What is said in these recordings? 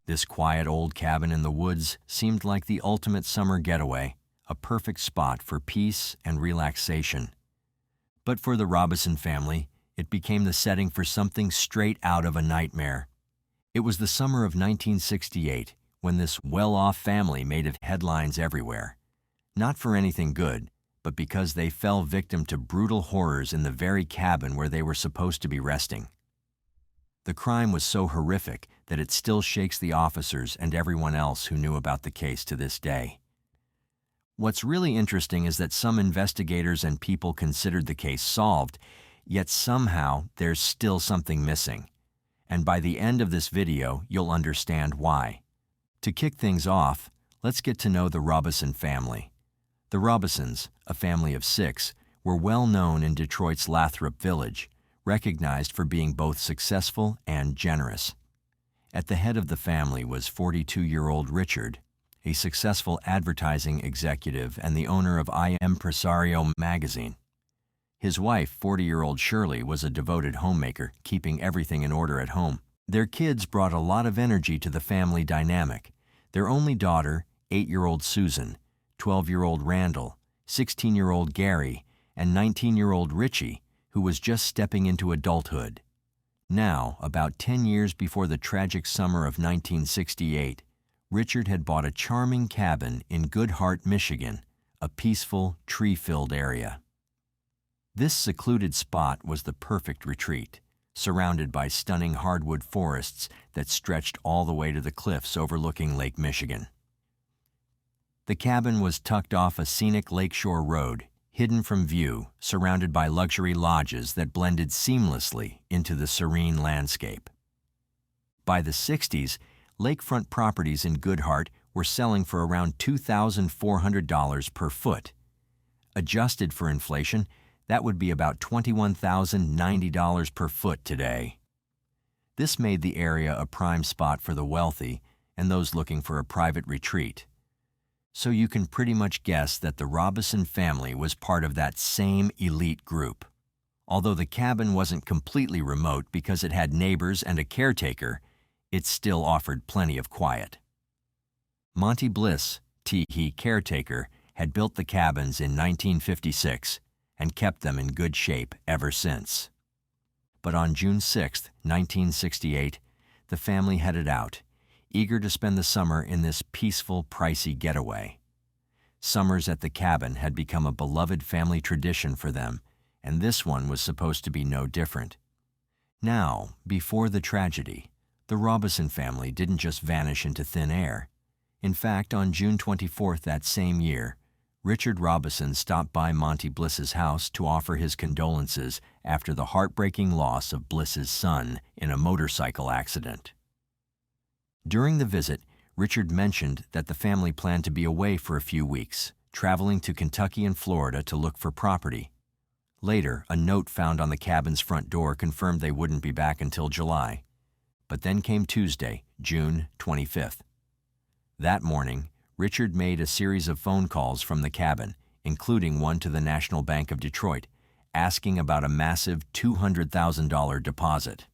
This quiet old cabin in the woods seemed like the ultimate summer getaway, a perfect spot for peace and relaxation. But for the Robison family, it became the setting for something straight out of a nightmare. It was the summer of 1968 when this well-off family made headlines everywhere. Not for anything good, but because they fell victim to brutal horrors in the very cabin where they were supposed to be resting. The crime was so horrific that it still shakes the officers and everyone else who knew about the case to this day. What's really interesting is that some investigators and people considered the case solved, yet somehow there's still something missing. And by the end of this video, you'll understand why. To kick things off, let's get to know the Robison family. The Robisons, a family of 6, were well known in Detroit's Lathrop Village, recognized for being both successful and generous. At the head of the family was 42-year-old Richard, a successful advertising executive and the owner of I Impresario magazine. His wife, 40-year-old Shirley, was a devoted homemaker, keeping everything in order at home. Their kids brought a lot of energy to the family dynamic. Their only daughter, 8-year-old Susan, 12-year-old Randall, 16-year-old Gary, and 19-year-old Richie, who was just stepping into adulthood. Now, about 10 years before the tragic summer of 1968, Richard had bought a charming cabin in Goodhart, Michigan, a peaceful, tree-filled area. This secluded spot was the perfect retreat, surrounded by stunning hardwood forests that stretched all the way to the cliffs overlooking Lake Michigan. The cabin was tucked off a scenic lakeshore road, hidden from view, surrounded by luxury lodges that blended seamlessly into the serene landscape. By the 60s, lakefront properties in Goodhart were selling for around $2,400 per foot. Adjusted for inflation, that would be about $21,090 per foot today. This made the area a prime spot for the wealthy and those looking for a private retreat. So you can pretty much guess that the Robison family was part of that same elite group. Although the cabin wasn't completely remote because it had neighbors and a caretaker, it still offered plenty of quiet. Monty Bliss, T.E. caretaker, had built the cabins in 1956 and kept them in good shape ever since. But on June 6, 1968, the family headed out, eager to spend the summer in this peaceful, pricey getaway. Summers at the cabin had become a beloved family tradition for them, and this one was supposed to be no different. Now, before the tragedy, the Robison family didn't just vanish into thin air. In fact, on June 24th that same year, Richard Robison stopped by Monty Bliss's house to offer his condolences after the heartbreaking loss of Bliss's son in a motorcycle accident. During the visit, Richard mentioned that the family planned to be away for a few weeks, traveling to Kentucky and Florida to look for property. Later, a note found on the cabin's front door confirmed they wouldn't be back until July. But then came Tuesday, June 25th. That morning, Richard made a series of phone calls from the cabin, including one to the National Bank of Detroit, asking about a massive $200,000 deposit.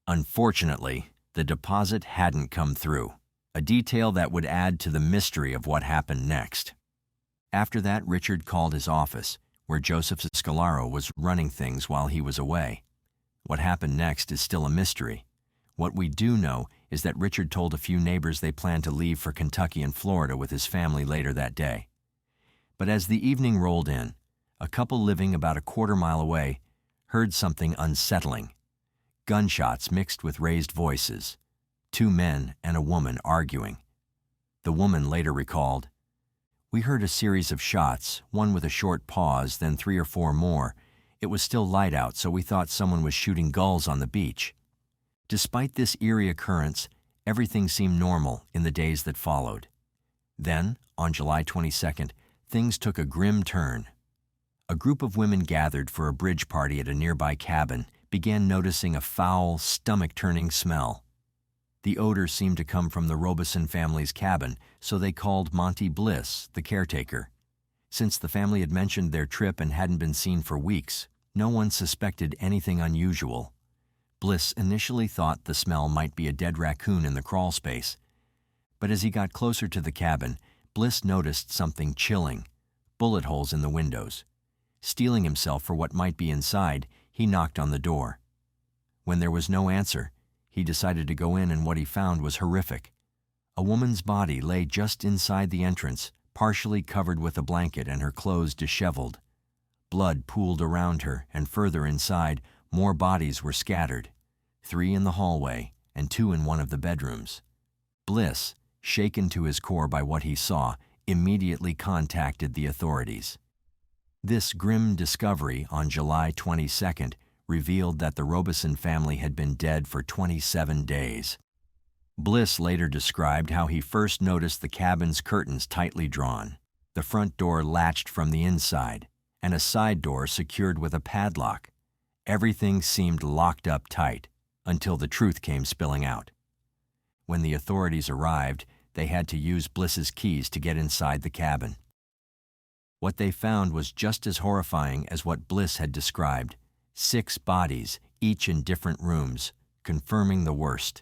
Unfortunately, the deposit hadn't come through, a detail that would add to the mystery of what happened next. After that, Richard called his office, where Joseph Scolaro was running things while he was away. What happened next is still a mystery. What we do know is that Richard told a few neighbors they planned to leave for Kentucky and Florida with his family later that day. But as the evening rolled in, a couple living about a quarter-mile away heard something unsettling. Gunshots mixed with raised voices. 2 men and a woman arguing. The woman later recalled, "We heard a series of shots, one with a short pause, then 3 or 4 more. It was still light out, so we thought someone was shooting gulls on the beach." Despite this eerie occurrence, everything seemed normal in the days that followed. Then, on July 22nd, things took a grim turn. A group of women gathered for a bridge party at a nearby cabin began noticing a foul, stomach-turning smell. The odor seemed to come from the Robison family's cabin, so they called Monty Bliss, the caretaker. Since the family had mentioned their trip and hadn't been seen for weeks, no one suspected anything unusual. Bliss initially thought the smell might be a dead raccoon in the crawl space, but as he got closer to the cabin, Bliss noticed something chilling: bullet holes in the windows. Steeling himself for what might be inside, he knocked on the door. When there was no answer, he decided to go in, and what he found was horrific. A woman's body lay just inside the entrance, partially covered with a blanket and her clothes disheveled. Blood pooled around her, and further inside, more bodies were scattered, 3 in the hallway and 2 in one of the bedrooms. Bliss, shaken to his core by what he saw, immediately contacted the authorities. This grim discovery on July 22nd revealed that the Robison family had been dead for 27 days. Bliss later described how he first noticed the cabin's curtains tightly drawn, the front door latched from the inside, and a side door secured with a padlock. Everything seemed locked up tight until the truth came spilling out. When the authorities arrived, they had to use Bliss's keys to get inside the cabin. What they found was just as horrifying as what Bliss had described: 6 bodies, each in different rooms, confirming the worst.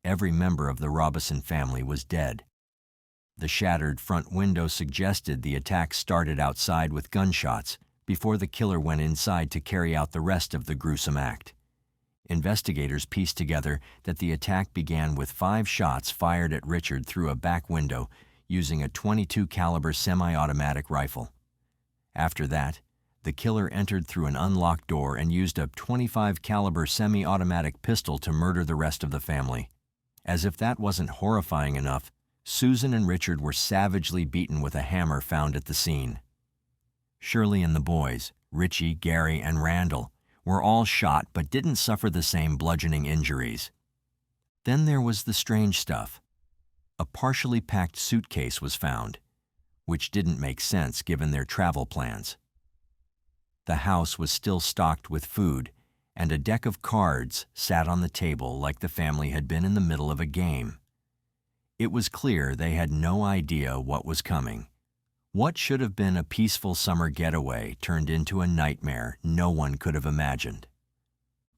Every member of the Robison family was dead. The shattered front window suggested the attack started outside with gunshots before the killer went inside to carry out the rest of the gruesome act. Investigators pieced together that the attack began with 5 shots fired at Richard through a back window using a .22 caliber semi-automatic rifle. After that, the killer entered through an unlocked door and used a .25 caliber semi-automatic pistol to murder the rest of the family. As if that wasn't horrifying enough, Susan and Richard were savagely beaten with a hammer found at the scene. Shirley and the boys, Richie, Gary, and Randall, were all shot but didn't suffer the same bludgeoning injuries. Then there was the strange stuff. A partially packed suitcase was found, which didn't make sense given their travel plans. The house was still stocked with food, and a deck of cards sat on the table like the family had been in the middle of a game. It was clear they had no idea what was coming. What should have been a peaceful summer getaway turned into a nightmare no one could have imagined.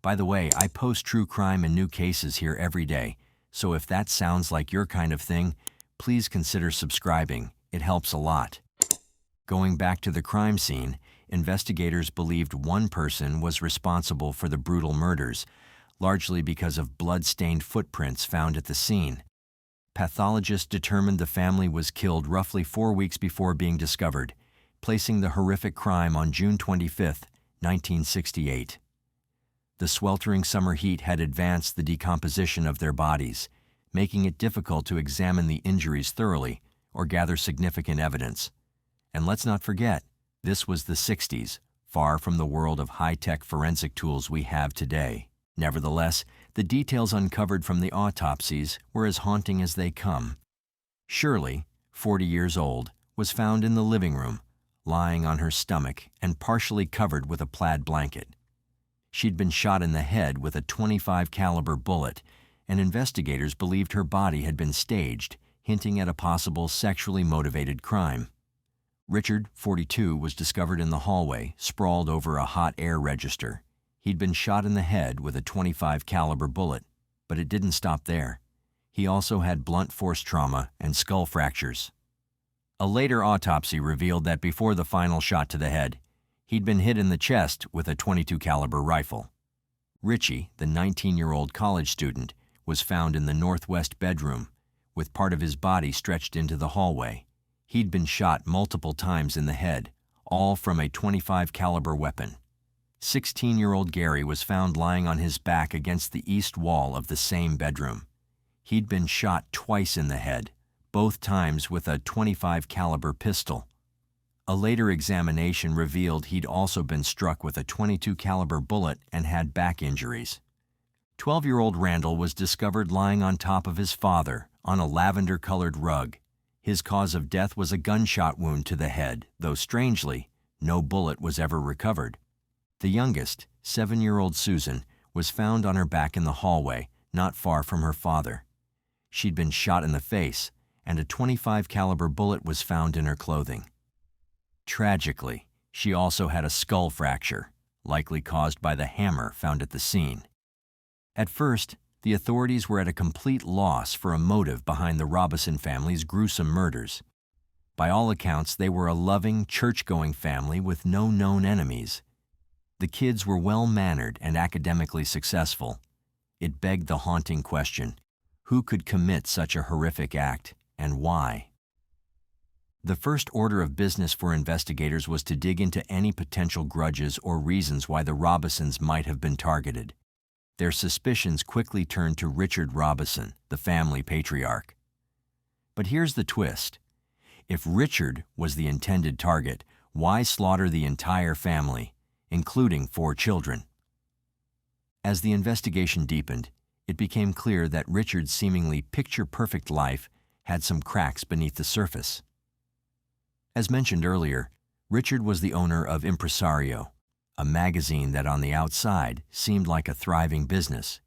By the way, I post true crime and new cases here every day, so if that sounds like your kind of thing, please consider subscribing. It helps a lot. Going back to the crime scene, investigators believed one person was responsible for the brutal murders, largely because of blood-stained footprints found at the scene. Pathologists determined the family was killed roughly 4 weeks before being discovered, placing the horrific crime on June 25, 1968. The sweltering summer heat had advanced the decomposition of their bodies, making it difficult to examine the injuries thoroughly or gather significant evidence. And let's not forget, this was the 60s, far from the world of high-tech forensic tools we have today. Nevertheless, the details uncovered from the autopsies were as haunting as they come. Shirley, 40 years old, was found in the living room, lying on her stomach and partially covered with a plaid blanket. She'd been shot in the head with a .25 caliber bullet, and investigators believed her body had been staged, hinting at a possible sexually motivated crime. Richard, 42, was discovered in the hallway, sprawled over a hot air register. He'd been shot in the head with a .25 caliber bullet, but it didn't stop there. He also had blunt force trauma and skull fractures. A later autopsy revealed that before the final shot to the head, he'd been hit in the chest with a .22 caliber rifle. Richie, the 19-year-old college student, was found in the northwest bedroom, with part of his body stretched into the hallway. He'd been shot multiple times in the head, all from a .25 caliber weapon. 16-year-old Gary was found lying on his back against the east wall of the same bedroom. He'd been shot twice in the head, both times with a .25 caliber pistol. A later examination revealed he'd also been struck with a .22 caliber bullet and had back injuries. 12-year-old Randall was discovered lying on top of his father on a lavender-colored rug. His cause of death was a gunshot wound to the head, though strangely, no bullet was ever recovered. The youngest, 7-year-old Susan, was found on her back in the hallway, not far from her father. She'd been shot in the face, and a .25 caliber bullet was found in her clothing. Tragically, she also had a skull fracture, likely caused by the hammer found at the scene. At first, the authorities were at a complete loss for a motive behind the Robison family's gruesome murders. By all accounts, they were a loving, church-going family with no known enemies. The kids were well-mannered and academically successful. It begged the haunting question: who could commit such a horrific act, and why? The first order of business for investigators was to dig into any potential grudges or reasons why the Robisons might have been targeted. Their suspicions quickly turned to Richard Robison, the family patriarch. But here's the twist. If Richard was the intended target, why slaughter the entire family, including 4 children? As the investigation deepened, it became clear that Richard's seemingly picture-perfect life had some cracks beneath the surface. As mentioned earlier, Richard was the owner of Impresario, a magazine that on the outside seemed like a thriving business.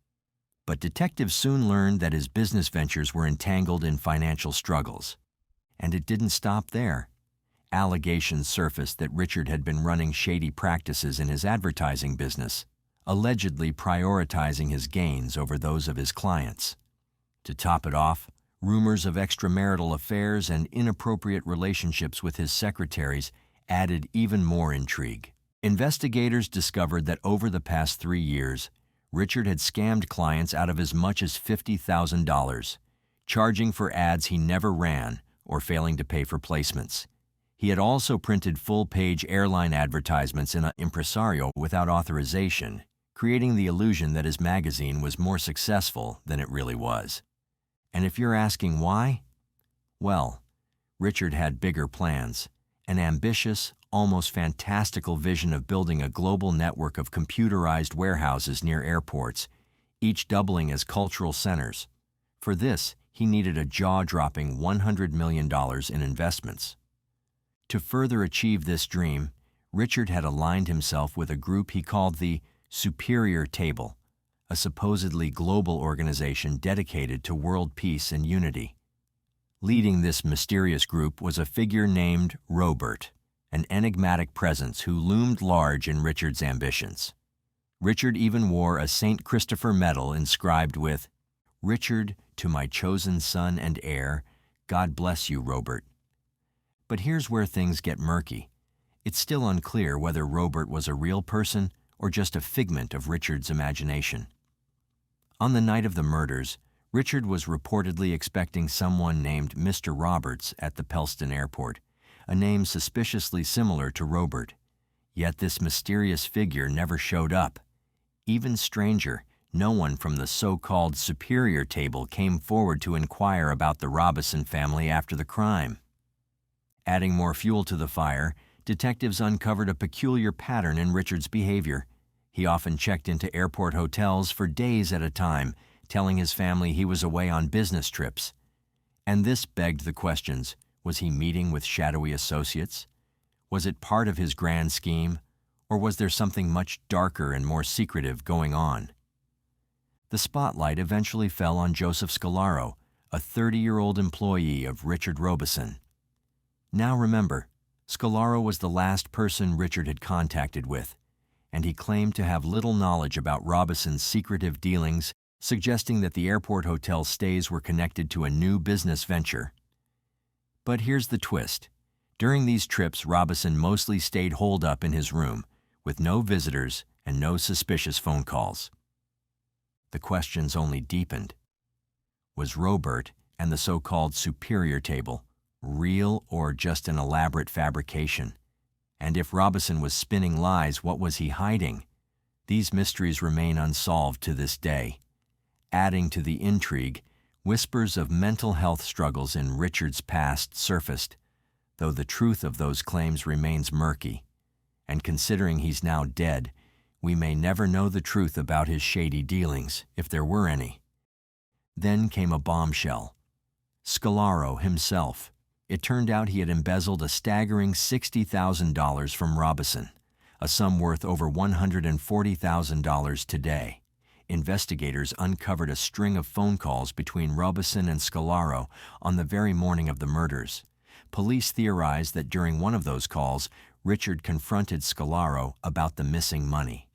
But detectives soon learned that his business ventures were entangled in financial struggles. And it didn't stop there. Allegations surfaced that Richard had been running shady practices in his advertising business, allegedly prioritizing his gains over those of his clients. To top it off, rumors of extramarital affairs and inappropriate relationships with his secretaries added even more intrigue. Investigators discovered that over the past 3 years, Richard had scammed clients out of as much as $50,000, charging for ads he never ran or failing to pay for placements. He had also printed full-page airline advertisements in an Impresario without authorization, creating the illusion that his magazine was more successful than it really was. And if you're asking why? Well, Richard had bigger plans, an ambitious, almost fantastical vision of building a global network of computerized warehouses near airports, each doubling as cultural centers. For this, he needed a jaw-dropping $100 million in investments. To further achieve this dream, Richard had aligned himself with a group he called the Superior Table, a supposedly global organization dedicated to world peace and unity. Leading this mysterious group was a figure named Robert, an enigmatic presence who loomed large in Richard's ambitions. Richard even wore a St. Christopher medal inscribed with, "Richard, to my chosen son and heir, God bless you, Robert." But here's where things get murky. It's still unclear whether Robert was a real person or just a figment of Richard's imagination. On the night of the murders, Richard was reportedly expecting someone named Mr. Roberts at the Pelston airport, a name suspiciously similar to Robert. Yet this mysterious figure never showed up. Even stranger, no one from the so-called Superior Table came forward to inquire about the Robison family after the crime. Adding more fuel to the fire, detectives uncovered a peculiar pattern in Richard's behavior. He often checked into airport hotels for days at a time, telling his family he was away on business trips. And this begged the questions: was he meeting with shadowy associates? Was it part of his grand scheme? Or was there something much darker and more secretive going on? The spotlight eventually fell on Joseph Scolaro, a 30-year-old employee of Richard Robison. Now remember, Scolaro was the last person Richard had contacted with, and he claimed to have little knowledge about Robison's secretive dealings, suggesting that the airport hotel stays were connected to a new business venture. But here's the twist. During these trips, Robison mostly stayed holed up in his room, with no visitors and no suspicious phone calls. The questions only deepened. Was Robert and the so-called Superior Table real or just an elaborate fabrication? And if Robison was spinning lies, what was he hiding? These mysteries remain unsolved to this day. Adding to the intrigue, whispers of mental health struggles in Richard's past surfaced, though the truth of those claims remains murky. And considering he's now dead, we may never know the truth about his shady dealings, if there were any. Then came a bombshell. Scolaro himself. It turned out he had embezzled a staggering $60,000 from Robison, a sum worth over $140,000 today. Investigators uncovered a string of phone calls between Robison and Scolaro on the very morning of the murders. Police theorized that during one of those calls, Richard confronted Scolaro about the missing money.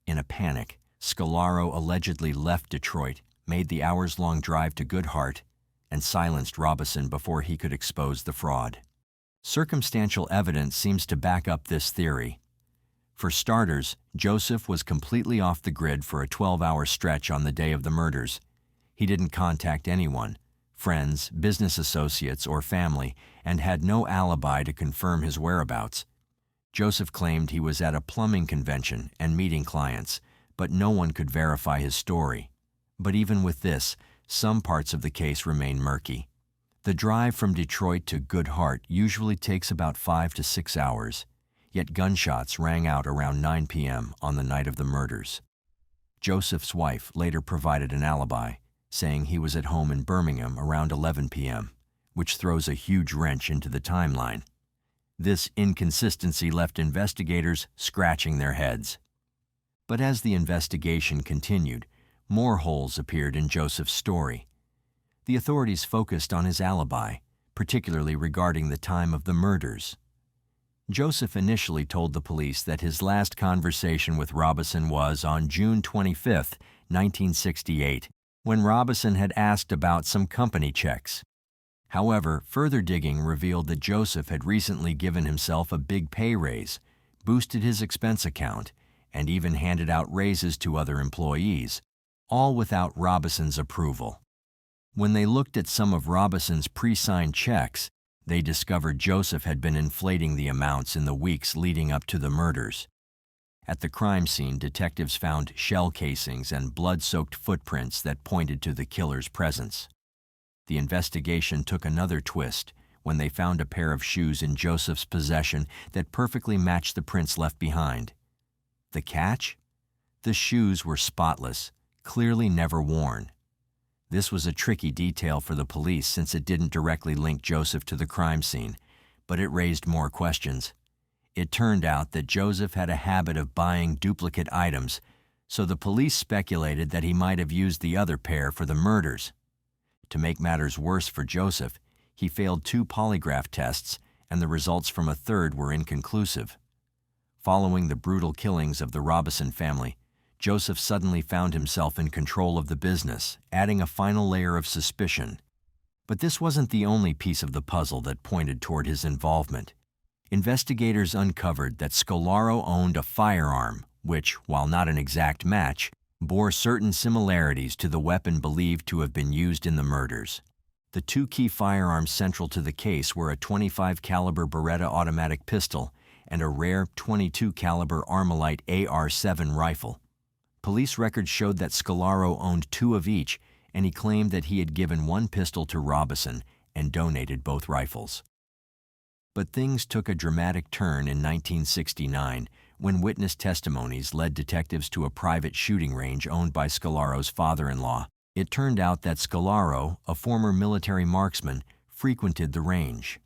In a panic, Scolaro allegedly left Detroit, made the hours-long drive to Goodhart, and silenced Robison before he could expose the fraud. Circumstantial evidence seems to back up this theory. For starters, Joseph was completely off the grid for a 12-hour stretch on the day of the murders. He didn't contact anyone, friends, business associates, or family, and had no alibi to confirm his whereabouts. Joseph claimed he was at a plumbing convention and meeting clients, but no one could verify his story. But even with this, some parts of the case remain murky. The drive from Detroit to Goodhart usually takes about 5 to 6 hours, yet gunshots rang out around 9 p.m. on the night of the murders. Joseph's wife later provided an alibi, saying he was at home in Birmingham around 11 p.m., which throws a huge wrench into the timeline. This inconsistency left investigators scratching their heads. But as the investigation continued, more holes appeared in Joseph's story. The authorities focused on his alibi, particularly regarding the time of the murders. Joseph initially told the police that his last conversation with Robison was on June 25, 1968, when Robison had asked about some company checks. However, further digging revealed that Joseph had recently given himself a big pay raise, boosted his expense account, and even handed out raises to other employees, all without Robison's approval. When they looked at some of Robison's pre-signed checks, they discovered Joseph had been inflating the amounts in the weeks leading up to the murders. At the crime scene, detectives found shell casings and blood-soaked footprints that pointed to the killer's presence. The investigation took another twist when they found a pair of shoes in Joseph's possession that perfectly matched the prints left behind. The catch? The shoes were spotless, clearly never worn. This was a tricky detail for the police since it didn't directly link Joseph to the crime scene, but it raised more questions. It turned out that Joseph had a habit of buying duplicate items, so the police speculated that he might have used the other pair for the murders. To make matters worse for Joseph, he failed 2 polygraph tests, and the results from a third were inconclusive. Following the brutal killings of the Robison family, Joseph suddenly found himself in control of the business, adding a final layer of suspicion. But this wasn't the only piece of the puzzle that pointed toward his involvement. Investigators uncovered that Scolaro owned a firearm, which, while not an exact match, bore certain similarities to the weapon believed to have been used in the murders. The 2 key firearms central to the case were a .25 caliber Beretta automatic pistol and a rare .22 caliber Armalite AR-7 rifle. Police records showed that Scolaro owned 2 of each, and he claimed that he had given 1 pistol to Robison and donated both rifles. But things took a dramatic turn in 1969 when witness testimonies led detectives to a private shooting range owned by Scolaro's father-in-law. It turned out that Scolaro, a former military marksman, frequented the range.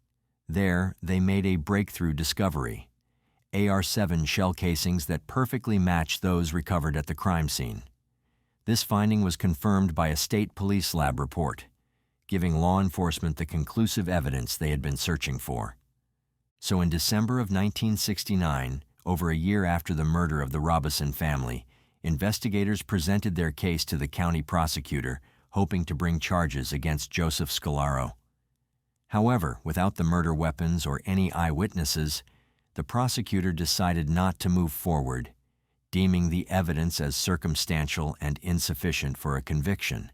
There, they made a breakthrough discovery: AR-7 shell casings that perfectly matched those recovered at the crime scene. This finding was confirmed by a state police lab report, giving law enforcement the conclusive evidence they had been searching for. So in December of 1969, over a year after the murder of the Robison family, investigators presented their case to the county prosecutor, hoping to bring charges against Joseph Scolaro. However, without the murder weapons or any eyewitnesses, the prosecutor decided not to move forward, deeming the evidence as circumstantial and insufficient for a conviction.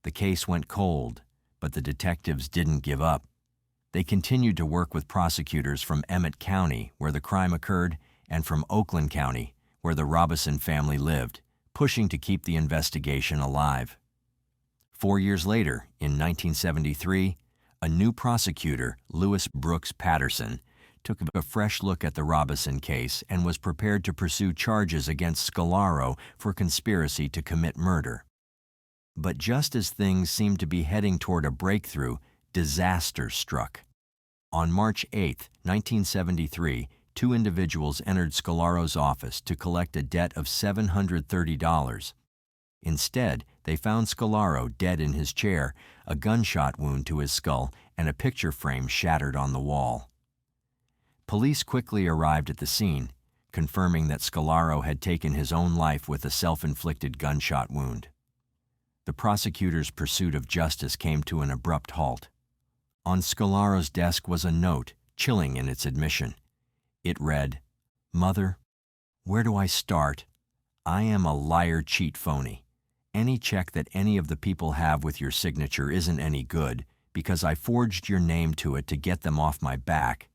The case went cold, but the detectives didn't give up. They continued to work with prosecutors from Emmett County, where the crime occurred, and from Oakland County, where the Robison family lived, pushing to keep the investigation alive. 4 years later, in 1973, a new prosecutor, Lewis Brooks Patterson, took a fresh look at the Robison case and was prepared to pursue charges against Scolaro for conspiracy to commit murder. But just as things seemed to be heading toward a breakthrough, disaster struck. On March 8, 1973, 2 individuals entered Scolaro's office to collect a debt of $730. Instead, they found Scolaro dead in his chair, a gunshot wound to his skull, and a picture frame shattered on the wall. Police quickly arrived at the scene, confirming that Scolaro had taken his own life with a self-inflicted gunshot wound. The prosecutor's pursuit of justice came to an abrupt halt. On Scolaro's desk was a note, chilling in its admission. It read, "Mother, where do I start? I am a liar, cheat, phony. Any check that any of the people have with your signature isn't any good because I forged your name to it to get them off my back.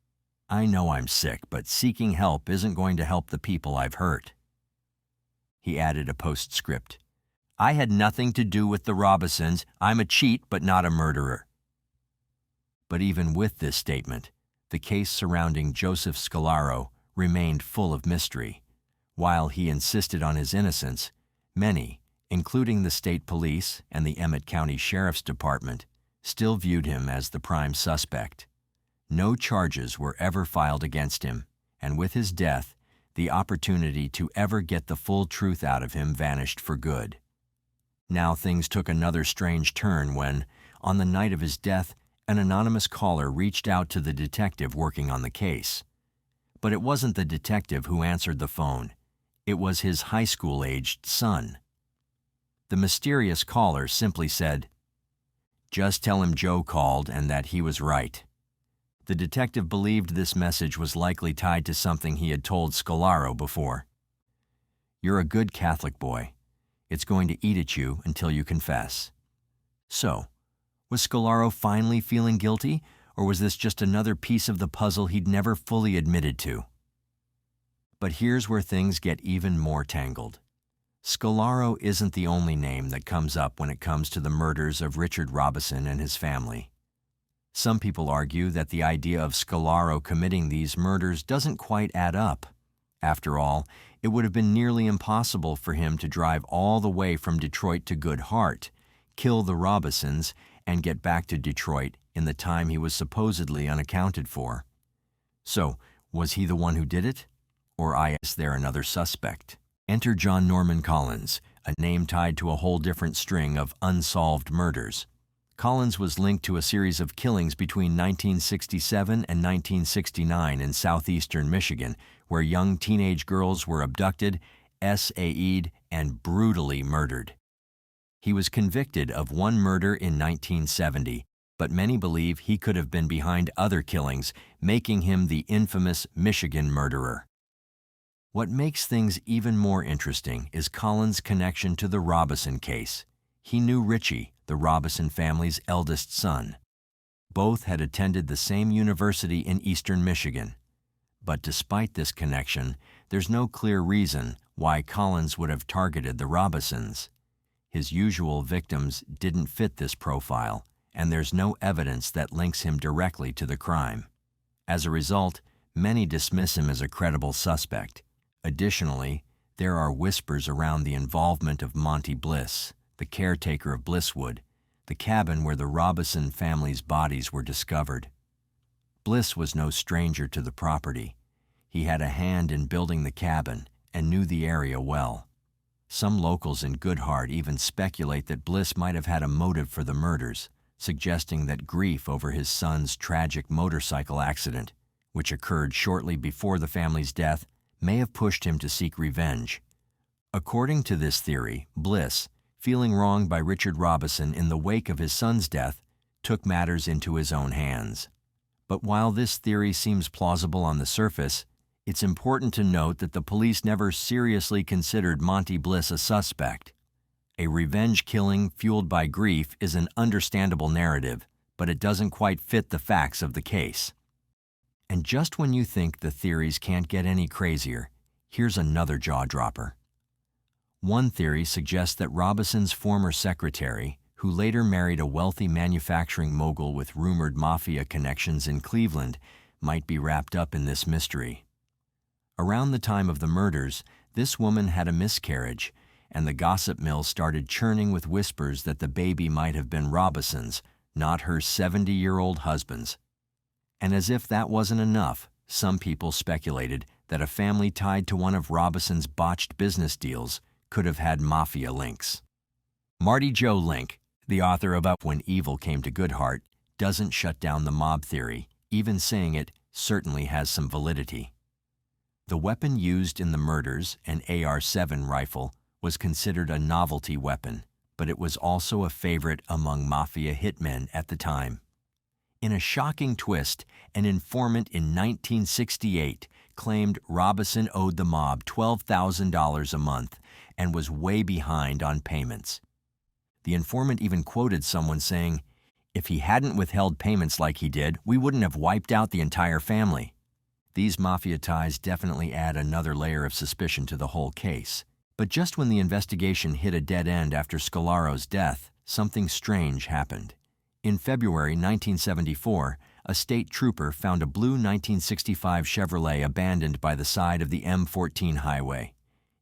I know I'm sick, but seeking help isn't going to help the people I've hurt." He added a postscript. "I had nothing to do with the Robisons. I'm a cheat, but not a murderer." But even with this statement, the case surrounding Joseph Scolaro remained full of mystery. While he insisted on his innocence, many, including the state police and the Emmett County Sheriff's Department, still viewed him as the prime suspect. No charges were ever filed against him, and with his death, the opportunity to ever get the full truth out of him vanished for good. Now things took another strange turn when, on the night of his death, an anonymous caller reached out to the detective working on the case. But it wasn't the detective who answered the phone. It was his high school-aged son. The mysterious caller simply said, "Just tell him Joe called and that he was right." The detective believed this message was likely tied to something he had told Scolaro before. "You're a good Catholic boy. It's going to eat at you until you confess." So, was Scolaro finally feeling guilty, or was this just another piece of the puzzle he'd never fully admitted to? But here's where things get even more tangled. Scolaro isn't the only name that comes up when it comes to the murders of Richard Robison and his family. Some people argue that the idea of Scolaro committing these murders doesn't quite add up. After all, it would have been nearly impossible for him to drive all the way from Detroit to Good Heart, kill the Robisons, and get back to Detroit in the time he was supposedly unaccounted for. So, was he the one who did it? Or is there another suspect? Enter John Norman Collins, a name tied to a whole different string of unsolved murders. Collins was linked to a series of killings between 1967 and 1969 in southeastern Michigan, where young teenage girls were abducted, SAE'd, and brutally murdered. He was convicted of one murder in 1970, but many believe he could have been behind other killings, making him the infamous Michigan murderer. What makes things even more interesting is Collins' connection to the Robison case. He knew Richie, the Robison family's eldest son. Both had attended the same university in eastern Michigan. But despite this connection, there's no clear reason why Collins would have targeted the Robisons. His usual victims didn't fit this profile, and there's no evidence that links him directly to the crime. As a result, many dismiss him as a credible suspect. Additionally, there are whispers around the involvement of Monty Bliss, the caretaker of Blisswood, the cabin where the Robison family's bodies were discovered. Bliss was no stranger to the property. He had a hand in building the cabin and knew the area well. Some locals in Good Heart even speculate that Bliss might have had a motive for the murders, suggesting that grief over his son's tragic motorcycle accident, which occurred shortly before the family's death, may have pushed him to seek revenge. According to this theory, Bliss, feeling wronged by Richard Robison in the wake of his son's death, took matters into his own hands. But while this theory seems plausible on the surface, it's important to note that the police never seriously considered Monty Bliss a suspect. A revenge killing fueled by grief is an understandable narrative, but it doesn't quite fit the facts of the case. And just when you think the theories can't get any crazier, here's another jaw-dropper. One theory suggests that Robison's former secretary, who later married a wealthy manufacturing mogul with rumored mafia connections in Cleveland, might be wrapped up in this mystery. Around the time of the murders, this woman had a miscarriage, and the gossip mill started churning with whispers that the baby might have been Robison's, not her 70-year-old husband's. And as if that wasn't enough, some people speculated that a family tied to one of Robison's botched business deals could have had mafia links. Marty Joe Link, the author of Up When Evil Came to Good Heart, doesn't shut down the mob theory, even saying it certainly has some validity. The weapon used in the murders, an AR-7 rifle, was considered a novelty weapon, but it was also a favorite among mafia hitmen at the time. In a shocking twist, an informant in 1968 claimed Robison owed the mob $12,000 a month and was way behind on payments. The informant even quoted someone saying, "If he hadn't withheld payments like he did, we wouldn't have wiped out the entire family." These mafia ties definitely add another layer of suspicion to the whole case. But just when the investigation hit a dead end after Scolaro's death, something strange happened. In February 1974, a state trooper found a blue 1965 Chevrolet abandoned by the side of the M14 highway.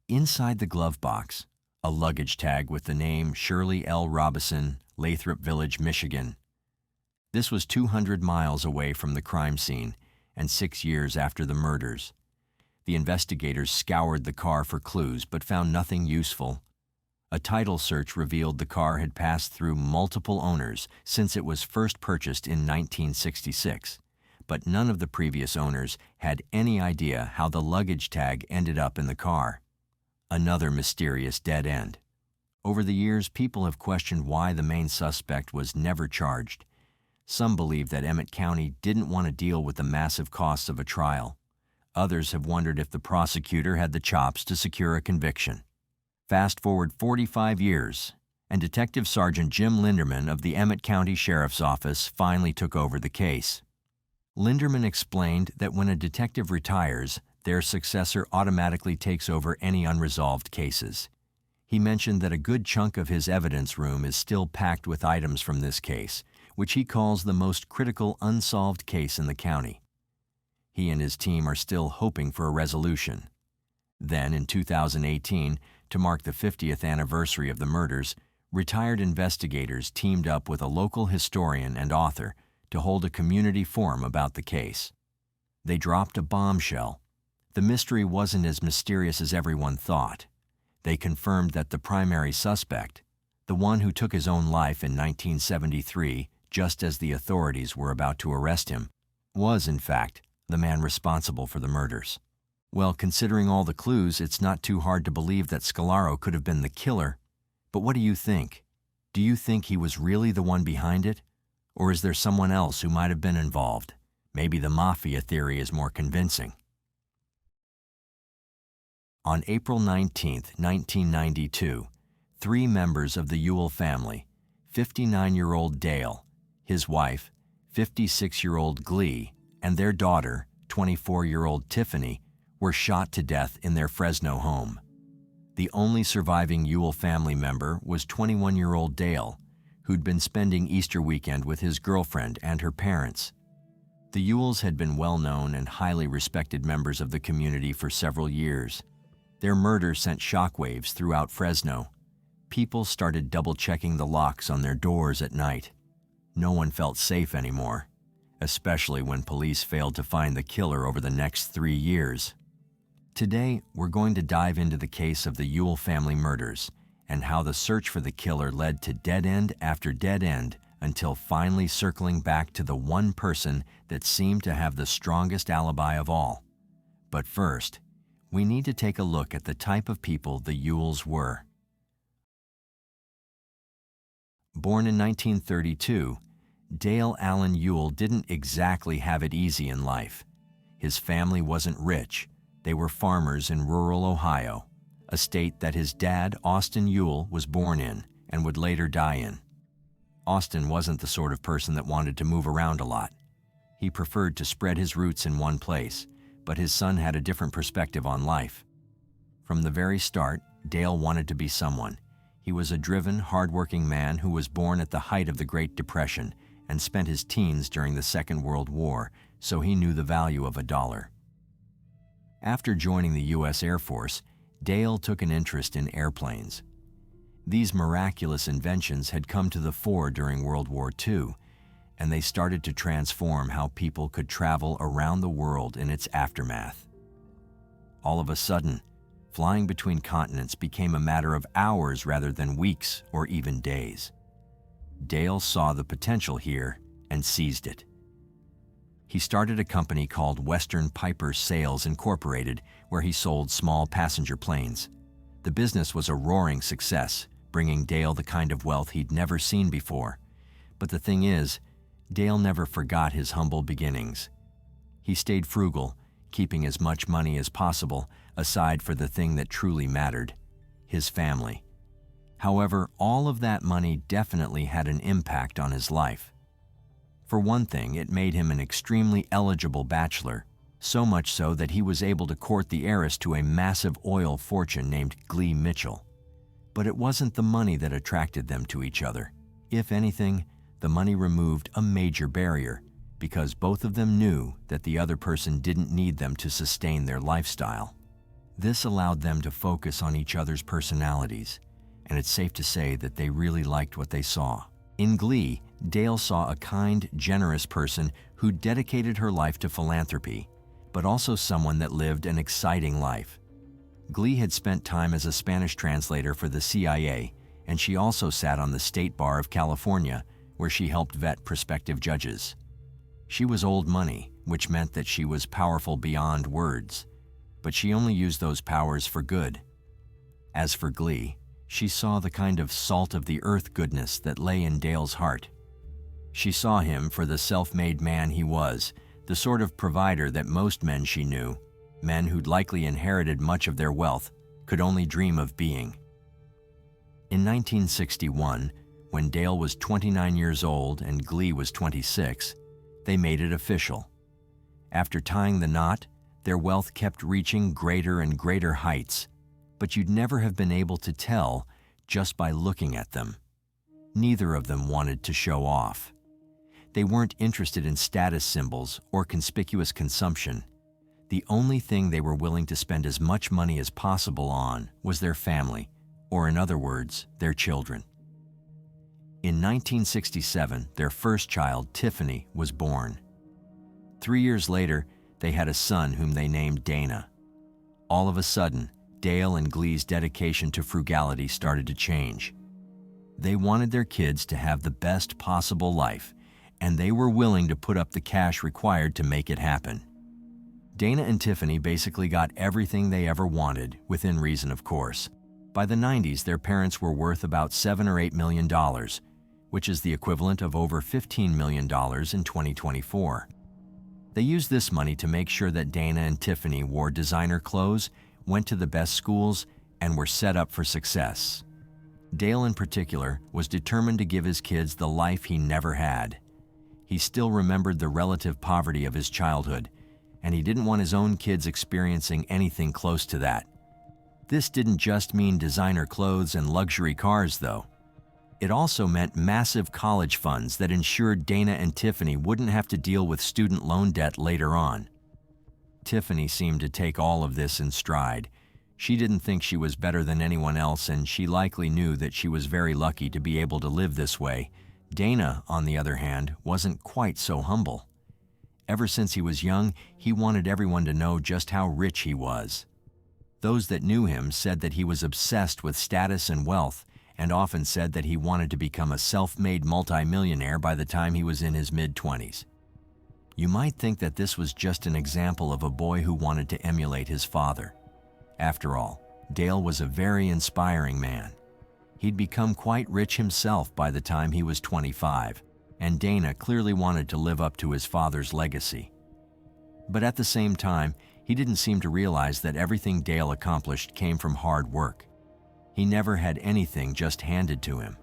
Inside the glove box, a luggage tag with the name Shirley L. Robison, Lathrop Village, Michigan. This was 200 miles away from the crime scene and 6 years after the murders. The investigators scoured the car for clues but found nothing useful. A title search revealed the car had passed through multiple owners since it was first purchased in 1966, but none of the previous owners had any idea how the luggage tag ended up in the car. Another mysterious dead end. Over the years, people have questioned why the main suspect was never charged. Some believe that Emmett County didn't want to deal with the massive costs of a trial. Others have wondered if the prosecutor had the chops to secure a conviction. Fast forward 45 years, and Detective Sergeant Jim Linderman of the Emmett County Sheriff's Office finally took over the case. Linderman explained that when a detective retires, their successor automatically takes over any unresolved cases. He mentioned that a good chunk of his evidence room is still packed with items from this case, which he calls the most critical unsolved case in the county. He and his team are still hoping for a resolution. Then, in 2018, to mark the 50th anniversary of the murders, retired investigators teamed up with a local historian and author to hold a community forum about the case. They dropped a bombshell. The mystery wasn't as mysterious as everyone thought. They confirmed that the primary suspect, the one who took his own life in 1973, just as the authorities were about to arrest him, was, in fact, the man responsible for the murders. Well, considering all the clues, it's not too hard to believe that Scolaro could have been the killer. But what do you think? Do you think he was really the one behind it? Or is there someone else who might have been involved? Maybe the mafia theory is more convincing. On April 19, 1992, 3 members of the Ewell family, 59-year-old Dale, his wife, 56-year-old Glee, and their daughter, 24-year-old Tiffany, were shot to death in their Fresno home. The only surviving Ewell family member was 21-year-old Dale, who'd been spending Easter weekend with his girlfriend and her parents. The Ewells had been well-known and highly respected members of the community for several years. Their murder sent shockwaves throughout Fresno. People started double-checking the locks on their doors at night. No one felt safe anymore, especially when police failed to find the killer over the next 3 years. Today, we're going to dive into the case of the Ewell family murders and how the search for the killer led to dead end after dead end until finally circling back to the one person that seemed to have the strongest alibi of all. But first, we need to take a look at the type of people the Ewells were. Born in 1932, Dale Allen Ewell didn't exactly have it easy in life. His family wasn't rich. They were farmers in rural Ohio, a state that his dad, Austin Ewell, was born in and would later die in. Austin wasn't the sort of person that wanted to move around a lot. He preferred to spread his roots in one place, but his son had a different perspective on life. From the very start, Dale wanted to be someone. He was a driven, hardworking man who was born at the height of the Great Depression and spent his teens during the Second World War, so he knew the value of a dollar. After joining the U.S. Air Force, Dale took an interest in airplanes. These miraculous inventions had come to the fore during World War II, and they started to transform how people could travel around the world in its aftermath. All of a sudden, flying between continents became a matter of hours rather than weeks or even days. Dale saw the potential here and seized it. He started a company called Western Piper Sales Incorporated, where he sold small passenger planes. The business was a roaring success, bringing Dale the kind of wealth he'd never seen before. But the thing is, Dale never forgot his humble beginnings. He stayed frugal, keeping as much money as possible aside for the thing that truly mattered, his family. However, all of that money definitely had an impact on his life. For one thing, it made him an extremely eligible bachelor, so much so that he was able to court the heiress to a massive oil fortune named Glee Mitchell. But it wasn't the money that attracted them to each other. If anything, the money removed a major barrier, because both of them knew that the other person didn't need them to sustain their lifestyle. This allowed them to focus on each other's personalities, and it's safe to say that they really liked what they saw. In Glee, Dale saw a kind, generous person who dedicated her life to philanthropy, but also someone that lived an exciting life. Glee had spent time as a Spanish translator for the CIA, and she also sat on the State Bar of California, where she helped vet prospective judges. She was old money, which meant that she was powerful beyond words, but she only used those powers for good. As for Glee, she saw the kind of salt-of-the-earth goodness that lay in Dale's heart. She saw him for the self-made man he was, the sort of provider that most men she knew, men who'd likely inherited much of their wealth, could only dream of being. In 1961, when Dale was 29 years old and Glee was 26, they made it official. After tying the knot, their wealth kept reaching greater and greater heights, but you'd never have been able to tell just by looking at them. Neither of them wanted to show off. They weren't interested in status symbols or conspicuous consumption. The only thing they were willing to spend as much money as possible on was their family, or in other words, their children. In 1967, their first child, Tiffany, was born. 3 years later, they had a son whom they named Dana. All of a sudden, Dale and Glee's dedication to frugality started to change. They wanted their kids to have the best possible life, and they were willing to put up the cash required to make it happen. Dana and Tiffany basically got everything they ever wanted, within reason, of course. By the 90s, their parents were worth about $7 or $8 million, which is the equivalent of over $15 million in 2024. They used this money to make sure that Dana and Tiffany wore designer clothes, went to the best schools, and were set up for success. Dale, in particular, was determined to give his kids the life he never had. He still remembered the relative poverty of his childhood, and he didn't want his own kids experiencing anything close to that. This didn't just mean designer clothes and luxury cars, though. It also meant massive college funds that ensured Dana and Tiffany wouldn't have to deal with student loan debt later on. Tiffany seemed to take all of this in stride. She didn't think she was better than anyone else, and she likely knew that she was very lucky to be able to live this way. Dana, on the other hand, wasn't quite so humble. Ever since he was young, he wanted everyone to know just how rich he was. Those that knew him said that he was obsessed with status and wealth, and often said that he wanted to become a self-made multimillionaire by the time he was in his mid-20s. You might think that this was just an example of a boy who wanted to emulate his father. After all, Dale was a very inspiring man. He'd become quite rich himself by the time he was 25, and Dana clearly wanted to live up to his father's legacy. But at the same time, he didn't seem to realize that everything Dale accomplished came from hard work. He never had anything just handed to him.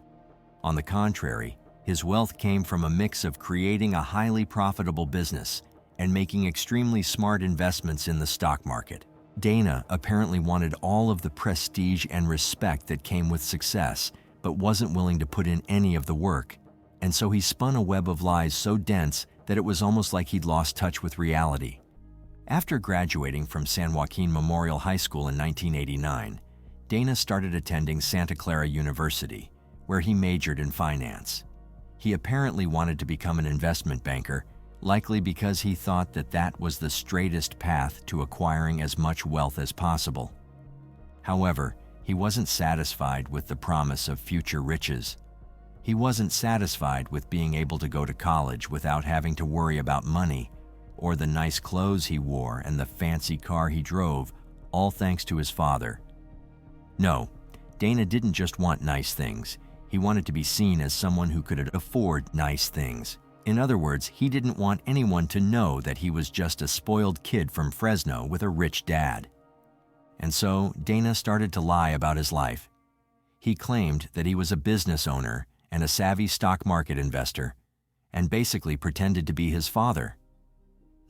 On the contrary, his wealth came from a mix of creating a highly profitable business and making extremely smart investments in the stock market. Dana apparently wanted all of the prestige and respect that came with success, but wasn't willing to put in any of the work, and so he spun a web of lies so dense that it was almost like he'd lost touch with reality. After graduating from San Joaquin Memorial High School in 1989, Dana started attending Santa Clara University, where he majored in finance. He apparently wanted to become an investment banker, likely because he thought that that was the straightest path to acquiring as much wealth as possible. However, he wasn't satisfied with the promise of future riches. He wasn't satisfied with being able to go to college without having to worry about money or the nice clothes he wore and the fancy car he drove, all thanks to his father. No, Dana didn't just want nice things. He wanted to be seen as someone who could afford nice things. In other words, he didn't want anyone to know that he was just a spoiled kid from Fresno with a rich dad. And so Dana started to lie about his life. He claimed that he was a business owner and a savvy stock market investor, and basically pretended to be his father.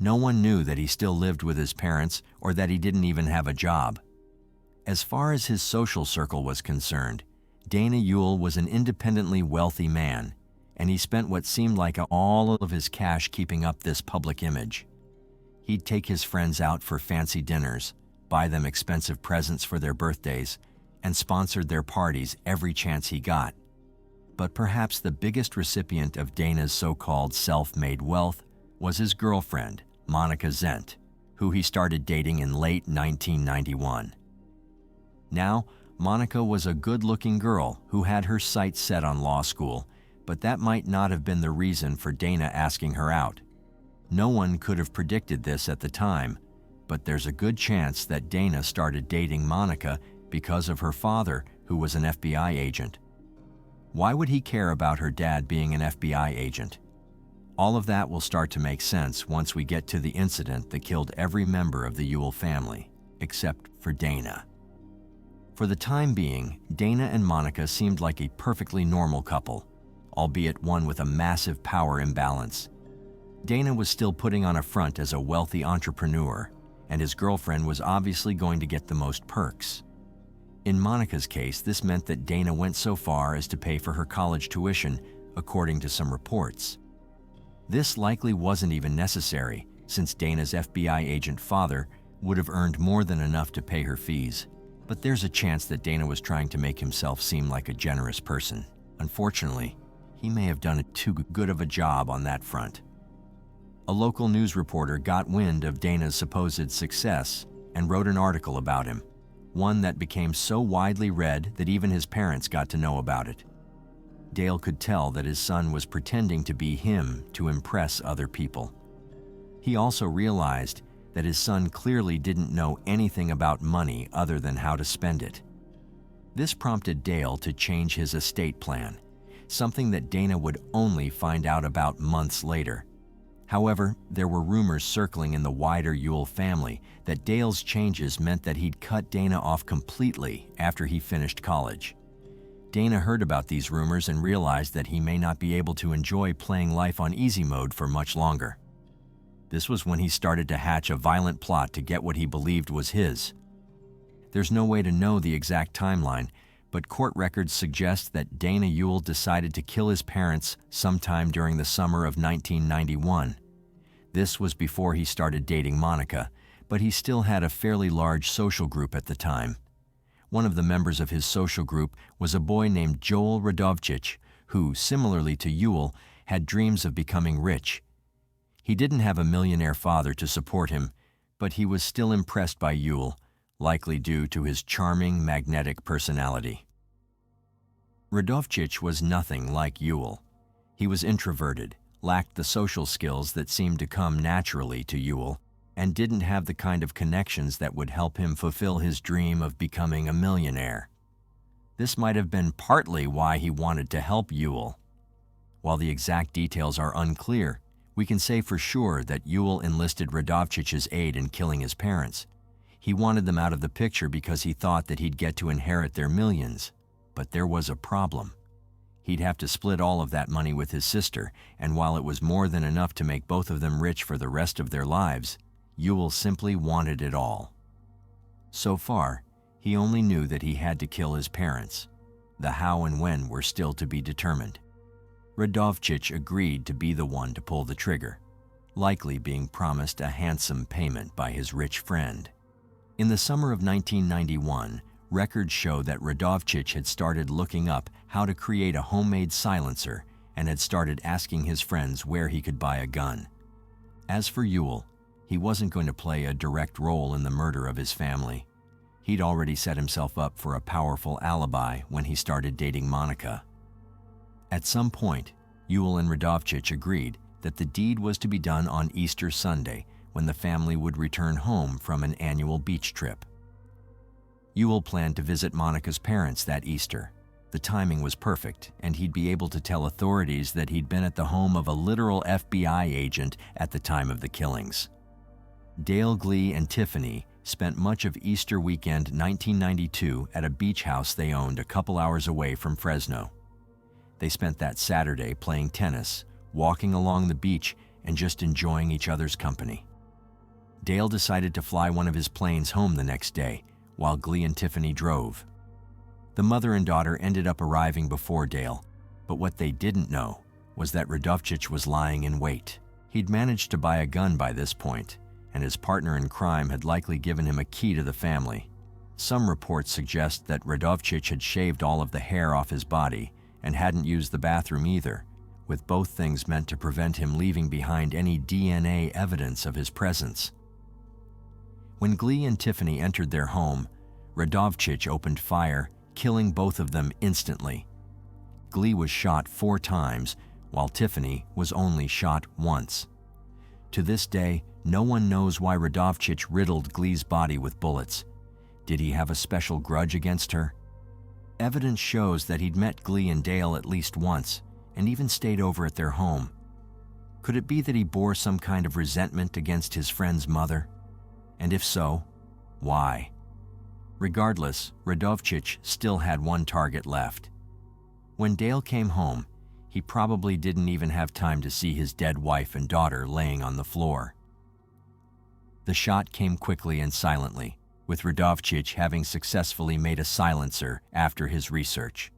No one knew that he still lived with his parents or that he didn't even have a job. As far as his social circle was concerned, Dana Ewell was an independently wealthy man, and he spent what seemed like all of his cash keeping up this public image. He'd take his friends out for fancy dinners, buy them expensive presents for their birthdays, and sponsored their parties every chance he got. But perhaps the biggest recipient of Dana's so-called self-made wealth was his girlfriend, Monica Zent, who he started dating in late 1991. Now, Monica was a good-looking girl who had her sights set on law school, but that might not have been the reason for Dana asking her out. No one could have predicted this at the time, but there's a good chance that Dana started dating Monica because of her father, who was an FBI agent. Why would he care about her dad being an FBI agent? All of that will start to make sense once we get to the incident that killed every member of the Ewell family, except for Dana. For the time being, Dana and Monica seemed like a perfectly normal couple, albeit one with a massive power imbalance. Dana was still putting on a front as a wealthy entrepreneur, and his girlfriend was obviously going to get the most perks. In Monica's case, this meant that Dana went so far as to pay for her college tuition, according to some reports. This likely wasn't even necessary, since Dana's FBI agent father would have earned more than enough to pay her fees. But there's a chance that Dana was trying to make himself seem like a generous person. Unfortunately, he may have done too good of a job on that front. A local news reporter got wind of Dana's supposed success and wrote an article about him, one that became so widely read that even his parents got to know about it. Dale could tell that his son was pretending to be him to impress other people. He also realized that his son clearly didn't know anything about money other than how to spend it. This prompted Dale to change his estate plan, something that Dana would only find out about months later. However, there were rumors circling in the wider Ewell family that Dale's changes meant that he'd cut Dana off completely after he finished college. Dana heard about these rumors and realized that he may not be able to enjoy playing life on easy mode for much longer. This was when he started to hatch a violent plot to get what he believed was his. There's no way to know the exact timeline, but court records suggest that Dana Ewell decided to kill his parents sometime during the summer of 1991. This was before he started dating Monica, but he still had a fairly large social group at the time. One of the members of his social group was a boy named Joel Radovchich, who, similarly to Ewell, had dreams of becoming rich. He didn't have a millionaire father to support him, but he was still impressed by Ewell, likely due to his charming, magnetic personality. Radovchich was nothing like Ewell. He was introverted, lacked the social skills that seemed to come naturally to Ewell, and didn't have the kind of connections that would help him fulfill his dream of becoming a millionaire. This might have been partly why he wanted to help Ewell. While the exact details are unclear, we can say for sure that Ewell enlisted Radovchich's aid in killing his parents. He wanted them out of the picture because he thought that he'd get to inherit their millions. But there was a problem. He'd have to split all of that money with his sister, and while it was more than enough to make both of them rich for the rest of their lives, Ewell simply wanted it all. So far, he only knew that he had to kill his parents. The how and when were still to be determined. Radovchich agreed to be the one to pull the trigger, likely being promised a handsome payment by his rich friend. In the summer of 1991, records show that Radovchich had started looking up how to create a homemade silencer and had started asking his friends where he could buy a gun. As for Ewell, he wasn't going to play a direct role in the murder of his family. He'd already set himself up for a powerful alibi when he started dating Monica. At some point, Ewell and Radovchich agreed that the deed was to be done on Easter Sunday, when the family would return home from an annual beach trip. Ewell planned to visit Monica's parents that Easter. The timing was perfect, and he'd be able to tell authorities that he'd been at the home of a literal FBI agent at the time of the killings. Dale, Glee, and Tiffany spent much of Easter weekend 1992 at a beach house they owned a couple hours away from Fresno. They spent that Saturday playing tennis, walking along the beach, and just enjoying each other's company. Dale decided to fly one of his planes home the next day, while Glee and Tiffany drove. The mother and daughter ended up arriving before Dale, but what they didn't know was that Radovcic was lying in wait. He'd managed to buy a gun by this point, and his partner in crime had likely given him a key to the family. Some reports suggest that Radovcic had shaved all of the hair off his body and hadn't used the bathroom either, with both things meant to prevent him leaving behind any DNA evidence of his presence. When Glee and Tiffany entered their home, Radovcic opened fire, killing both of them instantly. Glee was shot 4 times, while Tiffany was only shot once. To this day, no one knows why Radovcic riddled Glee's body with bullets. Did he have a special grudge against her? Evidence shows that he'd met Glee and Dale at least once, and even stayed over at their home. Could it be that he bore some kind of resentment against his friend's mother? And if so, why? Regardless, Radovcic still had one target left. When Dale came home, he probably didn't even have time to see his dead wife and daughter laying on the floor. The shot came quickly and silently, with Radovcic having successfully made a silencer after his research.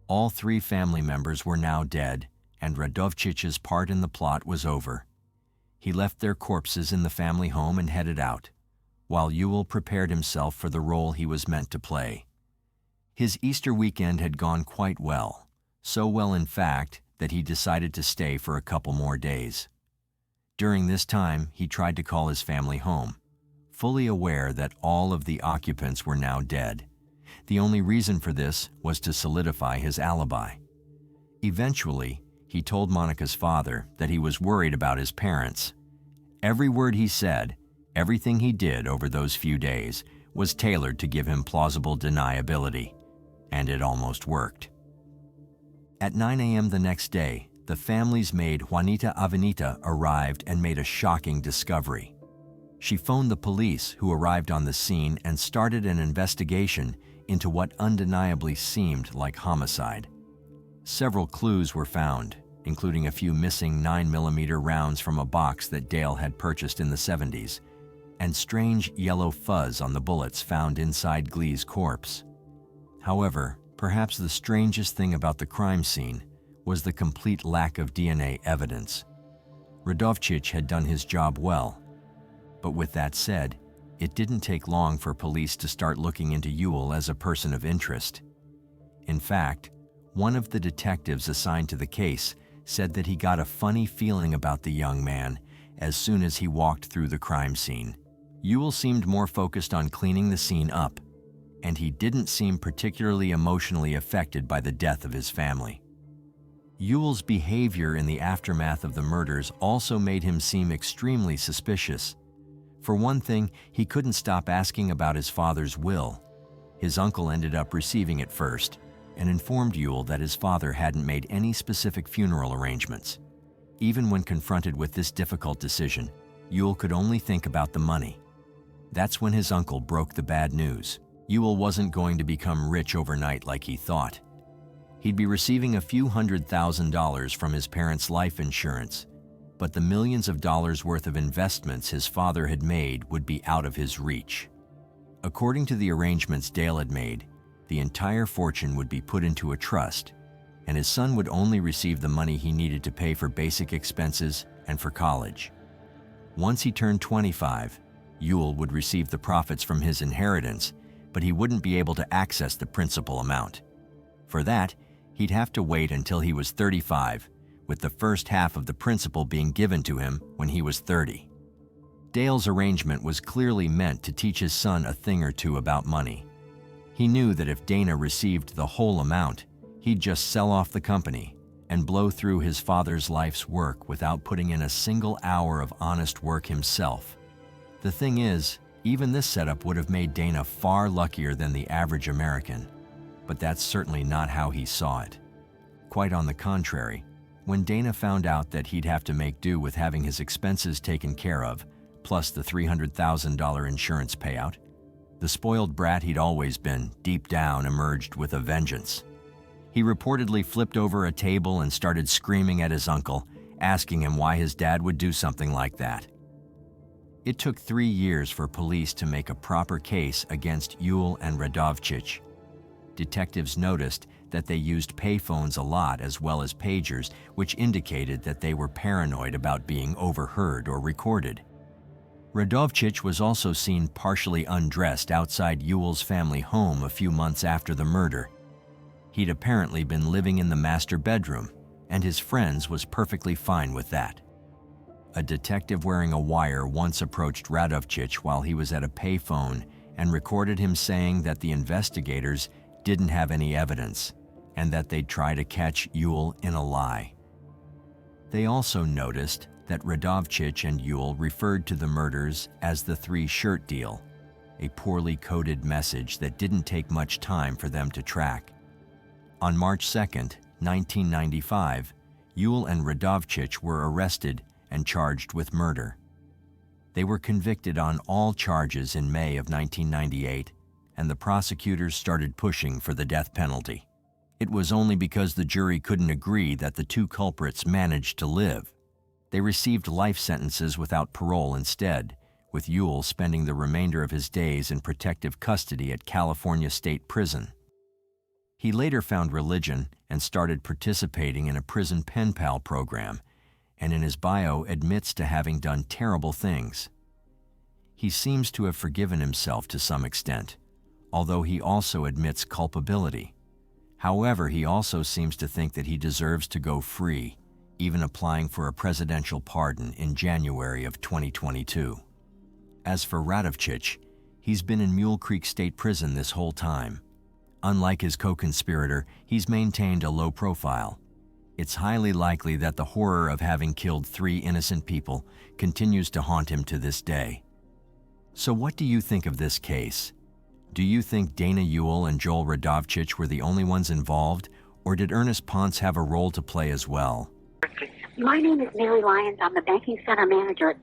All 3 family members were now dead, and Radovcic's part in the plot was over. He left their corpses in the family home and headed out, while Ewell prepared himself for the role he was meant to play. His Easter weekend had gone quite well, so well in fact that he decided to stay for a couple more days. During this time, he tried to call his family home, fully aware that all of the occupants were now dead. The only reason for this was to solidify his alibi. Eventually, he told Monica's father that he was worried about his parents. Every word he said, everything he did over those few days, was tailored to give him plausible deniability, and it almost worked. At 9 a.m. the next day, the family's maid Juanita Avenita arrived and made a shocking discovery. She phoned the police, who arrived on the scene and started an investigation into what undeniably seemed like homicide. Several clues were found, including a few missing 9mm rounds from a box that Dale had purchased in the 70s, and strange yellow fuzz on the bullets found inside Glee's corpse. However, perhaps the strangest thing about the crime scene was the complete lack of DNA evidence. Radovcic had done his job well, but with that said, it didn't take long for police to start looking into Ewell as a person of interest. In fact, one of the detectives assigned to the case said that he got a funny feeling about the young man as soon as he walked through the crime scene. Ewell seemed more focused on cleaning the scene up, and he didn't seem particularly emotionally affected by the death of his family. Ewell's behavior in the aftermath of the murders also made him seem extremely suspicious. For one thing, he couldn't stop asking about his father's will. His uncle ended up receiving it first and informed Ewell that his father hadn't made any specific funeral arrangements. Even when confronted with this difficult decision, Ewell could only think about the money. That's when his uncle broke the bad news. Ewell wasn't going to become rich overnight like he thought. He'd be receiving a few $100,000 from his parents' life insurance, but the millions of dollars worth of investments his father had made would be out of his reach. According to the arrangements Dale had made, the entire fortune would be put into a trust, and his son would only receive the money he needed to pay for basic expenses and for college. Once he turned 25, Ewell would receive the profits from his inheritance, but he wouldn't be able to access the principal amount. For that, he'd have to wait until he was 35, with the first half of the principal being given to him when he was 30. Dale's arrangement was clearly meant to teach his son a thing or two about money. He knew that if Dana received the whole amount, he'd just sell off the company and blow through his father's life's work without putting in a single hour of honest work himself. The thing is, even this setup would have made Dana far luckier than the average American, but that's certainly not how he saw it. Quite on the contrary, when Dana found out that he'd have to make do with having his expenses taken care of, plus the $300,000 insurance payout, the spoiled brat he'd always been, deep down, emerged with a vengeance. He reportedly flipped over a table and started screaming at his uncle, asking him why his dad would do something like that. It took 3 years for police to make a proper case against Ewell and Radovchich. Detectives noticed that they used payphones a lot as well as pagers, which indicated that they were paranoid about being overheard or recorded. Radovchich was also seen partially undressed outside Ewell's family home a few months after the murder. He'd apparently been living in the master bedroom, and his friends was perfectly fine with that. A detective wearing a wire once approached Radovchich while he was at a payphone and recorded him saying that the investigators didn't have any evidence and that they'd try to catch Ewell in a lie. They also noticed that Radovchich and Ewell referred to the murders as the three-shirt deal, a poorly coded message that didn't take much time for them to track. On March 2, 1995, Ewell and Radovchich were arrested and charged with murder. They were convicted on all charges in May of 1998, and the prosecutors started pushing for the death penalty. It was only because the jury couldn't agree that the two culprits managed to live. They received life sentences without parole instead, with Ewell spending the remainder of his days in protective custody at California State Prison. He later found religion and started participating in a prison pen pal program, and in his bio admits to having done terrible things. He seems to have forgiven himself to some extent, although he also admits culpability. However, he also seems to think that he deserves to go free, even applying for a presidential pardon in January of 2022. As for Radovchich, he's been in Mule Creek State Prison this whole time. Unlike his co-conspirator, he's maintained a low profile. It's highly likely that the horror of having killed 3 innocent people continues to haunt him to this day. So what do you think of this case? Do you think Dana Ewell and Joel Radovchich were the only ones involved, or did Ernest Ponce have a role to play as well? My name is Mary Lyons. I'm the banking center manager.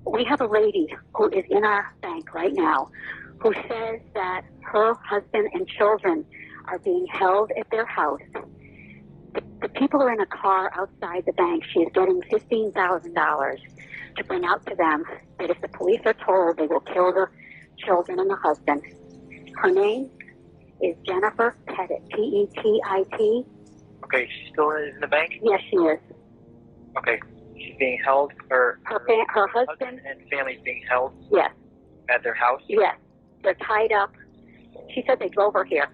We have a lady who is in our bank right now who says that her husband and children are being held at their house. The people are in a car outside the bank. She is getting $15,000 to bring out to them that if the police are told, they will kill the children and the husband. Her name is Jennifer Petit, P-E-T-I-T. Okay, she's still in the bank? Yes, she is. Okay, she's being held, or her husband and family's being held? Yes. At their house? Yes. They're tied up. She said they drove her here.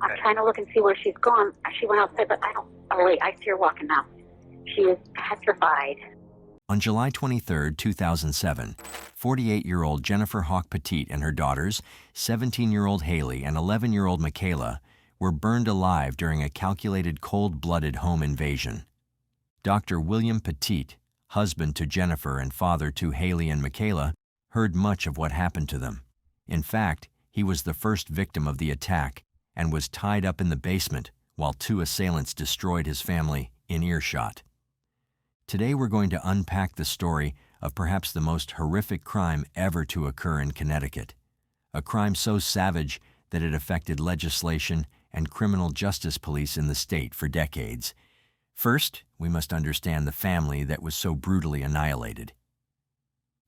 I'm trying to look and see where she's gone. She went outside, but I don't... Oh, wait, I see her walking now. She is petrified. On July 23, 2007, 48-year-old Jennifer Hawk Petit and her daughters, 17-year-old Haley and 11-year-old Michaela, were burned alive during a calculated cold-blooded home invasion. Dr. William Petit, husband to Jennifer and father to Haley and Michaela, heard much of what happened to them. In fact, he was the first victim of the attack and was tied up in the basement while 2 assailants destroyed his family in earshot. Today we're going to unpack the story of perhaps the most horrific crime ever to occur in Connecticut, a crime so savage that it affected legislation and criminal justice police in the state for decades. First, we must understand the family that was so brutally annihilated.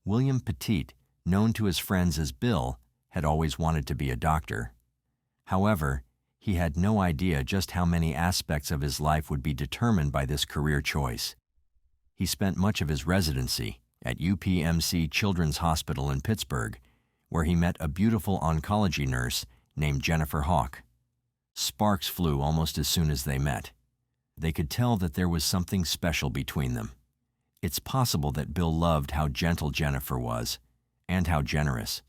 William Petit, known to his friends as Bill, had always wanted to be a doctor. However, he had no idea just how many aspects of his life would be determined by this career choice. He spent much of his residency at UPMC Children's Hospital in Pittsburgh, where he met a beautiful oncology nurse named Jennifer Hawk. Sparks flew almost as soon as they met. They could tell that there was something special between them. It's possible that Bill loved how gentle Jennifer was, and how generous.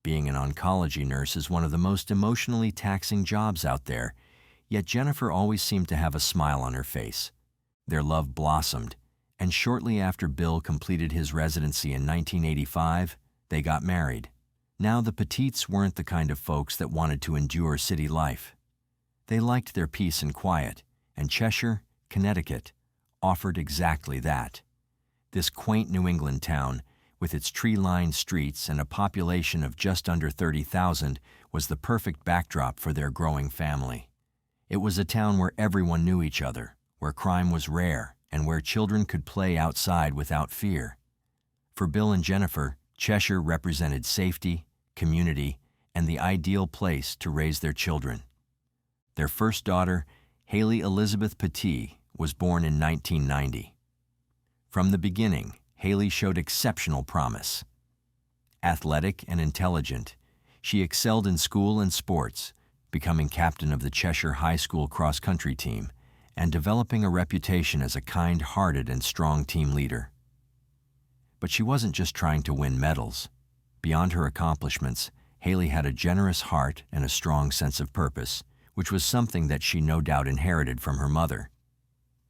Being an oncology nurse is one of the most emotionally taxing jobs out there. Yet Jennifer always seemed to have a smile on her face. Their love blossomed, and shortly after Bill completed his residency in 1985, they got married. Now the Petits weren't the kind of folks that wanted to endure city life. They liked their peace and quiet, and Cheshire, Connecticut, offered exactly that. This quaint New England town, with its tree-lined streets and a population of just under 30,000, was the perfect backdrop for their growing family. It was a town where everyone knew each other, where crime was rare, and where children could play outside without fear. For Bill and Jennifer, Cheshire represented safety, community, and the ideal place to raise their children. Their first daughter, Haley Elizabeth Petit, was born in 1990. From the beginning, Haley showed exceptional promise. Athletic and intelligent, she excelled in school and sports, becoming captain of the Cheshire High School cross-country team and developing a reputation as a kind-hearted and strong team leader. But she wasn't just trying to win medals. Beyond her accomplishments, Haley had a generous heart and a strong sense of purpose, which was something that she no doubt inherited from her mother.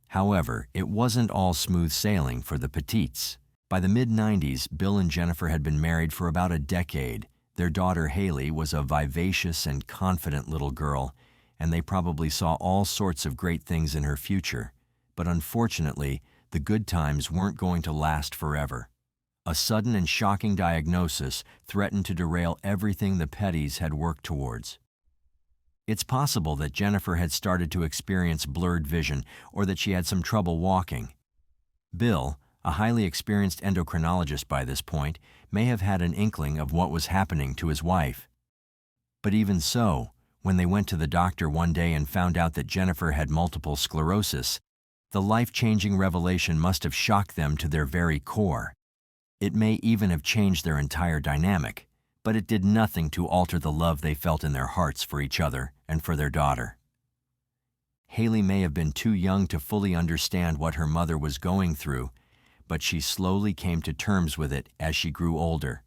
However, it wasn't all smooth sailing for the Petits. By the mid-90s, Bill and Jennifer had been married for about a decade. Their daughter Haley was a vivacious and confident little girl, and they probably saw all sorts of great things in her future. But unfortunately, the good times weren't going to last forever. A sudden and shocking diagnosis threatened to derail everything the Petties had worked towards. It's possible that Jennifer had started to experience blurred vision or that she had some trouble walking. Bill, a highly experienced endocrinologist by this point, may have had an inkling of what was happening to his wife. But even so, when they went to the doctor one day and found out that Jennifer had multiple sclerosis, the life-changing revelation must have shocked them to their very core. It may even have changed their entire dynamic, but it did nothing to alter the love they felt in their hearts for each other and for their daughter. Haley may have been too young to fully understand what her mother was going through, but she slowly came to terms with it as she grew older.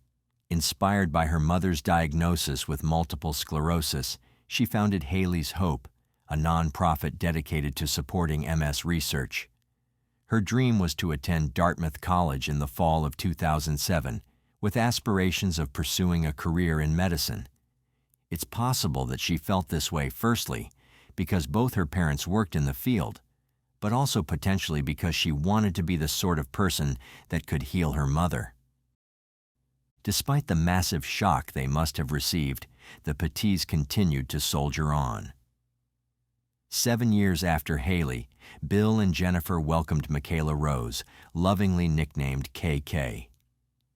Inspired by her mother's diagnosis with multiple sclerosis, she founded Haley's Hope, a nonprofit dedicated to supporting MS research. Her dream was to attend Dartmouth College in the fall of 2007, with aspirations of pursuing a career in medicine. It's possible that she felt this way firstly because both her parents worked in the field, but also potentially because she wanted to be the sort of person that could heal her mother. Despite the massive shock they must have received, the Petits continued to soldier on. 7 years after Haley, Bill and Jennifer welcomed Michaela Rose, lovingly nicknamed KK.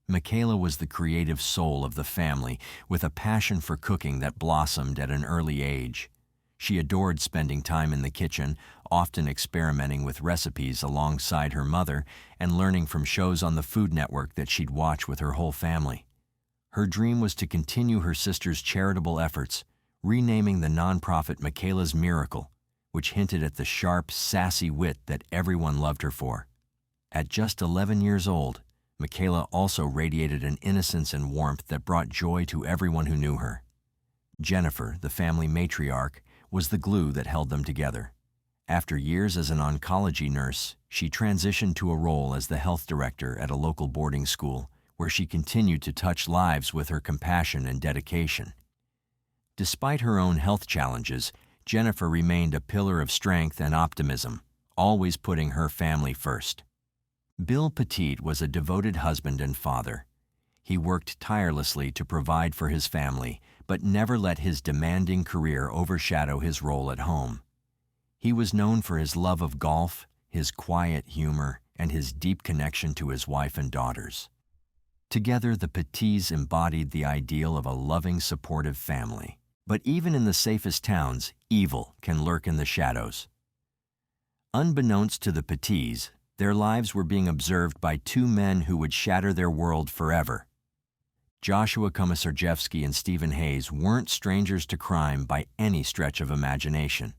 Michaela was the creative soul of the family, with a passion for cooking that blossomed at an early age. She adored spending time in the kitchen, often experimenting with recipes alongside her mother and learning from shows on the Food Network that she'd watch with her whole family. Her dream was to continue her sister's charitable efforts, renaming the nonprofit Michaela's Miracle, which hinted at the sharp, sassy wit that everyone loved her for. At just 11 years old, Michaela also radiated an innocence and warmth that brought joy to everyone who knew her. Jennifer, the family matriarch, was the glue that held them together. After years as an oncology nurse, she transitioned to a role as the health director at a local boarding school, where she continued to touch lives with her compassion and dedication. Despite her own health challenges, Jennifer remained a pillar of strength and optimism, always putting her family first. Bill Petit was a devoted husband and father. He worked tirelessly to provide for his family, but never let his demanding career overshadow his role at home. He was known for his love of golf, his quiet humor, and his deep connection to his wife and daughters. Together, the Petits embodied the ideal of a loving, supportive family. But even in the safest towns, evil can lurk in the shadows. Unbeknownst to the Petits, their lives were being observed by two men who would shatter their world forever. Joshua Komisarjevsky and Stephen Hayes weren't strangers to crime by any stretch of imagination.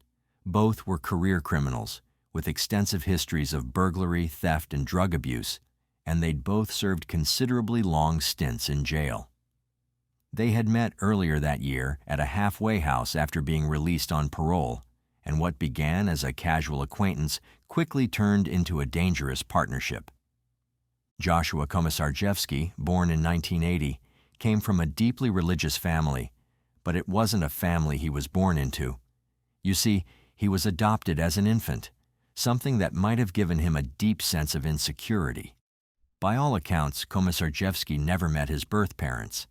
Both were career criminals, with extensive histories of burglary, theft, and drug abuse, and they'd both served considerably long stints in jail. They had met earlier that year at a halfway house after being released on parole, and what began as a casual acquaintance quickly turned into a dangerous partnership. Joshua Komisarjevsky, born in 1980, came from a deeply religious family, but it wasn't a family he was born into. You see, he was adopted as an infant, something that might have given him a deep sense of insecurity. By all accounts, Komisarjevsky never met his birth parents,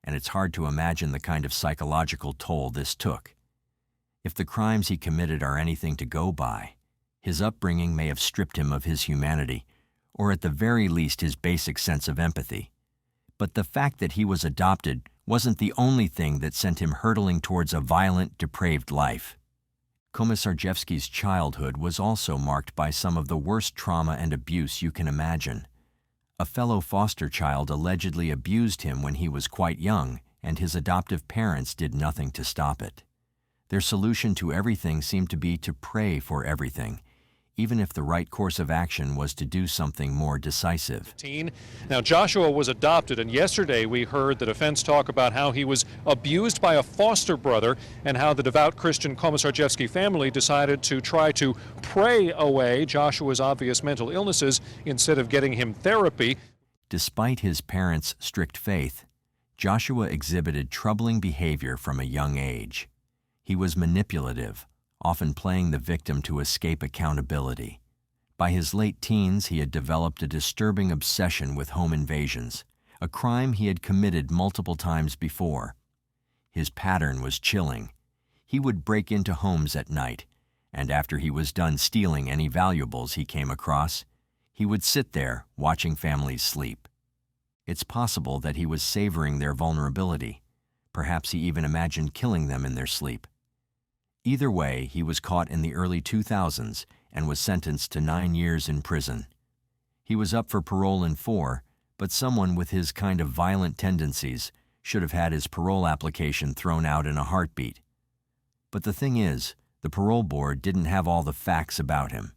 and it's hard to imagine the kind of psychological toll this took. If the crimes he committed are anything to go by, his upbringing may have stripped him of his humanity, or at the very least his basic sense of empathy. But the fact that he was adopted wasn't the only thing that sent him hurtling towards a violent, depraved life. Komisarjevsky's childhood was also marked by some of the worst trauma and abuse you can imagine. A fellow foster child allegedly abused him when he was quite young, and his adoptive parents did nothing to stop it. Their solution to everything seemed to be to pray for everything, even if the right course of action was to do something more decisive. Now, Joshua was adopted, and yesterday we heard the defense talk about how he was abused by a foster brother and how the devout Christian Komisarjevsky family decided to try to pray away Joshua's obvious mental illnesses instead of getting him therapy. Despite his parents' strict faith, Joshua exhibited troubling behavior from a young age. He was manipulative, often playing the victim to escape accountability. By his late teens, he had developed a disturbing obsession with home invasions, a crime he had committed multiple times before. His pattern was chilling. He would break into homes at night, and after he was done stealing any valuables he came across, he would sit there watching families sleep. It's possible that he was savoring their vulnerability. Perhaps he even imagined killing them in their sleep. Either way, he was caught in the early 2000s and was sentenced to 9 years in prison. He was up for parole in 4, but someone with his kind of violent tendencies should have had his parole application thrown out in a heartbeat. But the thing is, the parole board didn't have all the facts about him.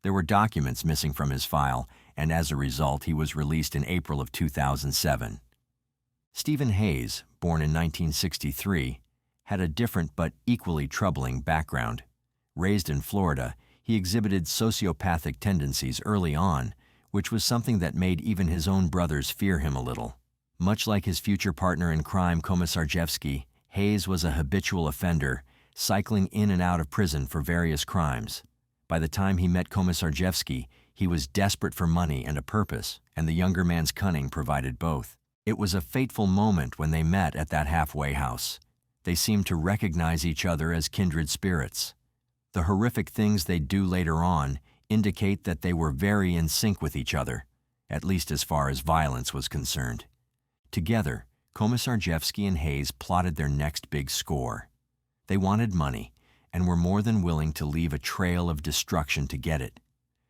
There were documents missing from his file, and as a result, he was released in April of 2007. Stephen Hayes, born in 1963, had a different but equally troubling background. Raised in Florida, he exhibited sociopathic tendencies early on, which was something that made even his own brothers fear him a little. Much like his future partner in crime, Komisarjevsky, Hayes was a habitual offender, cycling in and out of prison for various crimes. By the time he met Komisarjevsky, he was desperate for money and a purpose, and the younger man's cunning provided both. It was a fateful moment when they met at that halfway house. They seemed to recognize each other as kindred spirits. The horrific things they'd do later on indicate that they were very in sync with each other, at least as far as violence was concerned. Together, Komisarjevsky and Hayes plotted their next big score. They wanted money and were more than willing to leave a trail of destruction to get it.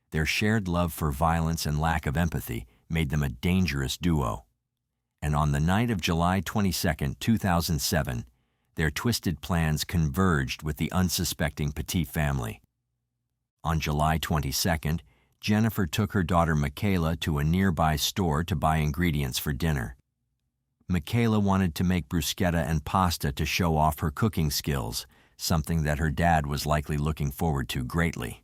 Their shared love for violence and lack of empathy made them a dangerous duo. And on the night of July 22, 2007, their twisted plans converged with the unsuspecting Petit family. On July 22nd, Jennifer took her daughter Michaela to a nearby store to buy ingredients for dinner. Michaela wanted to make bruschetta and pasta to show off her cooking skills, something that her dad was likely looking forward to greatly.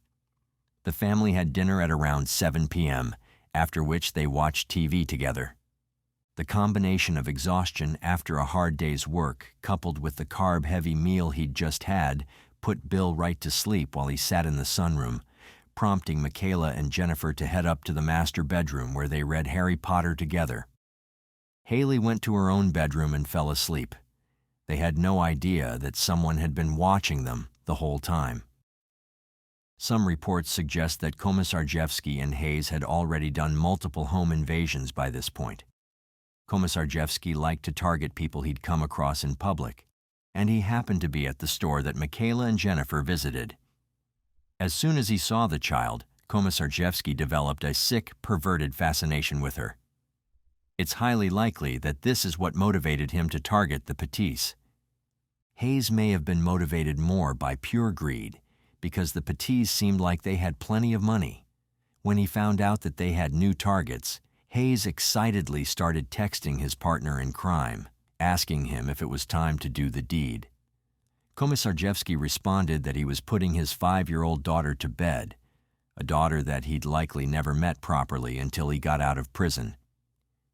The family had dinner at around 7 p.m., after which they watched TV together. The combination of exhaustion after a hard day's work, coupled with the carb-heavy meal he'd just had, put Bill right to sleep while he sat in the sunroom, prompting Michaela and Jennifer to head up to the master bedroom where they read Harry Potter together. Haley went to her own bedroom and fell asleep. They had no idea that someone had been watching them the whole time. Some reports suggest that Komisarjevsky and Hayes had already done multiple home invasions by this point. Komisarjevsky liked to target people he'd come across in public, and he happened to be at the store that Michaela and Jennifer visited. As soon as he saw the child, Komisarjevsky developed a sick, perverted fascination with her. It's highly likely that this is what motivated him to target the Petits. Hayes may have been motivated more by pure greed, because the Petits seemed like they had plenty of money. When he found out that they had new targets, Hayes excitedly started texting his partner in crime, asking him if it was time to do the deed. Komisarjevsky responded that he was putting his 5-year-old daughter to bed, a daughter that he'd likely never met properly until he got out of prison.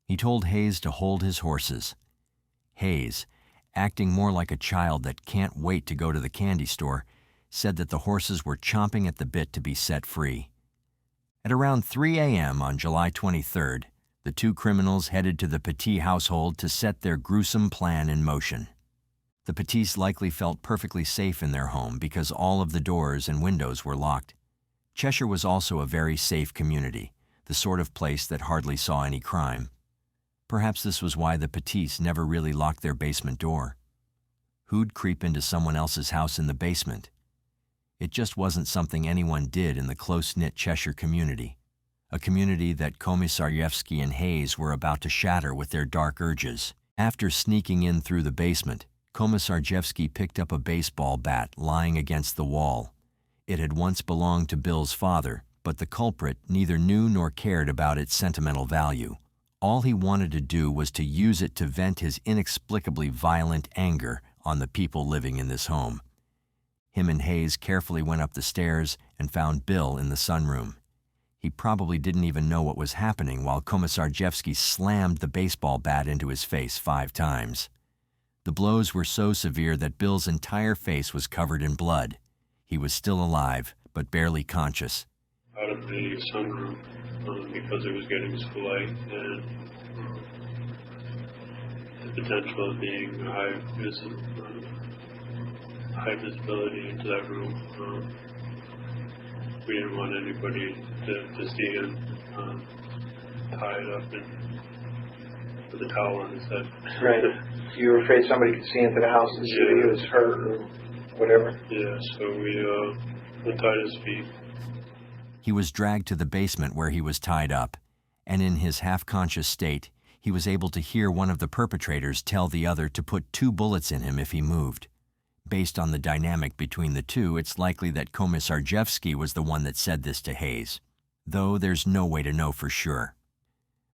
He told Hayes to hold his horses. Hayes, acting more like a child that can't wait to go to the candy store, said that the horses were chomping at the bit to be set free. At around 3 a.m. on July 23rd, the two criminals headed to the Petit household to set their gruesome plan in motion. The Petits likely felt perfectly safe in their home because all of the doors and windows were locked. Cheshire was also a very safe community, the sort of place that hardly saw any crime. Perhaps this was why the Petits never really locked their basement door. Who'd creep into someone else's house in the basement? It just wasn't something anyone did in the close-knit Cheshire community, a community that Komisarjevsky and Hayes were about to shatter with their dark urges. After sneaking in through the basement, Komisarjevsky picked up a baseball bat lying against the wall. It had once belonged to Bill's father, but the culprit neither knew nor cared about its sentimental value. All he wanted to do was to use it to vent his inexplicably violent anger on the people living in this home. Him and Hayes carefully went up the stairs and found Bill in the sunroom. He probably didn't even know what was happening while Komisarjevsky slammed the baseball bat into his face 5 times. The blows were so severe that Bill's entire face was covered in blood. He was still alive, but barely conscious. Out of the sunroom because it was getting so light, and the potential of being high visibility into that room. We didn't want anybody to see him tied up with a towel on his head. Right. You were afraid somebody could see into the house and see he was hurt or whatever? Yeah, so we untied his feet. He was dragged to the basement where he was tied up, and in his half-conscious state, he was able to hear one of the perpetrators tell the other to put 2 bullets in him if he moved. Based on the dynamic between the two, it's likely that Komisarjevsky was the one that said this to Hayes, though there's no way to know for sure.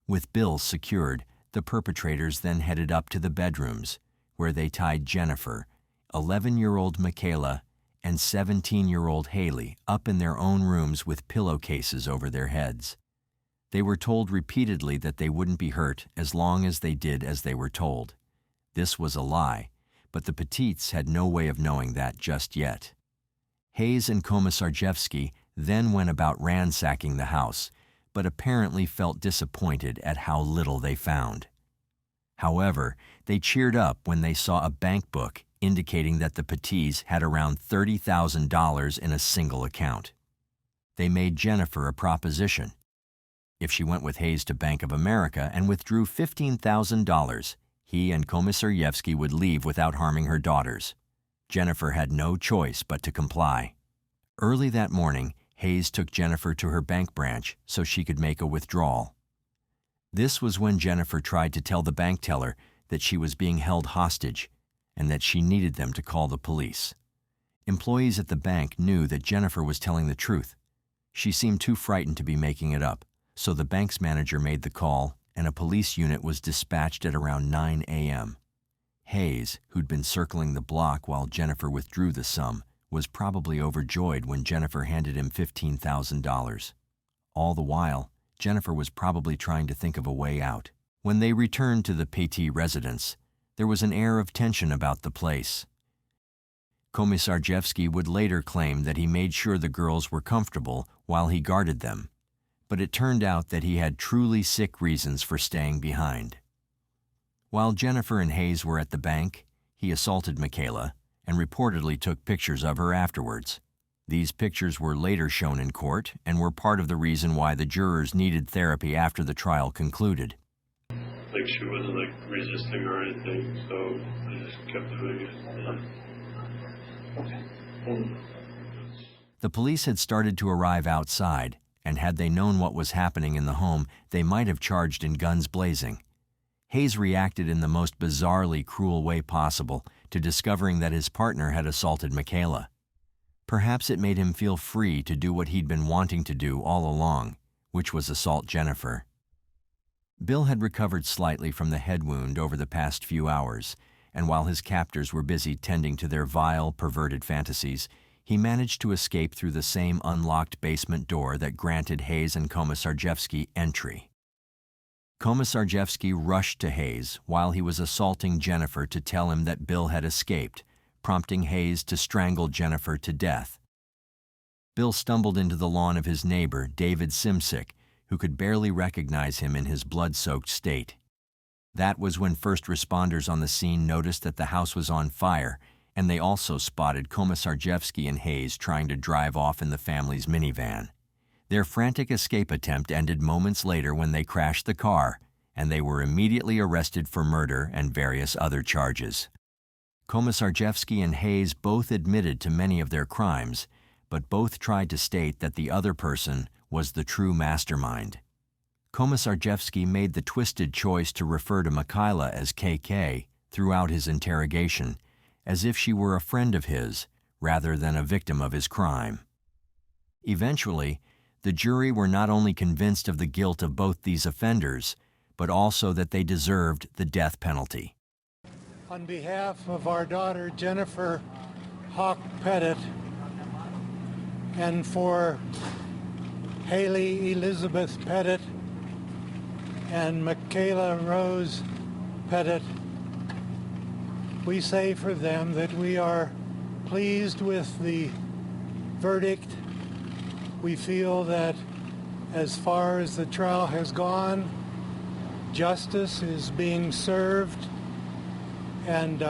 With Bill secured, the perpetrators then headed up to the bedrooms, where they tied Jennifer, 11-year-old Michaela, and 17-year-old Haley up in their own rooms with pillowcases over their heads. They were told repeatedly that they wouldn't be hurt as long as they did as they were told. This was a lie, but the Petits had no way of knowing that just yet. Hayes and Komisarjevsky then went about ransacking the house, but apparently felt disappointed at how little they found. However, they cheered up when they saw a bank book indicating that the Petits had around $30,000 in a single account. They made Jennifer a proposition. If she went with Hayes to Bank of America and withdrew $15,000, he and Komisarjevsky would leave without harming her daughters. Jennifer had no choice but to comply. Early that morning, Hayes took Jennifer to her bank branch so she could make a withdrawal. This was when Jennifer tried to tell the bank teller that she was being held hostage and that she needed them to call the police. Employees at the bank knew that Jennifer was telling the truth. She seemed too frightened to be making it up, so the bank's manager made the call and a police unit was dispatched at around 9 a.m. Hayes, who'd been circling the block while Jennifer withdrew the sum, was probably overjoyed when Jennifer handed him $15,000. All the while, Jennifer was probably trying to think of a way out. When they returned to the Petit residence, there was an air of tension about the place. Komisarjevsky would later claim that he made sure the girls were comfortable while he guarded them, but it turned out that he had truly sick reasons for staying behind. While Jennifer and Hayes were at the bank, he assaulted Michaela and reportedly took pictures of her afterwards. These pictures were later shown in court and were part of the reason why the jurors needed therapy after the trial concluded. Like she wasn't resisting or anything, so I just kept doing it. The police had started to arrive outside, and had they known what was happening in the home, they might have charged in guns blazing. Hayes reacted in the most bizarrely cruel way possible to discovering that his partner had assaulted Michaela. Perhaps it made him feel free to do what he'd been wanting to do all along, which was assault Jennifer. Bill had recovered slightly from the head wound over the past few hours, and while his captors were busy tending to their vile, perverted fantasies, he managed to escape through the same unlocked basement door that granted Hayes and Komisarjevsky entry. Komisarjevsky rushed to Hayes while he was assaulting Jennifer to tell him that Bill had escaped, prompting Hayes to strangle Jennifer to death. Bill stumbled into the lawn of his neighbor, David Simsick, who could barely recognize him in his blood-soaked state. That was when first responders on the scene noticed that the house was on fire, and they also spotted Komisarjevsky and Hayes trying to drive off in the family's minivan. Their frantic escape attempt ended moments later when they crashed the car, and they were immediately arrested for murder and various other charges. Komisarjevsky and Hayes both admitted to many of their crimes, but both tried to state that the other person was the true mastermind. Komisarjevsky made the twisted choice to refer to Mikhaila as KK throughout his interrogation, as if she were a friend of his rather than a victim of his crime. Eventually, the jury were not only convinced of the guilt of both these offenders, but also that they deserved the death penalty. On behalf of our daughter Jennifer Hawk Petit, and for Haley Elizabeth Petit and Michaela Rose Petit, we say for them that we are pleased with the verdict. We feel that as far as the trial has gone, justice is being served, and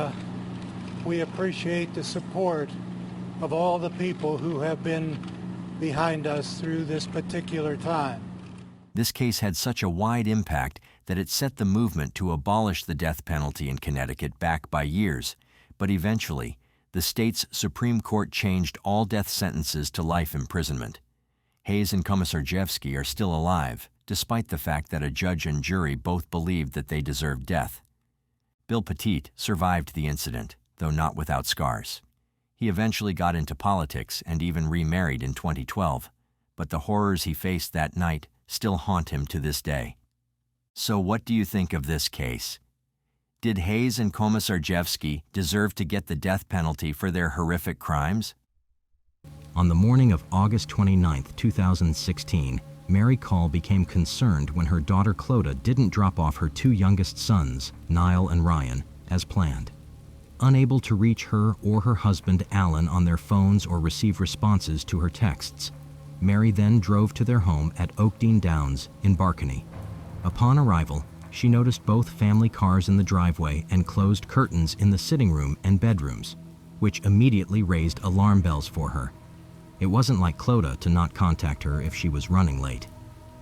we appreciate the support of all the people who have been behind us through this particular time. This case had such a wide impact that it set the movement to abolish the death penalty in Connecticut back by years, but eventually, the state's Supreme Court changed all death sentences to life imprisonment. Hayes and Komisarjevsky are still alive, despite the fact that a judge and jury both believed that they deserved death. Bill Petit survived the incident, though not without scars. He eventually got into politics and even remarried in 2012, but the horrors he faced that night still haunt him to this day. So what do you think of this case? Did Hayes and Komisarjevsky deserve to get the death penalty for their horrific crimes? On the morning of August 29, 2016, Mary Call became concerned when her daughter Clodagh didn't drop off her two youngest sons, Niall and Ryan, as planned. Unable to reach her or her husband Alan on their phones or receive responses to her texts, Mary then drove to their home at Oakdean Downs in Barkany. Upon arrival, she noticed both family cars in the driveway and closed curtains in the sitting room and bedrooms, which immediately raised alarm bells for her. It wasn't like Clodagh to not contact her if she was running late.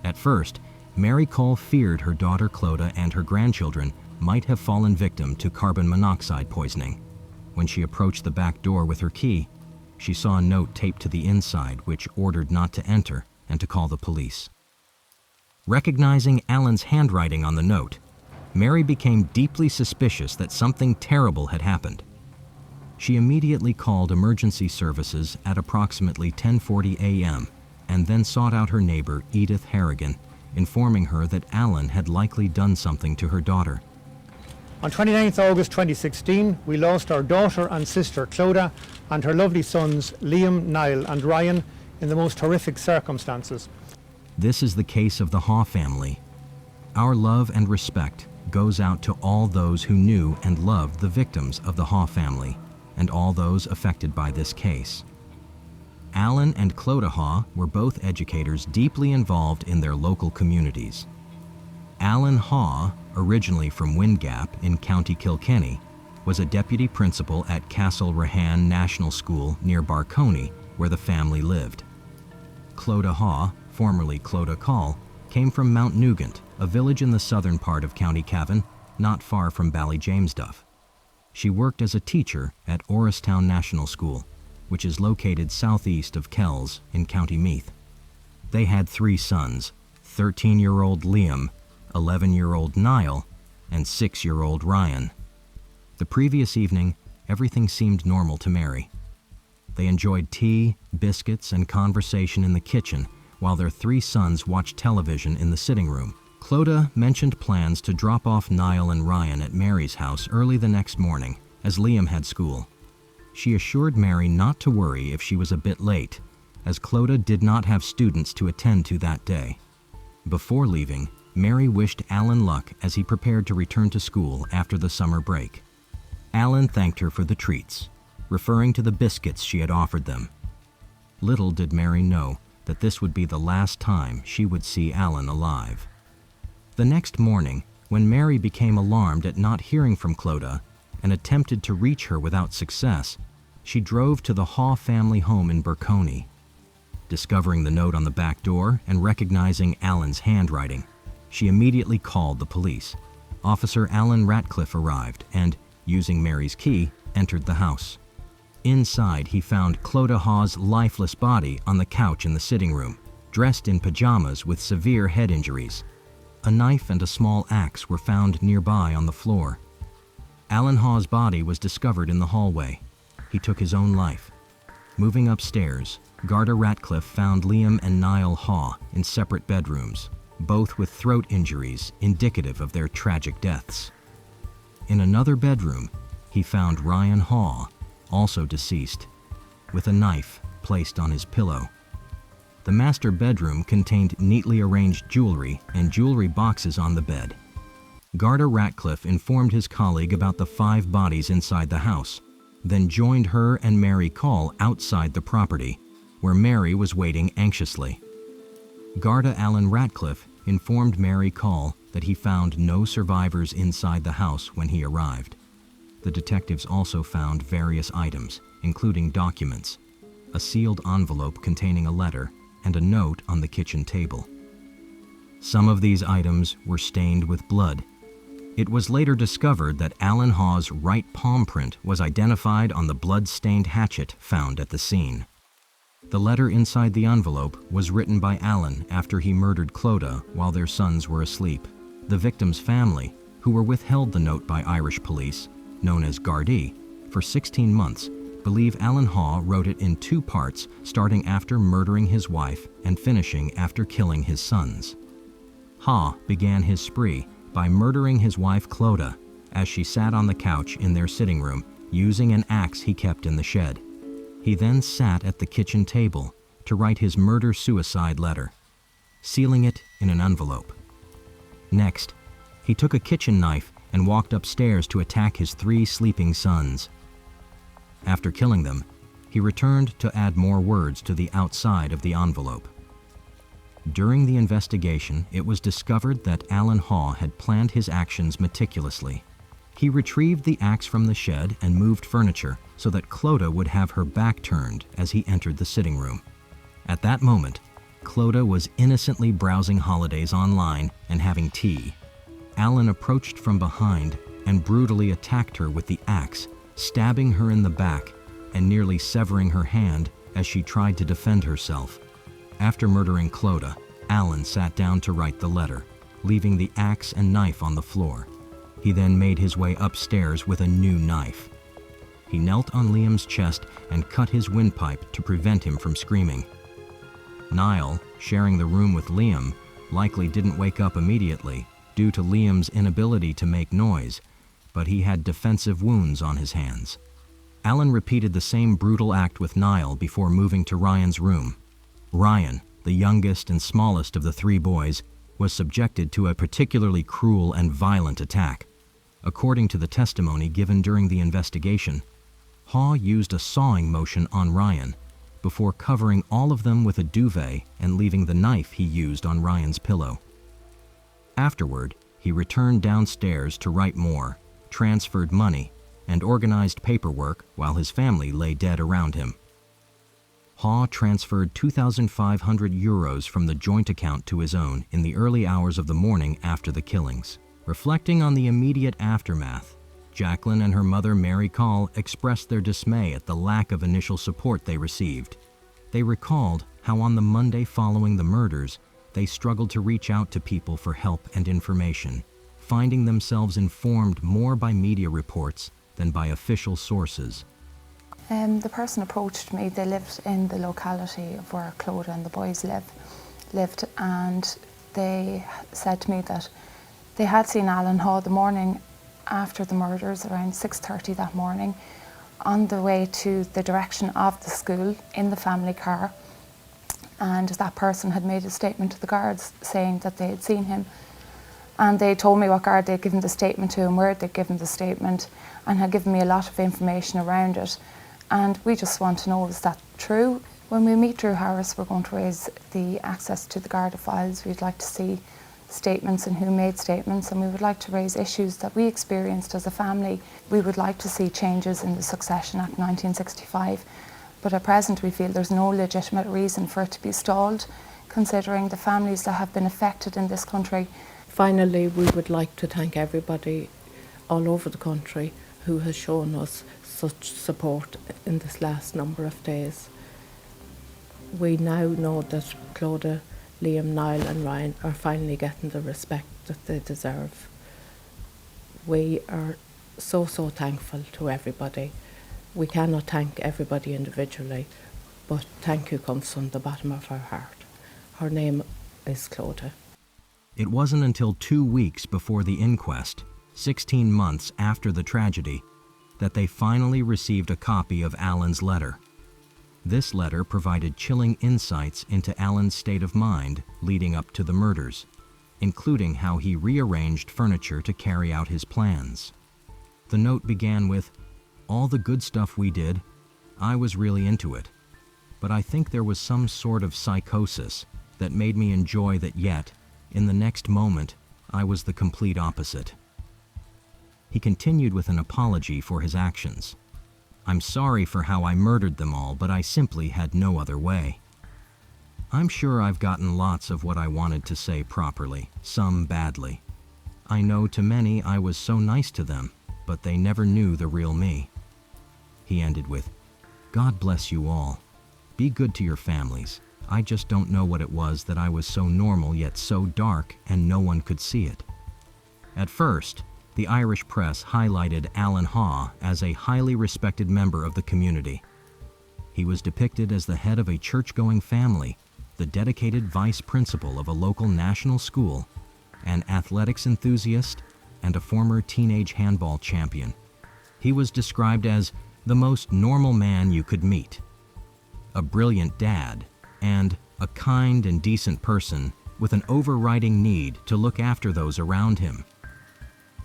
At first, Mary Cole feared her daughter Clodagh and her grandchildren might have fallen victim to carbon monoxide poisoning. When she approached the back door with her key, she saw a note taped to the inside which ordered not to enter and to call the police. Recognizing Alan's handwriting on the note, Mary became deeply suspicious that something terrible had happened. She immediately called emergency services at approximately 10:40 a.m. and then sought out her neighbor, Edith Harrigan, informing her that Alan had likely done something to her daughter. On 29th August 2016, we lost our daughter and sister Clodagh and her lovely sons Liam, Niall and Ryan in the most horrific circumstances. This is the case of the Hawe family. Our love and respect goes out to all those who knew and loved the victims of the Hawe family and all those affected by this case. Alan and Clodagh Hawe were both educators deeply involved in their local communities. Alan Hawe, originally from Windgap in County Kilkenny, was a deputy principal at Castle Rahan National School near Barcony, where the family lived. Clodagh Hawe, formerly Clodagh Call, came from Mount Nugent, a village in the southern part of County Cavan, not far from Ballymamesduff. She worked as a teacher at Orristown National School, which is located southeast of Kells in County Meath. They had 3 sons, 13-year-old Liam, 11-year-old Niall, and 6-year-old Ryan. The previous evening, everything seemed normal to Mary. They enjoyed tea, biscuits, and conversation in the kitchen while their 3 sons watched television in the sitting room, Clodagh mentioned plans to drop off Niall and Ryan at Mary's house early the next morning, as Liam had school. She assured Mary not to worry if she was a bit late, as Clodagh did not have students to attend to that day. Before leaving, Mary wished Alan luck as he prepared to return to school after the summer break. Alan thanked her for the treats, referring to the biscuits she had offered them. Little did Mary know that this would be the last time she would see Alan alive. The next morning, when Mary became alarmed at not hearing from Clodagh and attempted to reach her without success, she drove to the Hawe family home in Vizconde. Discovering the note on the back door and recognizing Alan's handwriting, she immediately called the police. Officer Alan Ratcliffe arrived and, using Mary's key, entered the house. Inside, he found Clodagh Hawe's lifeless body on the couch in the sitting room, dressed in pajamas with severe head injuries. A knife and a small axe were found nearby on the floor. Alan Hawe's body was discovered in the hallway. He took his own life. Moving upstairs, Garda Ratcliffe found Liam and Niall Hawe in separate bedrooms, both with throat injuries indicative of their tragic deaths. In another bedroom, he found Ryan Hawe, also deceased, with a knife placed on his pillow. The master bedroom contained neatly arranged jewelry and jewelry boxes on the bed. Garda Ratcliffe informed his colleague about the 5 bodies inside the house, then joined her and Mary Call outside the property, where Mary was waiting anxiously. Garda Alan Ratcliffe informed Mary Call that he found no survivors inside the house when he arrived. The detectives also found various items, including documents, a sealed envelope containing a letter, and a note on the kitchen table. Some of these items were stained with blood. It was later discovered that Alan Hawe's right palm print was identified on the blood-stained hatchet found at the scene. The letter inside the envelope was written by Alan after he murdered Clodagh while their sons were asleep. The victim's family, who were withheld the note by Irish police, known as Gardaí, for 16 months, believe Alan Hawe wrote it in 2 parts, starting after murdering his wife and finishing after killing his sons. Hawe began his spree by murdering his wife Clodagh as she sat on the couch in their sitting room using an axe he kept in the shed. He then sat at the kitchen table to write his murder-suicide letter, sealing it in an envelope. Next, he took a kitchen knife and walked upstairs to attack his 3 sleeping sons. After killing them, he returned to add more words to the outside of the envelope. During the investigation, it was discovered that Alan Hawe had planned his actions meticulously. He retrieved the axe from the shed and moved furniture so that Clodagh would have her back turned as he entered the sitting room. At that moment, Clodagh was innocently browsing holidays online and having tea. Alan approached from behind and brutally attacked her with the axe, stabbing her in the back and nearly severing her hand as she tried to defend herself. After murdering Clodagh, Alan sat down to write the letter, leaving the axe and knife on the floor. He then made his way upstairs with a new knife. He knelt on Liam's chest and cut his windpipe to prevent him from screaming. Niall, sharing the room with Liam, likely didn't wake up immediately due to Liam's inability to make noise, but he had defensive wounds on his hands. Alan repeated the same brutal act with Niall before moving to Ryan's room. Ryan, the youngest and smallest of the 3 boys, was subjected to a particularly cruel and violent attack. According to the testimony given during the investigation, Hawe used a sawing motion on Ryan before covering all of them with a duvet and leaving the knife he used on Ryan's pillow. Afterward, he returned downstairs to write more, transferred money, and organized paperwork while his family lay dead around him. Hawe transferred 2,500 euros from the joint account to his own in the early hours of the morning after the killings. Reflecting on the immediate aftermath, Jacqueline and her mother Mary Call expressed their dismay at the lack of initial support they received. They recalled how on the Monday following the murders, they struggled to reach out to people for help and information, finding themselves informed more by media reports than by official sources. The person approached me. They lived in the locality of where Clodagh and the boys lived, and they said to me that they had seen Alan Hawe the morning after the murders, around 6:30 that morning, on the way to the direction of the school in the family car, and that person had made a statement to the guards saying that they had seen him, and they told me what guard they'd given the statement to and where they'd given the statement, and had given me a lot of information around it. And we just want to know, is that true? When we meet Drew Harris, we're going to raise the access to the Garda files. We'd like to see statements and who made statements, and we would like to raise issues that we experienced as a family. We would like to see changes in the Succession Act 1965, but at present we feel there's no legitimate reason for it to be stalled, considering the families that have been affected in this country. Finally, we would like to thank everybody all over the country who has shown us such support in this last number of days. We now know that Clodagh, Liam, Niall and Ryan are finally getting the respect that they deserve. We are so thankful to everybody. We cannot thank everybody individually, but thank you comes from the bottom of our heart. Her name is Clodagh. It wasn't until 2 weeks before the inquest, 16 months after the tragedy, that they finally received a copy of Alan's letter. This letter provided chilling insights into Alan's state of mind leading up to the murders, including how he rearranged furniture to carry out his plans. The note began with, "All the good stuff we did, I was really into it, but I think there was some sort of psychosis that made me enjoy that, yet, in the next moment, I was the complete opposite." He continued with an apology for his actions. "I'm sorry for how I murdered them all, but I simply had no other way. I'm sure I've gotten lots of what I wanted to say properly, some badly. I know to many I was so nice to them, but they never knew the real me." He ended with, "God bless you all. Be good to your families. I just don't know what it was that I was so normal yet so dark and no one could see it." At first, the Irish press highlighted Alan Hawe as a highly respected member of the community. He was depicted as the head of a church-going family, the dedicated vice principal of a local national school, an athletics enthusiast, and a former teenage handball champion. He was described as the most normal man you could meet, a brilliant dad, and a kind and decent person with an overriding need to look after those around him.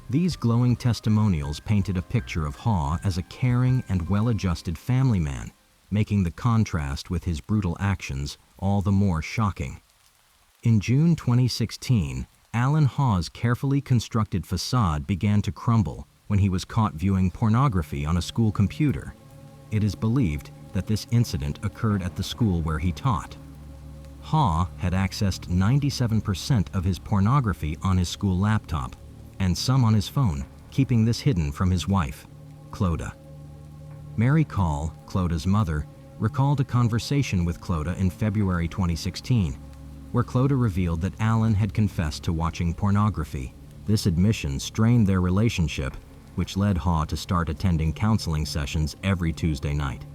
These glowing testimonials painted a picture of Hawe as a caring and well-adjusted family man, making the contrast with his brutal actions all the more shocking. In June 2016, Alan Hawe's carefully constructed facade began to crumble when he was caught viewing pornography on a school computer. It is believed that this incident occurred at the school where he taught. Hawe had accessed 97% of his pornography on his school laptop, and some on his phone, keeping this hidden from his wife, Clodagh. Mary Call, Clodagh's mother, recalled a conversation with Clodagh in February 2016, where Clodagh revealed that Alan had confessed to watching pornography. This admission strained their relationship, which led Hawe to start attending counseling sessions every Tuesday night.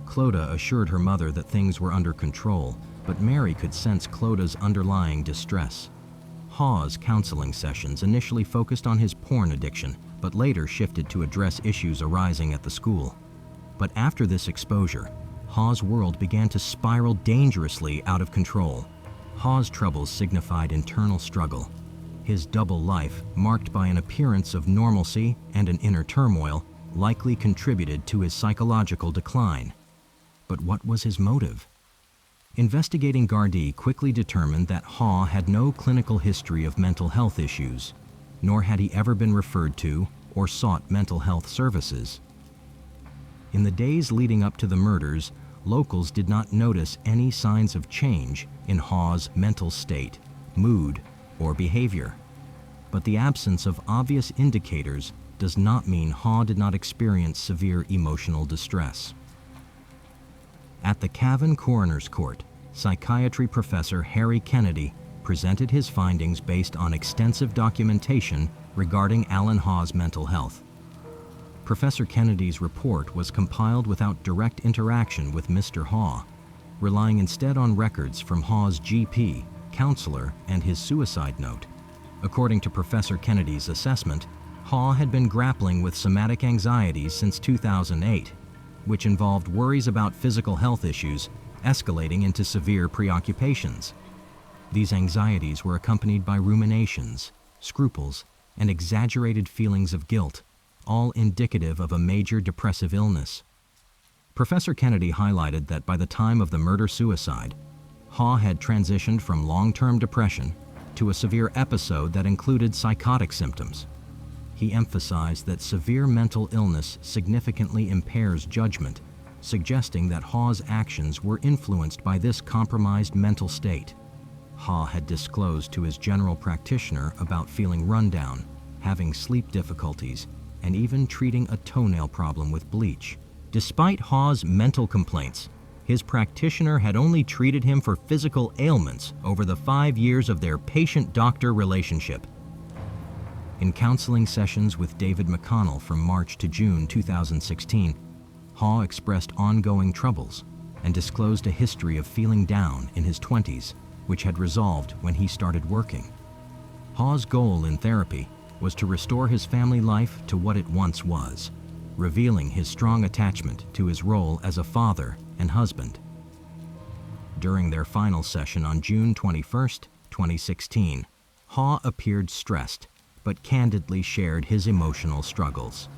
Clodagh assured her mother that things were under control, but Mary could sense Clodagh's underlying distress. Hawe's counseling sessions initially focused on his porn addiction, but later shifted to address issues arising at the school. But after this exposure, Hawe's world began to spiral dangerously out of control. Hawe's troubles signified internal struggle. His double life, marked by an appearance of normalcy and an inner turmoil, likely contributed to his psychological decline. But what was his motive? Investigating Gardaí quickly determined that Hawe had no clinical history of mental health issues, nor had he ever been referred to or sought mental health services. In the days leading up to the murders, locals did not notice any signs of change in Hawe's mental state, mood, or behavior. But the absence of obvious indicators does not mean Hawe did not experience severe emotional distress. At the Cavan Coroner's Court, psychiatry professor Harry Kennedy presented his findings based on extensive documentation regarding Alan Hawe's mental health. Professor Kennedy's report was compiled without direct interaction with Mr. Hawe, relying instead on records from Hawe's GP, counselor and his suicide note. According to Professor Kennedy's assessment, Hawe had been grappling with somatic anxieties since 2008, which involved worries about physical health issues escalating into severe preoccupations. These anxieties were accompanied by ruminations, scruples, and exaggerated feelings of guilt, all indicative of a major depressive illness. Professor Kennedy highlighted that by the time of the murder-suicide, Hawe had transitioned from long-term depression to a severe episode that included psychotic symptoms. He emphasized that severe mental illness significantly impairs judgment, suggesting that Hawe's actions were influenced by this compromised mental state. Hawe had disclosed to his general practitioner about feeling rundown, having sleep difficulties, and even treating a toenail problem with bleach. Despite Hawe's mental complaints, his practitioner had only treated him for physical ailments over the 5 years of their patient-doctor relationship. In counseling sessions with David McConnell from March to June 2016, Hawe expressed ongoing troubles and disclosed a history of feeling down in his 20s, which had resolved when he started working. Hawe's goal in therapy was to restore his family life to what it once was, revealing his strong attachment to his role as a father and husband. During their final session on June 21, 2016, Hawe appeared stressed, but candidly shared his emotional struggles.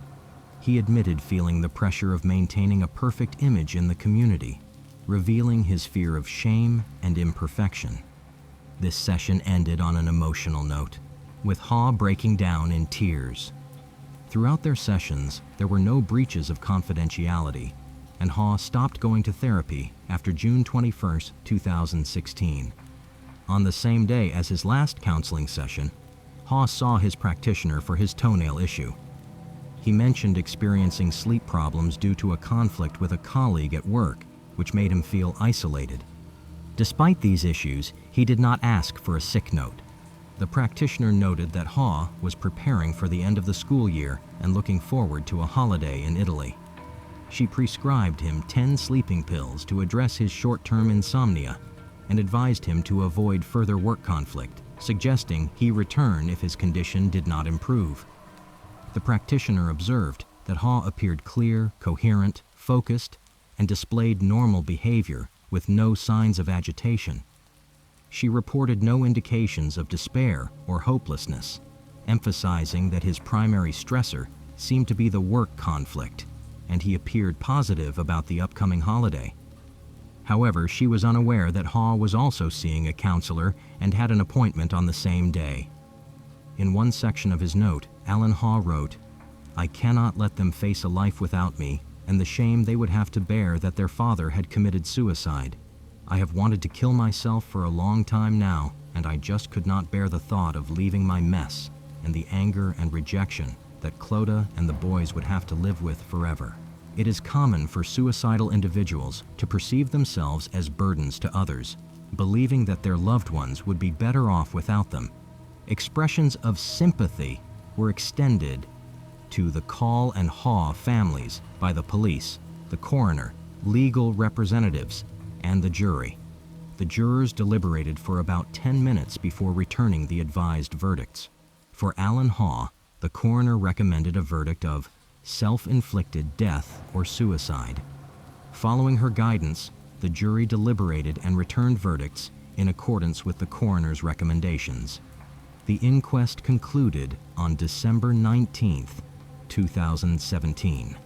He admitted feeling the pressure of maintaining a perfect image in the community, revealing his fear of shame and imperfection. This session ended on an emotional note, with Hawe breaking down in tears. Throughout their sessions, there were no breaches of confidentiality, and Hawe stopped going to therapy after June 21, 2016. On the same day as his last counseling session, Hawe saw his practitioner for his toenail issue. He mentioned experiencing sleep problems due to a conflict with a colleague at work, which made him feel isolated. Despite these issues, he did not ask for a sick note. The practitioner noted that Hawe was preparing for the end of the school year and looking forward to a holiday in Italy. She prescribed him 10 sleeping pills to address his short-term insomnia and advised him to avoid further work conflict, suggesting he return if his condition did not improve. The practitioner observed that Hawe appeared clear, coherent, focused, and displayed normal behavior with no signs of agitation. She reported no indications of despair or hopelessness, emphasizing that his primary stressor seemed to be the work conflict, and he appeared positive about the upcoming holiday. However, she was unaware that Hawe was also seeing a counselor and had an appointment on the same day. In one section of his note, Alan Hawe wrote, "I cannot let them face a life without me and the shame they would have to bear that their father had committed suicide. I have wanted to kill myself for a long time now, and I just could not bear the thought of leaving my mess and the anger and rejection that Clodagh and the boys would have to live with forever." It is common for suicidal individuals to perceive themselves as burdens to others, believing that their loved ones would be better off without them. Expressions of sympathy were extended to the Call and Hawe families by the police, the coroner, legal representatives, and the jury. The jurors deliberated for about 10 minutes before returning the advised verdicts. For Alan Hawe, the coroner recommended a verdict of self-inflicted death or suicide. Following her guidance, the jury deliberated and returned verdicts in accordance with the coroner's recommendations. The inquest concluded on December 19th, 2017.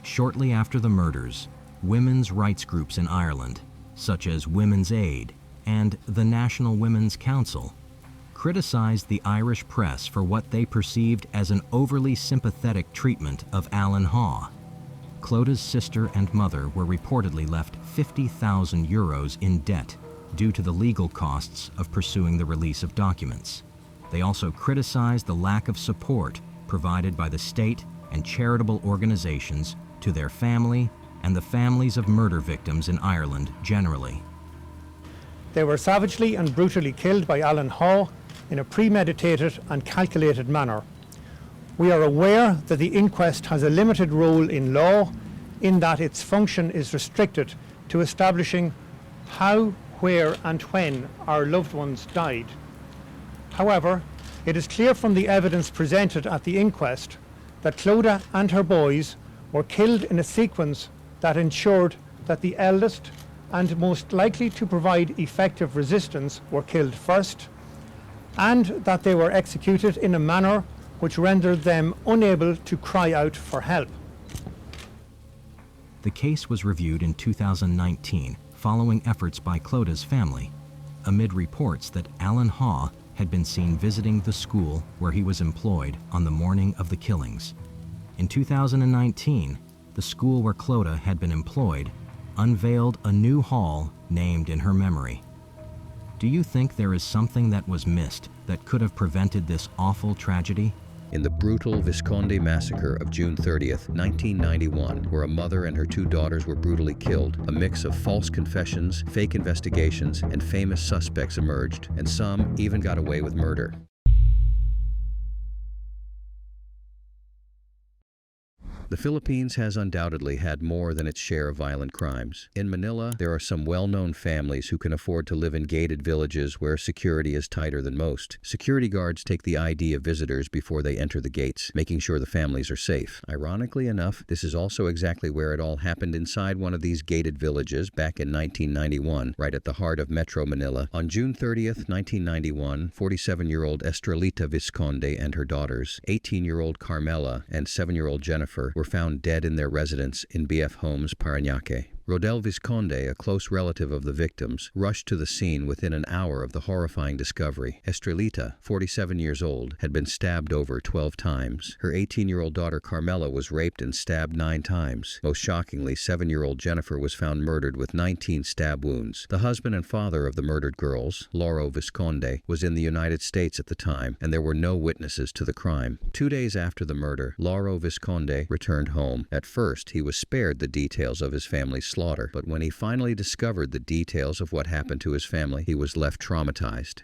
Shortly after the murders, women's rights groups in Ireland, such as Women's Aid and the National Women's Council, criticized the Irish press for what they perceived as an overly sympathetic treatment of Alan Hawe. Clodagh's sister and mother were reportedly left €50,000 in debt due to the legal costs of pursuing the release of documents. They also criticized the lack of support provided by the state and charitable organizations to their family and the families of murder victims in Ireland generally. They were savagely and brutally killed by Alan Hawe in a premeditated and calculated manner. We are aware that the inquest has a limited role in law in that its function is restricted to establishing how, where and when our loved ones died. However, it is clear from the evidence presented at the inquest that Clodagh and her boys were killed in a sequence that ensured that the eldest and most likely to provide effective resistance were killed first, and that they were executed in a manner which rendered them unable to cry out for help. The case was reviewed in 2019 following efforts by Clodagh's family, amid reports that Alan Hawe had been seen visiting the school where he was employed on the morning of the killings. In 2019, the school where Clodagh had been employed unveiled a new hall named in her memory. Do you think there is something that was missed that could have prevented this awful tragedy? In the brutal Vizconde massacre of June 30th, 1991, where a mother and her 2 daughters were brutally killed, a mix of false confessions, fake investigations, and famous suspects emerged, and some even got away with murder. The Philippines has undoubtedly had more than its share of violent crimes. In Manila, there are some well-known families who can afford to live in gated villages where security is tighter than most. Security guards take the ID of visitors before they enter the gates, making sure the families are safe. Ironically enough, this is also exactly where it all happened inside one of these gated villages back in 1991, right at the heart of Metro Manila. On June 30th, 1991, 47-year-old Estrelita Vizconde and her daughters, 18-year-old Carmela and 7-year-old Jennifer, were found dead in their residence in BF Homes, Parañaque. Rodel Vizconde, a close relative of the victims, rushed to the scene within an hour of the horrifying discovery. Estrelita, 47 years old, had been stabbed over 12 times. Her 18-year-old daughter Carmela was raped and stabbed 9 times. Most shockingly, 7-year-old Jennifer was found murdered with 19 stab wounds. The husband and father of the murdered girls, Lauro Vizconde, was in the United States at the time, and there were no witnesses to the crime. 2 days after the murder, Lauro Vizconde returned home. At first, he was spared the details of his family's slaughter, but when he finally discovered the details of what happened to his family, he was left traumatized.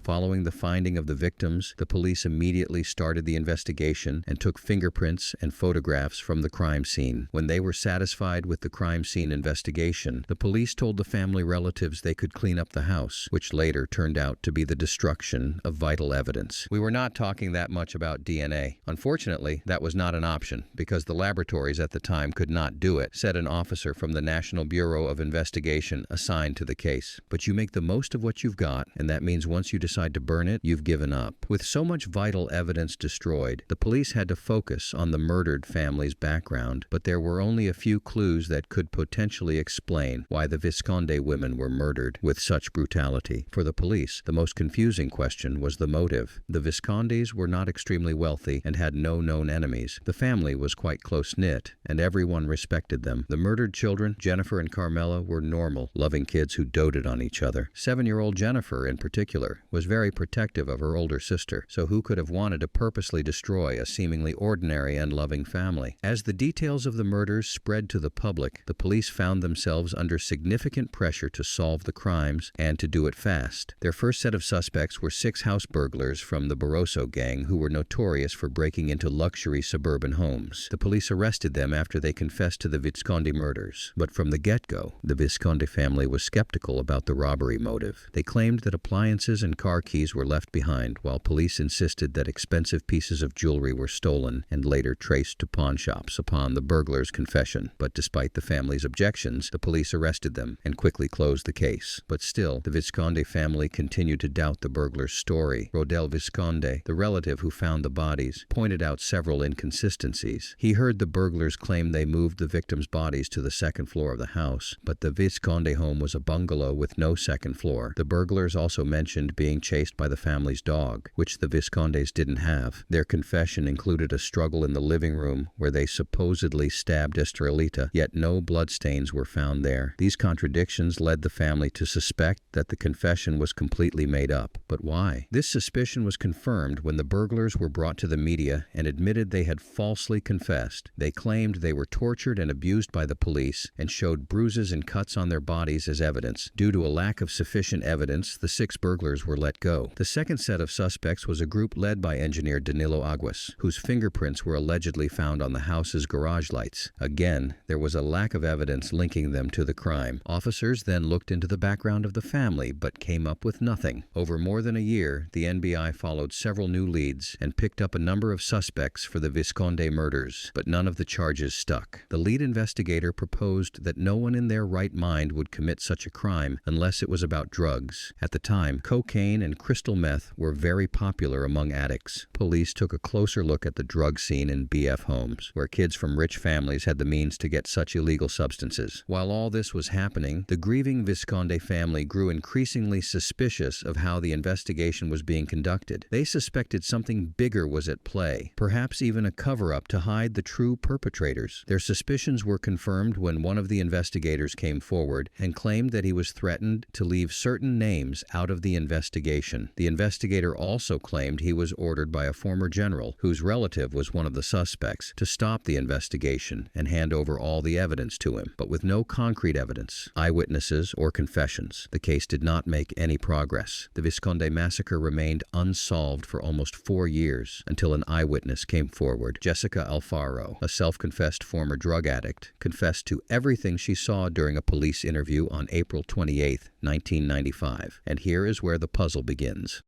Following the finding of the victims, the police immediately started the investigation and took fingerprints and photographs from the crime scene. When they were satisfied with the crime scene investigation, the police told the family relatives they could clean up the house, which later turned out to be the destruction of vital evidence. We were not talking that much about DNA. Unfortunately, that was not an option, because the laboratories at the time could not do it, said an officer from the National Bureau of Investigation assigned to the case. But you make the most of what you've got, and that means once you decide to burn it, you've given up. With so much vital evidence destroyed, the police had to focus on the murdered family's background, but there were only a few clues that could potentially explain why the Vizconde women were murdered with such brutality. For the police, the most confusing question was the motive. The Vizcondes were not extremely wealthy and had no known enemies. The family was quite close-knit, and everyone respected them. The murdered children, Jennifer and Carmela, were normal, loving kids who doted on each other. 7-year-old Jennifer, in particular, was very protective of her older sister, so who could have wanted to purposely destroy a seemingly ordinary and loving family? As the details of the murders spread to the public, the police found themselves under significant pressure to solve the crimes and to do it fast. Their first set of suspects were 6 house burglars from the Barroso gang who were notorious for breaking into luxury suburban homes. The police arrested them after they confessed to the Vizconde murders. But from the get-go, the Vizconde family was skeptical about the robbery motive. They claimed that appliances and car keys were left behind, while police insisted that expensive pieces of jewelry were stolen and later traced to pawn shops upon the burglar's confession. But despite the family's objections, the police arrested them and quickly closed the case. But still, the Vizconde family continued to doubt the burglar's story. Rodel Vizconde, the relative who found the bodies, pointed out several inconsistencies. He heard the burglars claim they moved the victims' bodies to the 2nd floor of the house, but the Vizconde home was a bungalow with no 2nd floor. The burglars also mentioned being chased by the family's dog, which the Vizcondes didn't have. Their confession included a struggle in the living room where they supposedly stabbed Estrelita, yet no bloodstains were found there. These contradictions led the family to suspect that the confession was completely made up. But why? This suspicion was confirmed when the burglars were brought to the media and admitted they had falsely confessed. They claimed they were tortured and abused by the police and showed bruises and cuts on their bodies as evidence. Due to a lack of sufficient evidence, the 6 burglars were let let go. The second set of suspects was a group led by engineer Danilo Aguas, whose fingerprints were allegedly found on the house's garage lights. Again, there was a lack of evidence linking them to the crime. Officers then looked into the background of the family, but came up with nothing. Over more than a year, the NBI followed several new leads and picked up a number of suspects for the Vizconde murders, but none of the charges stuck. The lead investigator proposed that no one in their right mind would commit such a crime unless it was about drugs. At the time, cocaine and crystal meth were very popular among addicts. Police took a closer look at the drug scene in BF homes, where kids from rich families had the means to get such illegal substances. While all this was happening, the grieving Vizconde family grew increasingly suspicious of how the investigation was being conducted. They suspected something bigger was at play, perhaps even a cover-up to hide the true perpetrators. Their suspicions were confirmed when one of the investigators came forward and claimed that he was threatened to leave certain names out of the investigation. The investigator also claimed he was ordered by a former general, whose relative was one of the suspects, to stop the investigation and hand over all the evidence to him, but with no concrete evidence, eyewitnesses, or confessions. The case did not make any progress. The Vizconde massacre remained unsolved for almost 4 years until an eyewitness came forward. Jessica Alfaro, a self-confessed former drug addict, confessed to everything she saw during a police interview on April 28, 1995. And here is where the puzzle begins.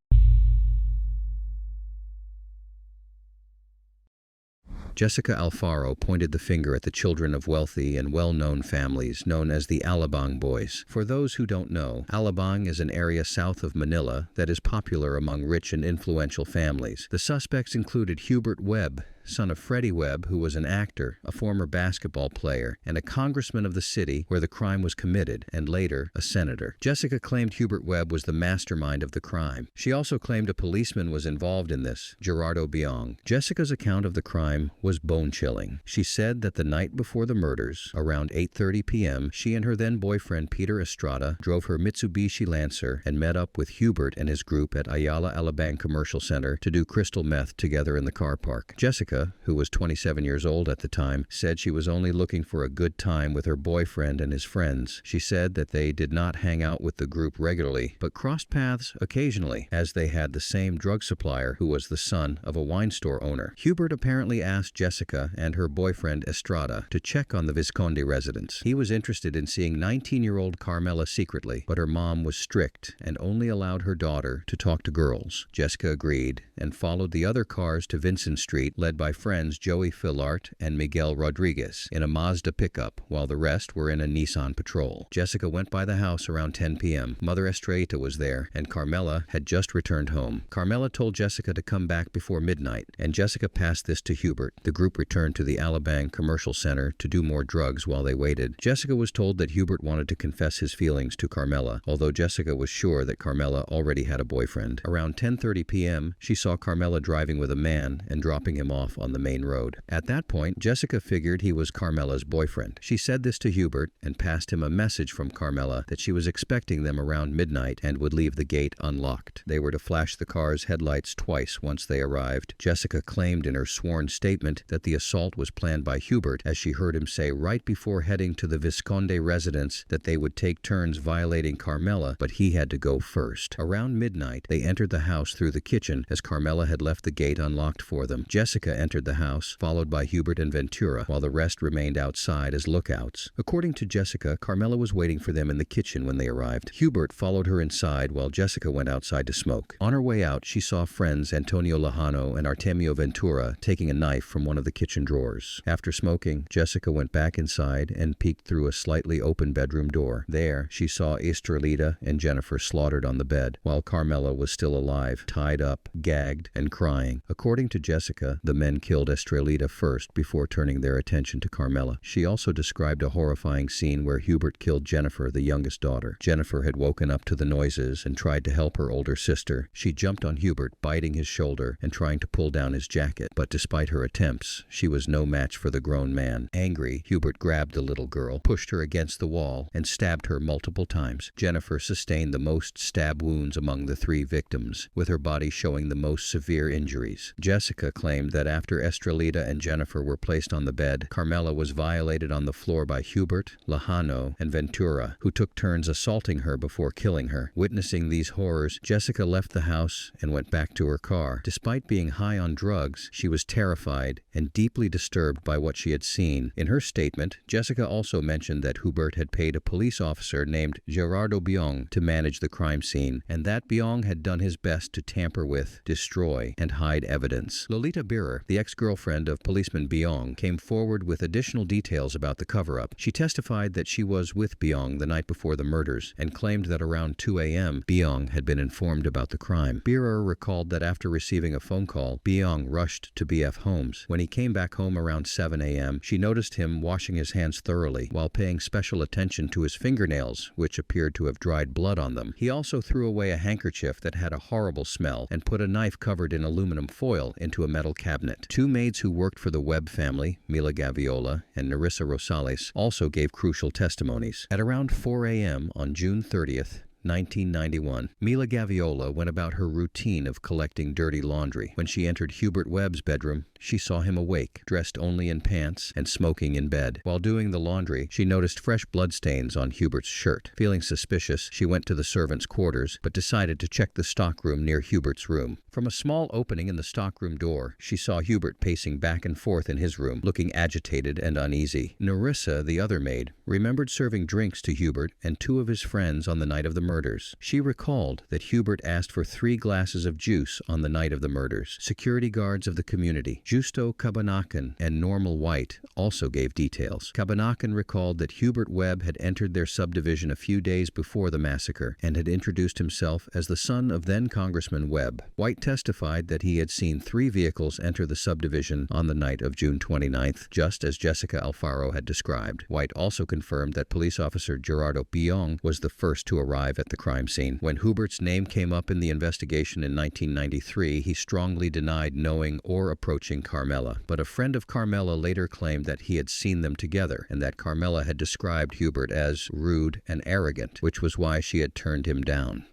Jessica Alfaro pointed the finger at the children of wealthy and well-known families known as the Alabang Boys. For those who don't know, Alabang is an area south of Manila that is popular among rich and influential families. The suspects included Hubert Webb, son of Freddie Webb, who was an actor, a former basketball player, and a congressman of the city where the crime was committed, and later a senator. Jessica claimed Hubert Webb was the mastermind of the crime. She also claimed a policeman was involved in this, Gerardo Biong. Jessica's account of the crime was bone-chilling. She said that the night before the murders, around 8:30 p.m., she and her then-boyfriend Peter Estrada drove her Mitsubishi Lancer and met up with Hubert and his group at Ayala Alabang Commercial Center to do crystal meth together in the car park. Jessica, who was 27 years old at the time, said she was only looking for a good time with her boyfriend and his friends. She said that they did not hang out with the group regularly, but crossed paths occasionally, as they had the same drug supplier who was the son of a wine store owner. Hubert apparently asked Jessica and her boyfriend Estrada to check on the Vizconde residence. He was interested in seeing 19-year-old Carmela secretly, but her mom was strict and only allowed her daughter to talk to girls. Jessica agreed and followed the other cars to Vincent Street, led by friends Joey Filart and Miguel Rodriguez, in a Mazda pickup, while the rest were in a Nissan Patrol. Jessica went by the house around 10 p.m. Mother Estrada was there, and Carmela had just returned home. Carmela told Jessica to come back before midnight, and Jessica passed this to Hubert. The group returned to the Alabang Commercial Center to do more drugs while they waited. Jessica was told that Hubert wanted to confess his feelings to Carmela, although Jessica was sure that Carmela already had a boyfriend. Around 10:30 p.m., she saw Carmela driving with a man and dropping him off on the main road. At that point, Jessica figured he was Carmela's boyfriend. She said this to Hubert and passed him a message from Carmela that she was expecting them around midnight and would leave the gate unlocked. They were to flash the car's headlights twice once they arrived. Jessica claimed in her sworn statement that the assault was planned by Hubert, as she heard him say right before heading to the Vizconde residence that they would take turns violating Carmela, but he had to go first. Around midnight, they entered the house through the kitchen, as Carmela had left the gate unlocked for them. Jessica entered the house, followed by Hubert and Ventura, while the rest remained outside as lookouts. According to Jessica, Carmela was waiting for them in the kitchen when they arrived. Hubert followed her inside while Jessica went outside to smoke. On her way out, she saw friends Antonio Lejano and Artemio Ventura taking a knife from one of the kitchen drawers. After smoking, Jessica went back inside and peeked through a slightly open bedroom door. There, she saw Estrelita and Jennifer slaughtered on the bed, while Carmela was still alive, tied up, gagged, and crying. According to Jessica, the men killed Estrelita first before turning their attention to Carmela. She also described a horrifying scene where Hubert killed Jennifer, the youngest daughter. Jennifer had woken up to the noises and tried to help her older sister. She jumped on Hubert, biting his shoulder and trying to pull down his jacket, but despite her attempts, she was no match for the grown man. Angry, Hubert grabbed the little girl, pushed her against the wall, and stabbed her multiple times. Jennifer sustained the most stab wounds among the 3 victims, with her body showing the most severe injuries. Jessica claimed that after After Estrelita and Jennifer were placed on the bed, Carmela was violated on the floor by Hubert, Lejano, and Ventura, who took turns assaulting her before killing her. Witnessing these horrors, Jessica left the house and went back to her car. Despite being high on drugs, she was terrified and deeply disturbed by what she had seen. In her statement, Jessica also mentioned that Hubert had paid a police officer named Gerardo Biong to manage the crime scene, and that Biong had done his best to tamper with, destroy, and hide evidence. Lolita Birrer, the ex-girlfriend of policeman Biong, came forward with additional details about the cover-up. She testified that she was with Biong the night before the murders and claimed that around 2 a.m. Biong had been informed about the crime. Birrer recalled that after receiving a phone call, Biong rushed to B.F. Holmes. When he came back home around 7 a.m., she noticed him washing his hands thoroughly while paying special attention to his fingernails, which appeared to have dried blood on them. He also threw away a handkerchief that had a horrible smell and put a knife covered in aluminum foil into a metal cabinet. Two maids who worked for the Webb family, Mila Gaviola and Nerissa Rosales, also gave crucial testimonies. At around 4 a.m. on June 30th, 1991, Mila Gaviola went about her routine of collecting dirty laundry. When she entered Hubert Webb's bedroom, she saw him awake, dressed only in pants and smoking in bed. While doing the laundry, she noticed fresh bloodstains on Hubert's shirt. Feeling suspicious, she went to the servants' quarters, but decided to check the stockroom near Hubert's room. From a small opening in the stockroom door, she saw Hubert pacing back and forth in his room, looking agitated and uneasy. Nerissa, the other maid, remembered serving drinks to Hubert and two of his friends on the night of the murders. She recalled that Hubert asked for 3 glasses of juice on the night of the murders. Security guards of the community, Justo Kabanakan and Normal White, also gave details. Kabanakan recalled that Hubert Webb had entered their subdivision a few days before the massacre and had introduced himself as the son of then-Congressman Webb. White testified that he had seen 3 vehicles enter the subdivision on the night of June 29th, just as Jessica Alfaro had described. White also confirmed that police officer Gerardo Biong was the first to arrive at the crime scene. When Hubert's name came up in the investigation in 1993, he strongly denied knowing or approaching Carmela, but a friend of Carmela later claimed that he had seen them together and that Carmela had described Hubert as rude and arrogant, which was why she had turned him down.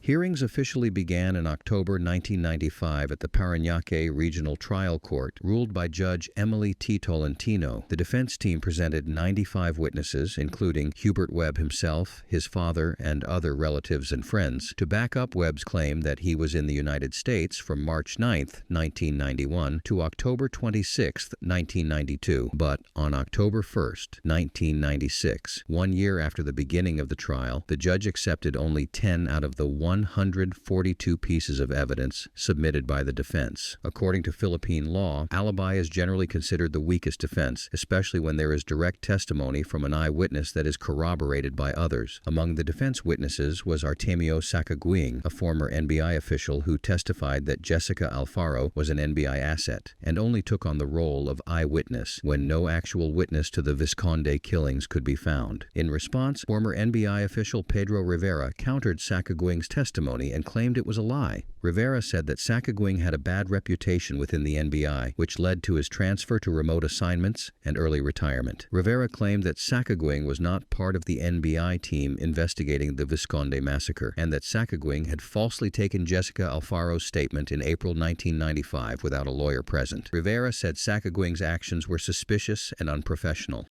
Hearings officially began in October 1995 at the Parañaque Regional Trial Court, ruled by Judge Emily T. Tolentino. The defense team presented 95 witnesses, including Hubert Webb himself, his father, and other relatives and friends, to back up Webb's claim that he was in the United States from March 9, 1991 to October 26, 1992. But on October 1, 1996, 1 year after the beginning of the trial, the judge accepted only 10 out of the 142 pieces of evidence submitted by the defense. According to Philippine law, alibi is generally considered the weakest defense, especially when there is direct testimony from an eyewitness that is corroborated by others. Among the defense witnesses was Artemio Sacagawing, a former NBI official who testified that Jessica Alfaro was an NBI asset and only took on the role of eyewitness when no actual witness to the Vizconde killings could be found. In response, former NBI official Pedro Rivera countered Sacagawing's testimony and claimed it was a lie. Rivera said that Sacagawing had a bad reputation within the NBI, which led to his transfer to remote assignments and early retirement. Rivera claimed that Sacagawing was not part of the NBI team investigating the Vizconde massacre, and that Sacagawing had falsely taken Jessica Alfaro's statement in April 1995 without a lawyer present. Rivera said Sacagawing's actions were suspicious and unprofessional.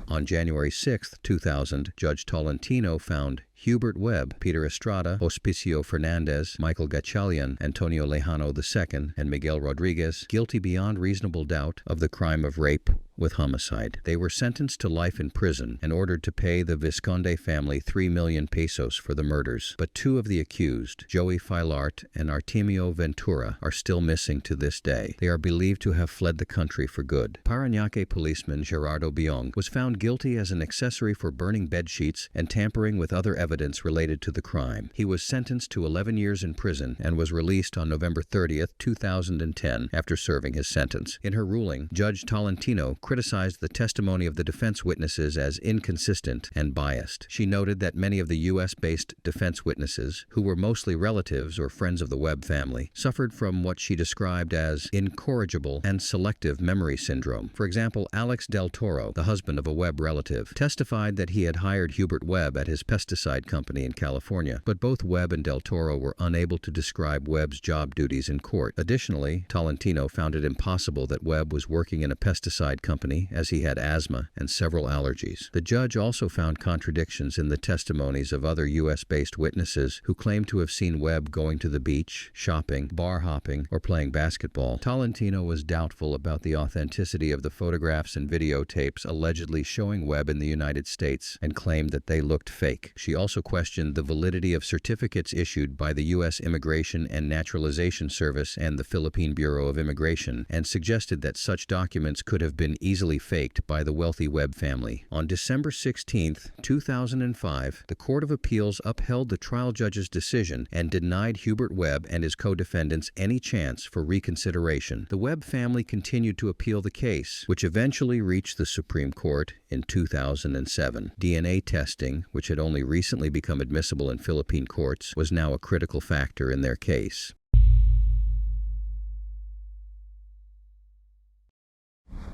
On January 6, 2000, Judge Tolentino found Hubert Webb, Peter Estrada, Hospicio Fernandez, Michael Gatchalian, Antonio Lejano II, and Miguel Rodriguez guilty beyond reasonable doubt of the crime of rape with homicide. They were sentenced to life in prison and ordered to pay the Vizconde family 3 million pesos for the murders. But 2 of the accused, Joey Filart and Artemio Ventura, are still missing to this day. They are believed to have fled the country for good. Parañaque policeman Gerardo Biong was found guilty as an accessory for burning bedsheets and tampering with other evidence related to the crime. He was sentenced to 11 years in prison and was released on November 30, 2010, after serving his sentence. In her ruling, Judge Tolentino criticized the testimony of the defense witnesses as inconsistent and biased. She noted that many of the U.S.-based defense witnesses, who were mostly relatives or friends of the Webb family, suffered from what she described as incorrigible and selective memory syndrome. For example, Alex Del Toro, the husband of a Webb relative, testified that he had hired Hubert Webb at his pesticide company in California, but both Webb and Del Toro were unable to describe Webb's job duties in court. Additionally, Tolentino found it impossible that Webb was working in a pesticide company, as he had asthma and several allergies. The judge also found contradictions in the testimonies of other U.S.-based witnesses who claimed to have seen Webb going to the beach, shopping, bar hopping, or playing basketball. Tolentino was doubtful about the authenticity of the photographs and videotapes allegedly showing Webb in the United States and claimed that they looked fake. She also questioned the validity of certificates issued by the U.S. Immigration and Naturalization Service and the Philippine Bureau of Immigration, and suggested that such documents could have been easily faked by the wealthy Webb family. On December 16, 2005, the Court of Appeals upheld the trial judge's decision and denied Hubert Webb and his co-defendants any chance for reconsideration. The Webb family continued to appeal the case, which eventually reached the Supreme Court in 2007. DNA testing, which had only recently become admissible in Philippine courts, was now a critical factor in their case.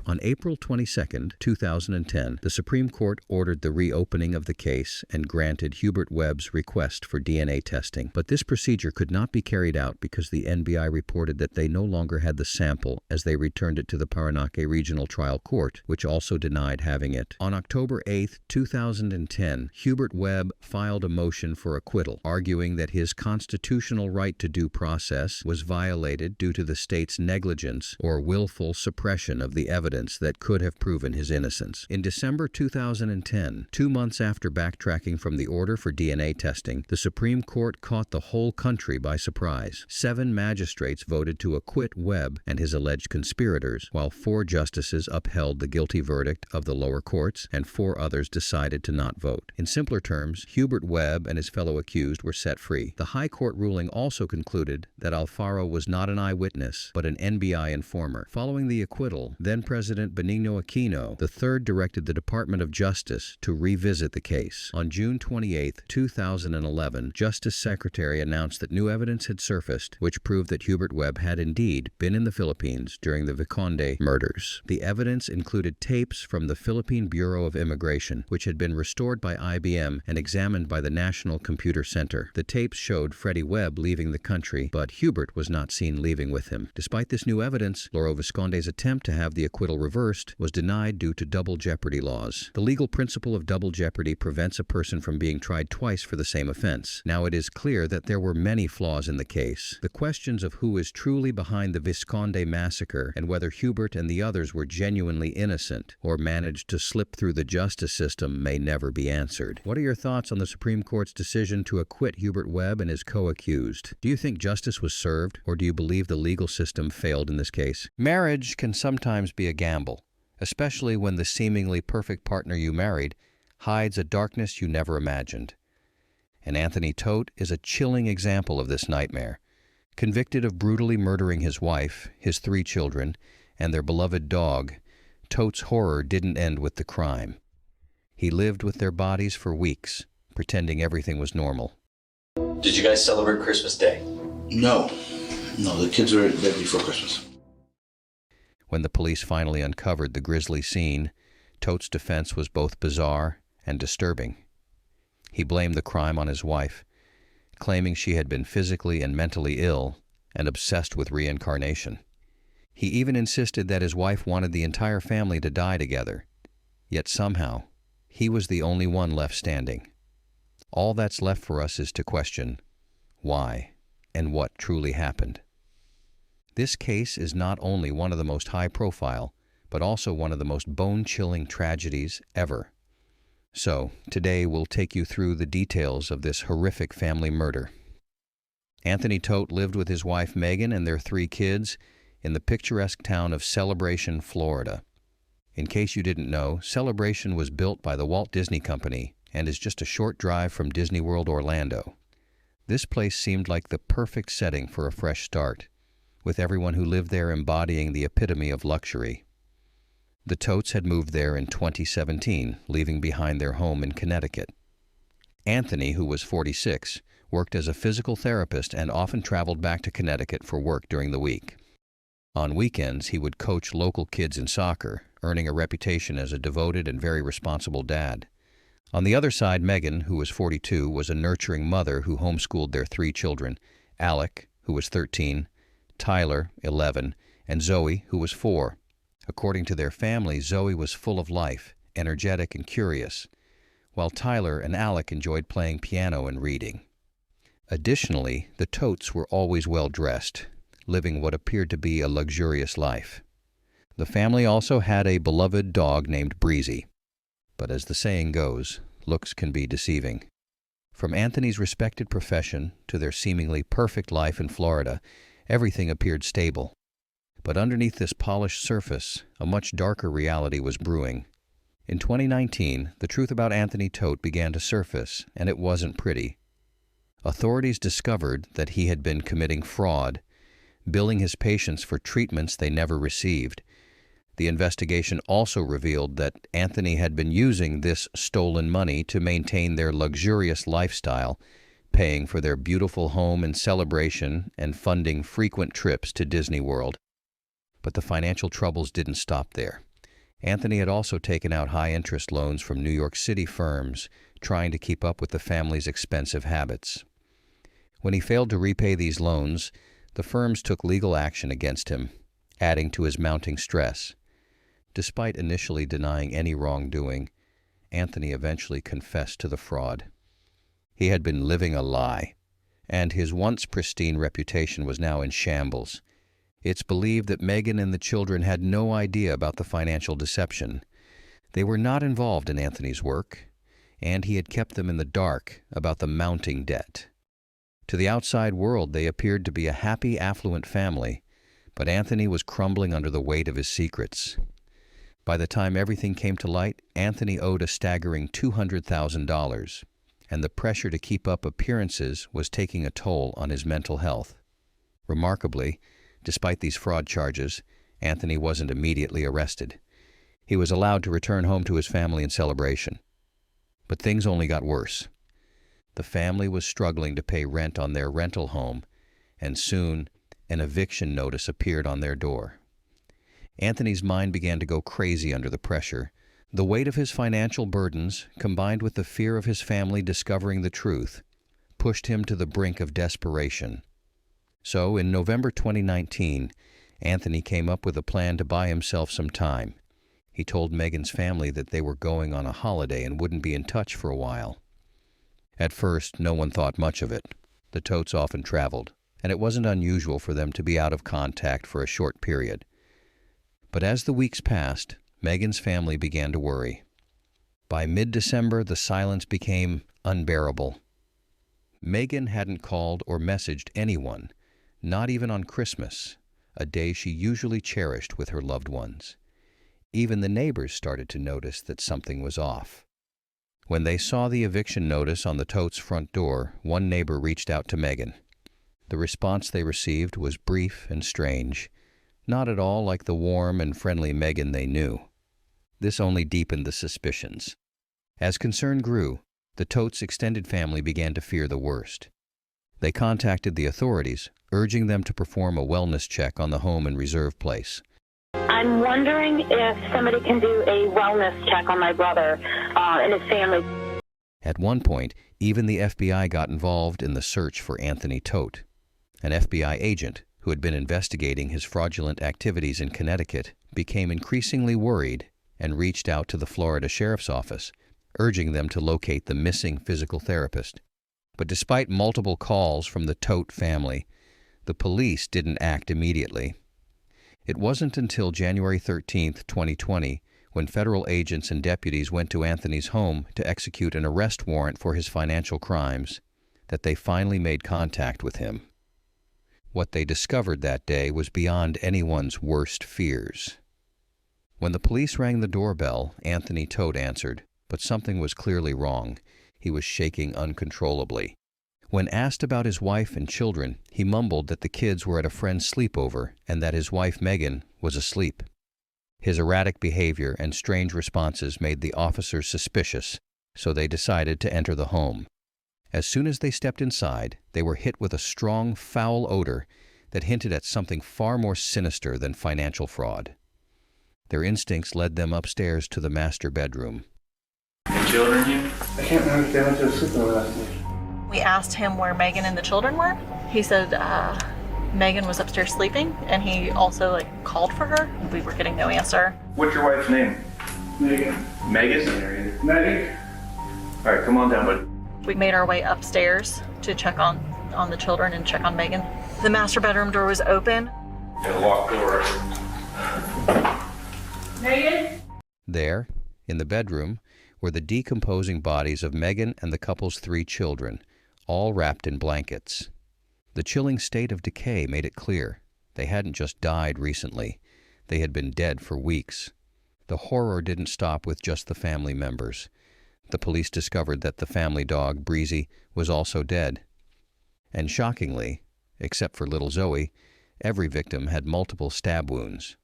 On April 22, 2010, the Supreme Court ordered the reopening of the case and granted Hubert Webb's request for DNA testing. But this procedure could not be carried out because the NBI reported that they no longer had the sample as they returned it to the Parañaque Regional Trial Court, which also denied having it. On October 8, 2010, Hubert Webb filed a motion for acquittal, arguing that his constitutional right to due process was violated due to the state's negligence or willful suppression of the evidence that could have proven his innocence. In December 2010, 2 months after backtracking from the order for DNA testing, the Supreme Court caught the whole country by surprise. 7 magistrates voted to acquit Webb and his alleged conspirators, while 4 justices upheld the guilty verdict of the lower courts and 4 others decided to not vote. In simpler terms, Hubert Webb and his fellow accused were set free. The High Court ruling also concluded that Alfaro was not an eyewitness, but an NBI informer. Following the acquittal, then-President Benigno Aquino III directed the Department of Justice to revisit the case. On June 28, 2011, Justice Secretary announced that new evidence had surfaced which proved that Hubert Webb had indeed been in the Philippines during the Vizconde murders. The evidence included tapes from the Philippine Bureau of Immigration, which had been restored by IBM and examined by the National Computer Center. The tapes showed Freddie Webb leaving the country, but Hubert was not seen leaving with him. Despite this new evidence, Lauro Vizconde's attempt to have the acquittal reversed was denied due to double jeopardy laws. The legal principle of double jeopardy prevents a person from being tried twice for the same offense. Now it is clear that there were many flaws in the case. The questions of who is truly behind the Vizconde massacre and whether Hubert and the others were genuinely innocent or managed to slip through the justice system may never be answered. What are your thoughts on the Supreme Court's decision to acquit Hubert Webb and his co-accused? Do you think justice was served, or do you believe the legal system failed in this case? Marriage can sometimes be a gamble, especially when the seemingly perfect partner you married hides a darkness you never imagined. And Anthony Tote is a chilling example of this nightmare. Convicted of brutally murdering his wife, his 3 children, and their beloved dog, Tote's horror didn't end with the crime. He lived with their bodies for weeks, pretending everything was normal. Did you guys celebrate Christmas Day? No, the kids were dead before Christmas. When the police finally uncovered the grisly scene, Tote's defense was both bizarre and disturbing. He blamed the crime on his wife, claiming she had been physically and mentally ill and obsessed with reincarnation. He even insisted that his wife wanted the entire family to die together, yet somehow he was the only one left standing. All that's left for us is to question why and what truly happened. This case is not only one of the most high-profile, but also one of the most bone-chilling tragedies ever. So, today we'll take you through the details of this horrific family murder. Anthony Tote lived with his wife Megan and their 3 kids in the picturesque town of Celebration, Florida. In case you didn't know, Celebration was built by the Walt Disney Company and is just a short drive from Disney World Orlando. This place seemed like the perfect setting for a fresh start, with everyone who lived there embodying the epitome of luxury. The Totes had moved there in 2017, leaving behind their home in Connecticut. Anthony, who was 46, worked as a physical therapist and often traveled back to Connecticut for work during the week. On weekends, he would coach local kids in soccer, earning a reputation as a devoted and very responsible dad. On the other side, Megan, who was 42, was a nurturing mother who homeschooled their 3 children, Alec, who was 13, Tyler, 11, and Zoe, who was 4. According to their family, Zoe was full of life, energetic and curious, while Tyler and Alec enjoyed playing piano and reading. Additionally, the Totes were always well-dressed, living what appeared to be a luxurious life. The family also had a beloved dog named Breezy. But as the saying goes, looks can be deceiving. From Anthony's respected profession to their seemingly perfect life in Florida, everything appeared stable. But underneath this polished surface, a much darker reality was brewing. In 2019, the truth about Anthony Tote began to surface, and it wasn't pretty. Authorities discovered that he had been committing fraud, billing his patients for treatments they never received. The investigation also revealed that Anthony had been using this stolen money to maintain their luxurious lifestyle, paying for their beautiful home and celebration and funding frequent trips to Disney World. But the financial troubles didn't stop there. Anthony had also taken out high-interest loans from New York City firms, trying to keep up with the family's expensive habits. When he failed to repay these loans, the firms took legal action against him, adding to his mounting stress. Despite initially denying any wrongdoing, Anthony eventually confessed to the fraud. He had been living a lie, and his once pristine reputation was now in shambles. It's believed that Megan and the children had no idea about the financial deception. They were not involved in Anthony's work, and he had kept them in the dark about the mounting debt. To the outside world, they appeared to be a happy, affluent family, but Anthony was crumbling under the weight of his secrets. By the time everything came to light, Anthony owed a staggering $200,000, and the pressure to keep up appearances was taking a toll on his mental health. Remarkably, despite these fraud charges, Anthony wasn't immediately arrested. He was allowed to return home to his family in celebration. But things only got worse. The family was struggling to pay rent on their rental home, and soon an eviction notice appeared on their door. Anthony's mind began to go crazy under the pressure. The weight of his financial burdens, combined with the fear of his family discovering the truth, pushed him to the brink of desperation. So, in November 2019, Anthony came up with a plan to buy himself some time. He told Megan's family that they were going on a holiday and wouldn't be in touch for a while. At first, no one thought much of it. The Totes often traveled, and it wasn't unusual for them to be out of contact for a short period. But as the weeks passed, Megan's family began to worry. By mid-December, the silence became unbearable. Megan hadn't called or messaged anyone, not even on Christmas, a day she usually cherished with her loved ones. Even the neighbors started to notice that something was off. When they saw the eviction notice on the Totes' front door, one neighbor reached out to Megan. The response they received was brief and strange, not at all like the warm and friendly Megan they knew. This only deepened the suspicions. As concern grew, the Totes' extended family began to fear the worst. They contacted the authorities, urging them to perform a wellness check on the home and reserve place. I'm wondering if somebody can do a wellness check on my brother and his family. At one point, even the FBI got involved in the search for Anthony Tote. An FBI agent who had been investigating his fraudulent activities in Connecticut became increasingly worried and reached out to the Florida Sheriff's Office, urging them to locate the missing physical therapist. But despite multiple calls from the Tote family, the police didn't act immediately. It wasn't until January 13, 2020, when federal agents and deputies went to Anthony's home to execute an arrest warrant for his financial crimes, that they finally made contact with him. What they discovered that day was beyond anyone's worst fears. When the police rang the doorbell, Anthony Tote answered, but something was clearly wrong. He was shaking uncontrollably. When asked about his wife and children, he mumbled that the kids were at a friend's sleepover and that his wife, Megan, was asleep. His erratic behavior and strange responses made the officers suspicious, so they decided to enter the home. As soon as they stepped inside, they were hit with a strong, foul odor that hinted at something far more sinister than financial fraud. Their instincts led them upstairs to the master bedroom. Any children here? I can't remember if they went to sleep last night. We asked him where Megan and the children were. He said Megan was upstairs sleeping, and he also called for her. We were getting no answer. What's your wife's name? Megan. Megan? Megan. All right, come on down, bud. We made our way upstairs to check on the children and check on Megan. The master bedroom door was open. And a locked door. Megan? There, in the bedroom, were the decomposing bodies of Megan and the couple's 3 children, all wrapped in blankets. The chilling state of decay made it clear they hadn't just died recently, they had been dead for weeks. The horror didn't stop with just the family members. The police discovered that the family dog, Breezy, was also dead. And shockingly, except for little Zoe, every victim had multiple stab wounds.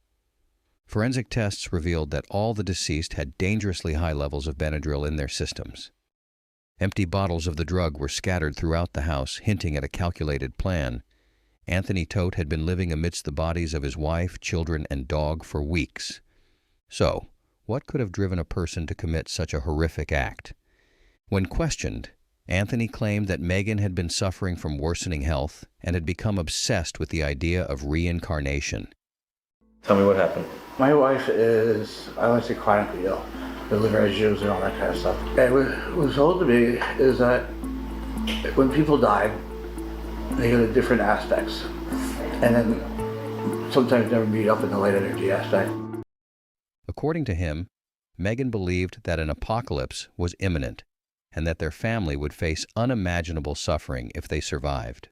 Forensic tests revealed that all the deceased had dangerously high levels of Benadryl in their systems. Empty bottles of the drug were scattered throughout the house, hinting at a calculated plan. Anthony Tote had been living amidst the bodies of his wife, children, and dog for weeks. So, what could have driven a person to commit such a horrific act? When questioned, Anthony claimed that Megan had been suffering from worsening health and had become obsessed with the idea of reincarnation. Tell me what happened. My wife is, I want to say, chronically ill. The liver issues and all that kind of stuff. And what was told to me is that when people died, they go to different aspects. And then sometimes never meet up in the light energy aspect. According to him, Megan believed that an apocalypse was imminent and that their family would face unimaginable suffering if they survived.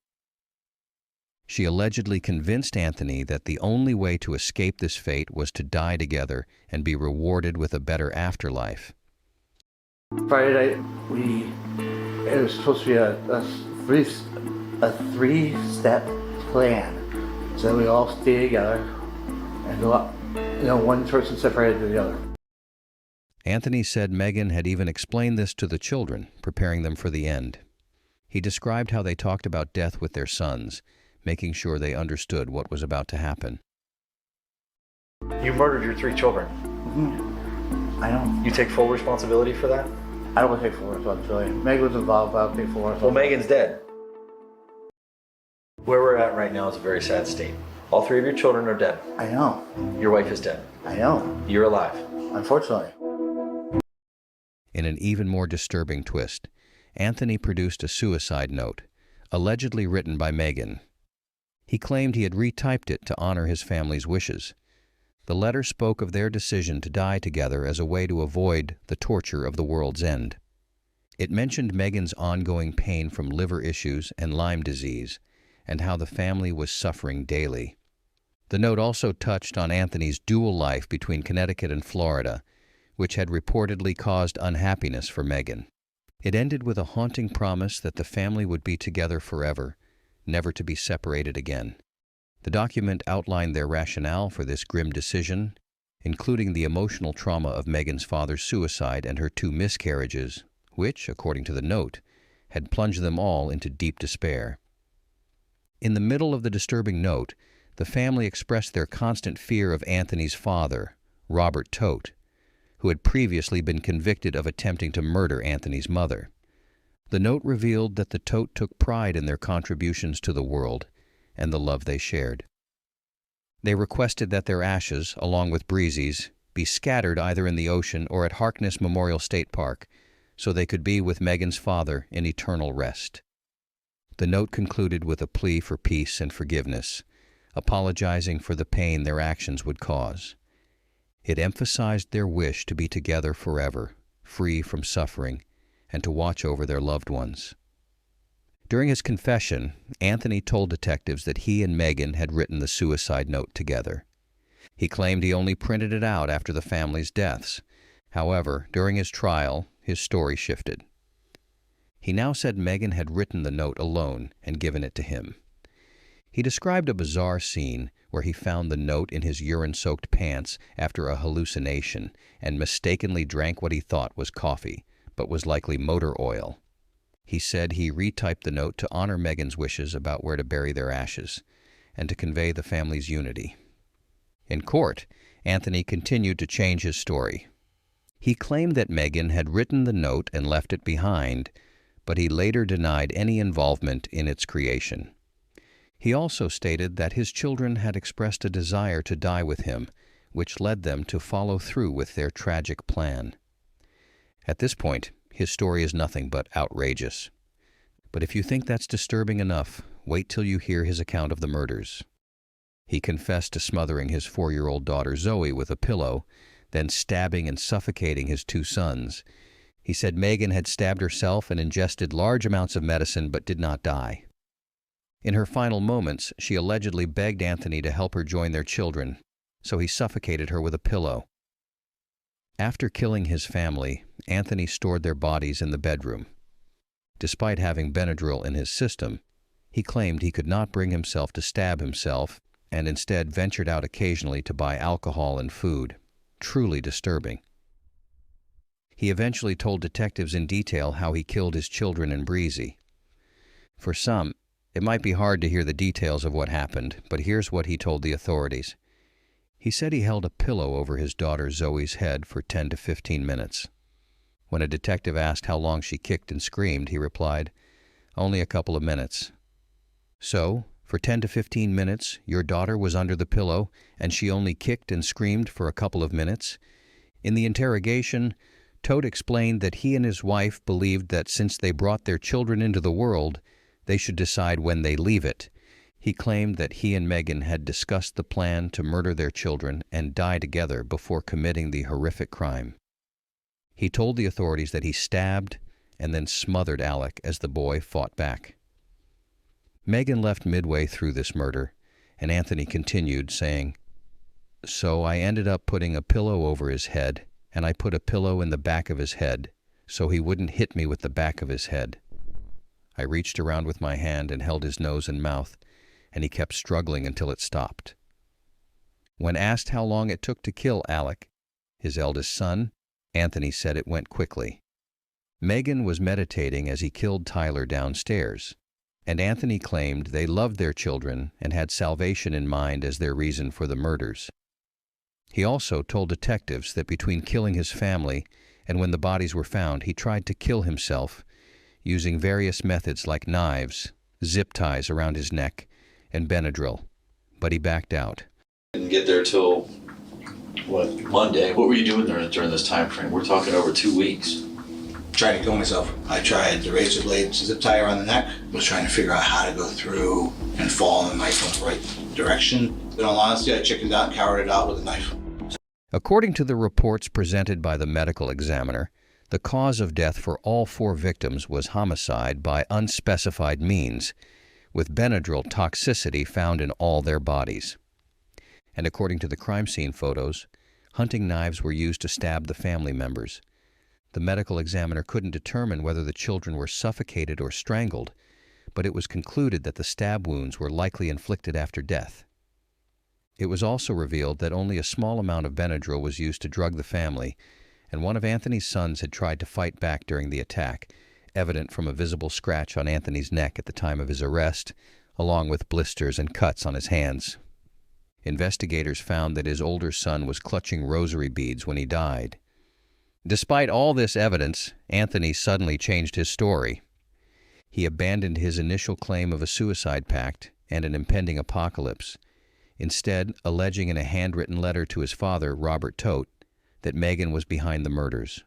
She allegedly convinced Anthony that the only way to escape this fate was to die together and be rewarded with a better afterlife. Friday night, it was supposed to be a three-step plan. So we all stay together and go up. One person separated to the other. Anthony said Megan had even explained this to the children, preparing them for the end. He described how they talked about death with their sons, making sure they understood what was about to happen. You murdered your 3 children. Mm-hmm. I know. You take full responsibility for that? I don't want to take full responsibility. Megan was involved, but I don't take full responsibility. Well, Megan's dead. Where we're at right now is a very sad state. All 3 of your children are dead. I know. Your wife is dead. I know. You're alive. Unfortunately. In an even more disturbing twist, Anthony produced a suicide note, allegedly written by Megan. He claimed he had retyped it to honor his family's wishes. The letter spoke of their decision to die together as a way to avoid the torture of the world's end. It mentioned Megan's ongoing pain from liver issues and Lyme disease, and how the family was suffering daily. The note also touched on Anthony's dual life between Connecticut and Florida, which had reportedly caused unhappiness for Megan. It ended with a haunting promise that the family would be together forever, never to be separated again. The document outlined their rationale for this grim decision, including the emotional trauma of Megan's father's suicide and her 2 miscarriages, which, according to the note, had plunged them all into deep despair. In the middle of the disturbing note, the family expressed their constant fear of Anthony's father, Robert Tote, who had previously been convicted of attempting to murder Anthony's mother. The note revealed that the Tote took pride in their contributions to the world and the love they shared. They requested that their ashes, along with Breezy's, be scattered either in the ocean or at Harkness Memorial State Park, so they could be with Megan's father in eternal rest. The note concluded with a plea for peace and forgiveness, apologizing for the pain their actions would cause. It emphasized their wish to be together forever, free from suffering, and to watch over their loved ones. During his confession, Anthony told detectives that he and Megan had written the suicide note together. He claimed he only printed it out after the family's deaths. However, during his trial, his story shifted. He now said Megan had written the note alone and given it to him. He described a bizarre scene where he found the note in his urine-soaked pants after a hallucination and mistakenly drank what he thought was coffee, but was likely motor oil. He said he retyped the note to honor Megan's wishes about where to bury their ashes and to convey the family's unity. In court, Anthony continued to change his story. He claimed that Megan had written the note and left it behind, but he later denied any involvement in its creation. He also stated that his children had expressed a desire to die with him, which led them to follow through with their tragic plan. At this point, his story is nothing but outrageous. But if you think that's disturbing enough, wait till you hear his account of the murders. He confessed to smothering his 4-year-old daughter Zoe with a pillow, then stabbing and suffocating his 2 sons. He said Megan had stabbed herself and ingested large amounts of medicine but did not die. In her final moments, she allegedly begged Anthony to help her join their children, so he suffocated her with a pillow. After killing his family, Anthony stored their bodies in the bedroom. Despite having Benadryl in his system, he claimed he could not bring himself to stab himself and instead ventured out occasionally to buy alcohol and food. Truly disturbing. He eventually told detectives in detail how he killed his children in Breezy. For some, it might be hard to hear the details of what happened, but here's what he told the authorities. He said he held a pillow over his daughter Zoe's head for 10 to 15 minutes. When a detective asked how long she kicked and screamed, he replied, "Only a couple of minutes." So, for 10 to 15 minutes, your daughter was under the pillow, and she only kicked and screamed for a couple of minutes? In the interrogation, Tote explained that he and his wife believed that since they brought their children into the world, they should decide when they leave it. He claimed that he and Megan had discussed the plan to murder their children and die together before committing the horrific crime. He told the authorities that he stabbed and then smothered Alec as the boy fought back. Megan left midway through this murder, and Anthony continued, saying, "So I ended up putting a pillow over his head, and I put a pillow in the back of his head, so he wouldn't hit me with the back of his head. I reached around with my hand and held his nose and mouth, and he kept struggling until it stopped." When asked how long it took to kill Alec, his eldest son, Anthony said it went quickly. Megan was meditating as he killed Tyler downstairs, and Anthony claimed they loved their children and had salvation in mind as their reason for the murders. He also told detectives that between killing his family and when the bodies were found, he tried to kill himself using various methods like knives, zip ties around his neck, and Benadryl, but he backed out. Didn't get there till Monday. What were you doing during this time frame? We're talking over 2 weeks. Trying to kill myself. I tried the razor blade zip tie around the neck, was trying to figure out how to go through and fall in the knife in the right direction. In all honesty, I chickened out and cowered it out with a knife. According to the reports presented by the medical examiner, the cause of death for all 4 victims was homicide by unspecified means, with Benadryl toxicity found in all their bodies. And according to the crime scene photos, hunting knives were used to stab the family members. The medical examiner couldn't determine whether the children were suffocated or strangled, but it was concluded that the stab wounds were likely inflicted after death. It was also revealed that only a small amount of Benadryl was used to drug the family, and one of Anthony's sons had tried to fight back during the attack, evident from a visible scratch on Anthony's neck at the time of his arrest, along with blisters and cuts on his hands. Investigators found that his older son was clutching rosary beads when he died. Despite all this evidence, Anthony suddenly changed his story. He abandoned his initial claim of a suicide pact and an impending apocalypse, instead alleging in a handwritten letter to his father, Robert Tote, that Megan was behind the murders.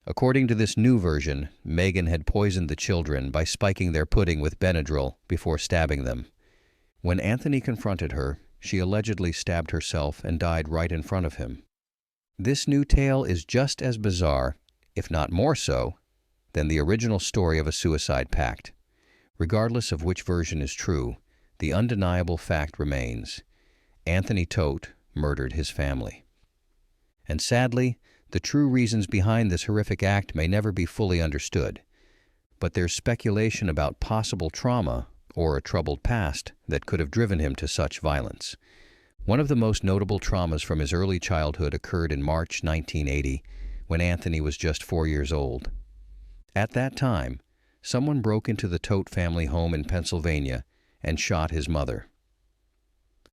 According to this new version, Megan had poisoned the children by spiking their pudding with Benadryl before stabbing them. When Anthony confronted her, she allegedly stabbed herself and died right in front of him. This new tale is just as bizarre, if not more so, than the original story of a suicide pact. Regardless of which version is true, the undeniable fact remains: Anthony Tote murdered his family. And sadly, the true reasons behind this horrific act may never be fully understood, but there's speculation about possible trauma or a troubled past that could have driven him to such violence. One of the most notable traumas from his early childhood occurred in March 1980, when Anthony was just 4 years old. At that time, someone broke into the Tote family home in Pennsylvania and shot his mother.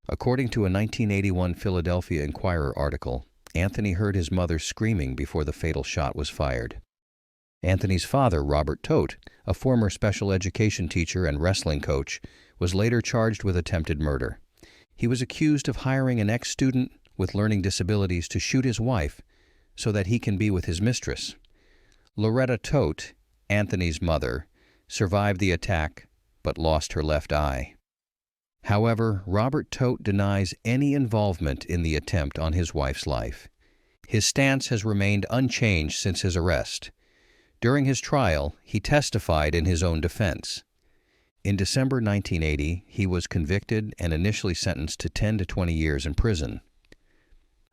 According to a 1981 Philadelphia Inquirer article, Anthony heard his mother screaming before the fatal shot was fired. Anthony's father, Robert Tote, a former special education teacher and wrestling coach, was later charged with attempted murder. He was accused of hiring an ex-student with learning disabilities to shoot his wife so that he can be with his mistress. Loretta Tote, Anthony's mother, survived the attack but lost her left eye. However, Robert Tote denies any involvement in the attempt on his wife's life. His stance has remained unchanged since his arrest. During his trial, he testified in his own defense. In December 1980, he was convicted and initially sentenced to 10 to 20 years in prison.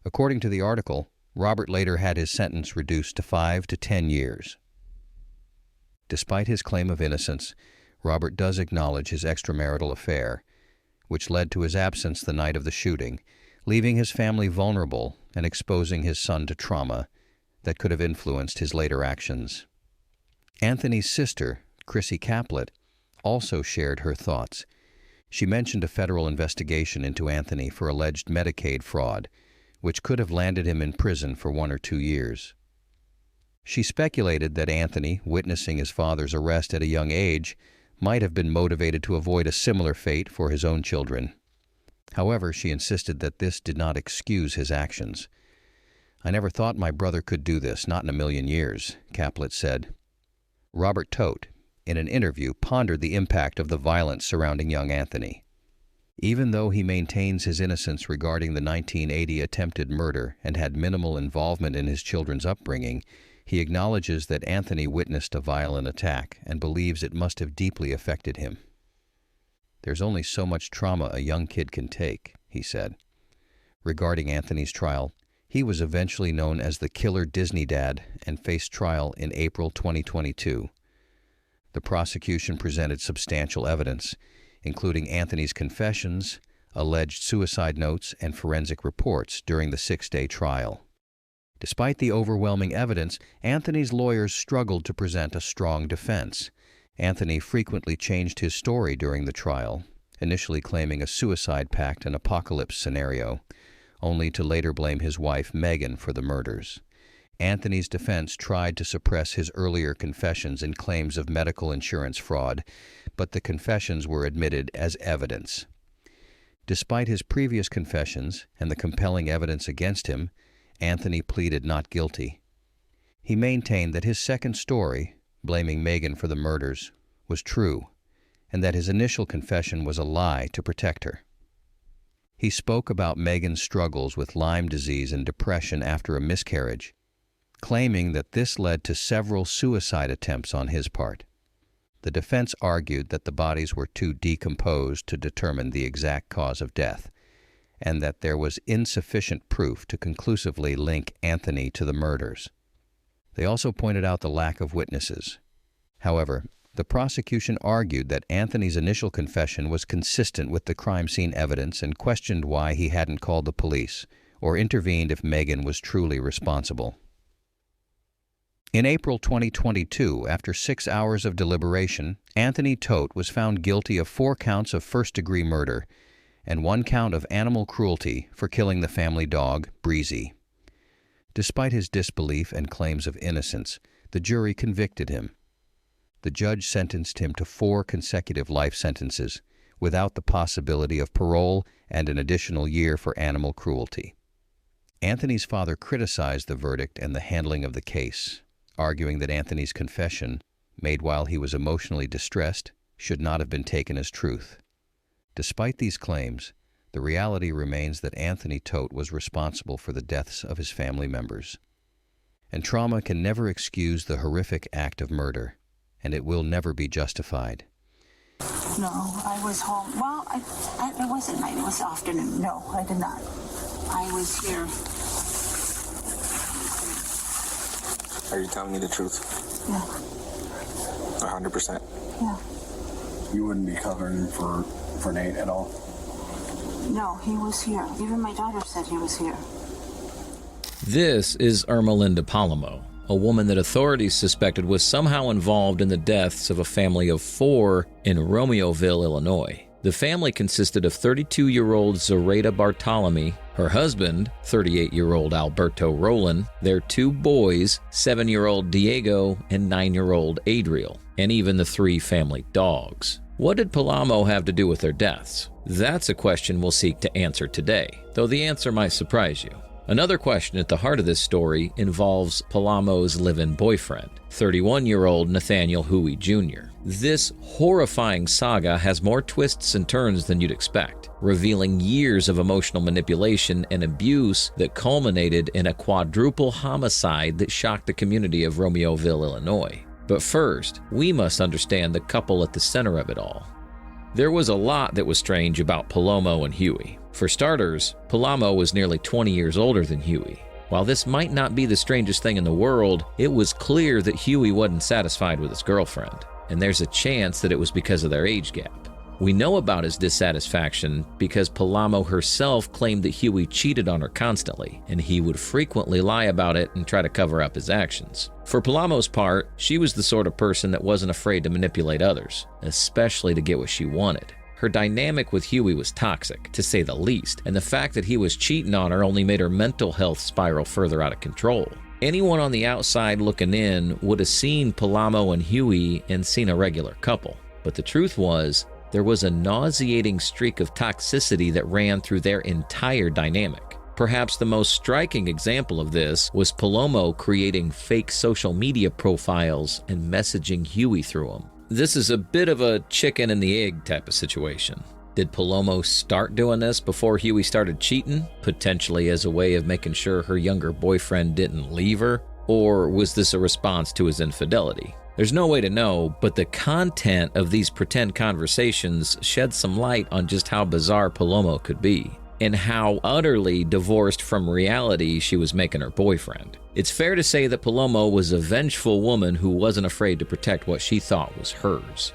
According to the article, Robert later had his sentence reduced to 5 to 10 years. Despite his claim of innocence, Robert does acknowledge his extramarital affair, which led to his absence the night of the shooting, leaving his family vulnerable and exposing his son to trauma that could have influenced his later actions. Anthony's sister, Chrissy Caplet, also shared her thoughts. She mentioned a federal investigation into Anthony for alleged Medicaid fraud, which could have landed him in prison for 1 or 2 years. She speculated that Anthony, witnessing his father's arrest at a young age, might have been motivated to avoid a similar fate for his own children. However, she insisted that this did not excuse his actions. "I never thought my brother could do this, not in a million years," Caplet said. Robert Tote, in an interview, pondered the impact of the violence surrounding young Anthony. Even though he maintains his innocence regarding the 1980 attempted murder and had minimal involvement in his children's upbringing, he acknowledges that Anthony witnessed a violent attack and believes it must have deeply affected him. "There's only so much trauma a young kid can take," he said. Regarding Anthony's trial, he was eventually known as the Killer Disney Dad and faced trial in April 2022. The prosecution presented substantial evidence, including Anthony's confessions, alleged suicide notes, and forensic reports during the 6-day trial. Despite the overwhelming evidence, Anthony's lawyers struggled to present a strong defense. Anthony frequently changed his story during the trial, initially claiming a suicide pact and apocalypse scenario, only to later blame his wife, Megan, for the murders. Anthony's defense tried to suppress his earlier confessions and claims of medical insurance fraud, but the confessions were admitted as evidence. Despite his previous confessions and the compelling evidence against him, Anthony pleaded not guilty. He maintained that his second story, blaming Megan for the murders, was true, and that his initial confession was a lie to protect her. He spoke about Megan's struggles with Lyme disease and depression after a miscarriage, claiming that this led to several suicide attempts on his part. The defense argued that the bodies were too decomposed to determine the exact cause of death, and that there was insufficient proof to conclusively link Anthony to the murders. They also pointed out the lack of witnesses. However, the prosecution argued that Anthony's initial confession was consistent with the crime scene evidence and questioned why he hadn't called the police or intervened if Megan was truly responsible. In April 2022, after 6 hours of deliberation, Anthony Tote was found guilty of 4 counts of first-degree murder and 1 count of animal cruelty for killing the family dog, Breezy. Despite his disbelief and claims of innocence, the jury convicted him. The judge sentenced him to 4 consecutive life sentences, without the possibility of parole and an additional year for animal cruelty. Anthony's father criticized the verdict and the handling of the case, arguing that Anthony's confession, made while he was emotionally distressed, should not have been taken as truth. Despite these claims, the reality remains that Anthony Tote was responsible for the deaths of his family members. And trauma can never excuse the horrific act of murder, and it will never be justified. No, I was home. Well, it wasn't night, it was afternoon. No, I did not. I was here. Are you telling me the truth? Yeah. 100%? Yeah. You wouldn't be covering for Nate at all? No, he was here. Even my daughter said he was here. This is Ermelinda Palomo, a woman that authorities suspected was somehow involved in the deaths of a family of 4 in Romeoville, Illinois. The family consisted of 32-year-old Zoraida Bartolome, her husband, 38-year-old Alberto Roland, their 2 boys, 7-year-old Diego and 9-year-old Adriel, and even the 3 family dogs. What did Palomo have to do with their deaths? That's a question we'll seek to answer today, though the answer might surprise you. Another question at the heart of this story involves Palomo's live-in boyfriend, 31-year-old Nathaniel Hawe Jr. This horrifying saga has more twists and turns than you'd expect, revealing years of emotional manipulation and abuse that culminated in a quadruple homicide that shocked the community of Romeoville, Illinois. But first, we must understand the couple at the center of it all. There was a lot that was strange about Palomo and Hawe. For starters, Palomo was nearly 20 years older than Hawe. While this might not be the strangest thing in the world, it was clear that Hawe wasn't satisfied with his girlfriend, and there's a chance that it was because of their age gap. We know about his dissatisfaction because Palomo herself claimed that Hawe cheated on her constantly, and he would frequently lie about it and try to cover up his actions. For Palomo's part, she was the sort of person that wasn't afraid to manipulate others, especially to get what she wanted. Her dynamic with Hawe was toxic, to say the least, and the fact that he was cheating on her only made her mental health spiral further out of control. Anyone on the outside looking in would have seen Palomo and Hawe and seen a regular couple, but the truth was, there was a nauseating streak of toxicity that ran through their entire dynamic. Perhaps the most striking example of this was Palomo creating fake social media profiles and messaging Hawe through them. This is a bit of a chicken and the egg type of situation. Did Palomo start doing this before Hawe started cheating, potentially as a way of making sure her younger boyfriend didn't leave her? Or was this a response to his infidelity? There's no way to know, but the content of these pretend conversations shed some light on just how bizarre Palomo could be, and how utterly divorced from reality she was making her boyfriend. It's fair to say that Palomo was a vengeful woman who wasn't afraid to protect what she thought was hers.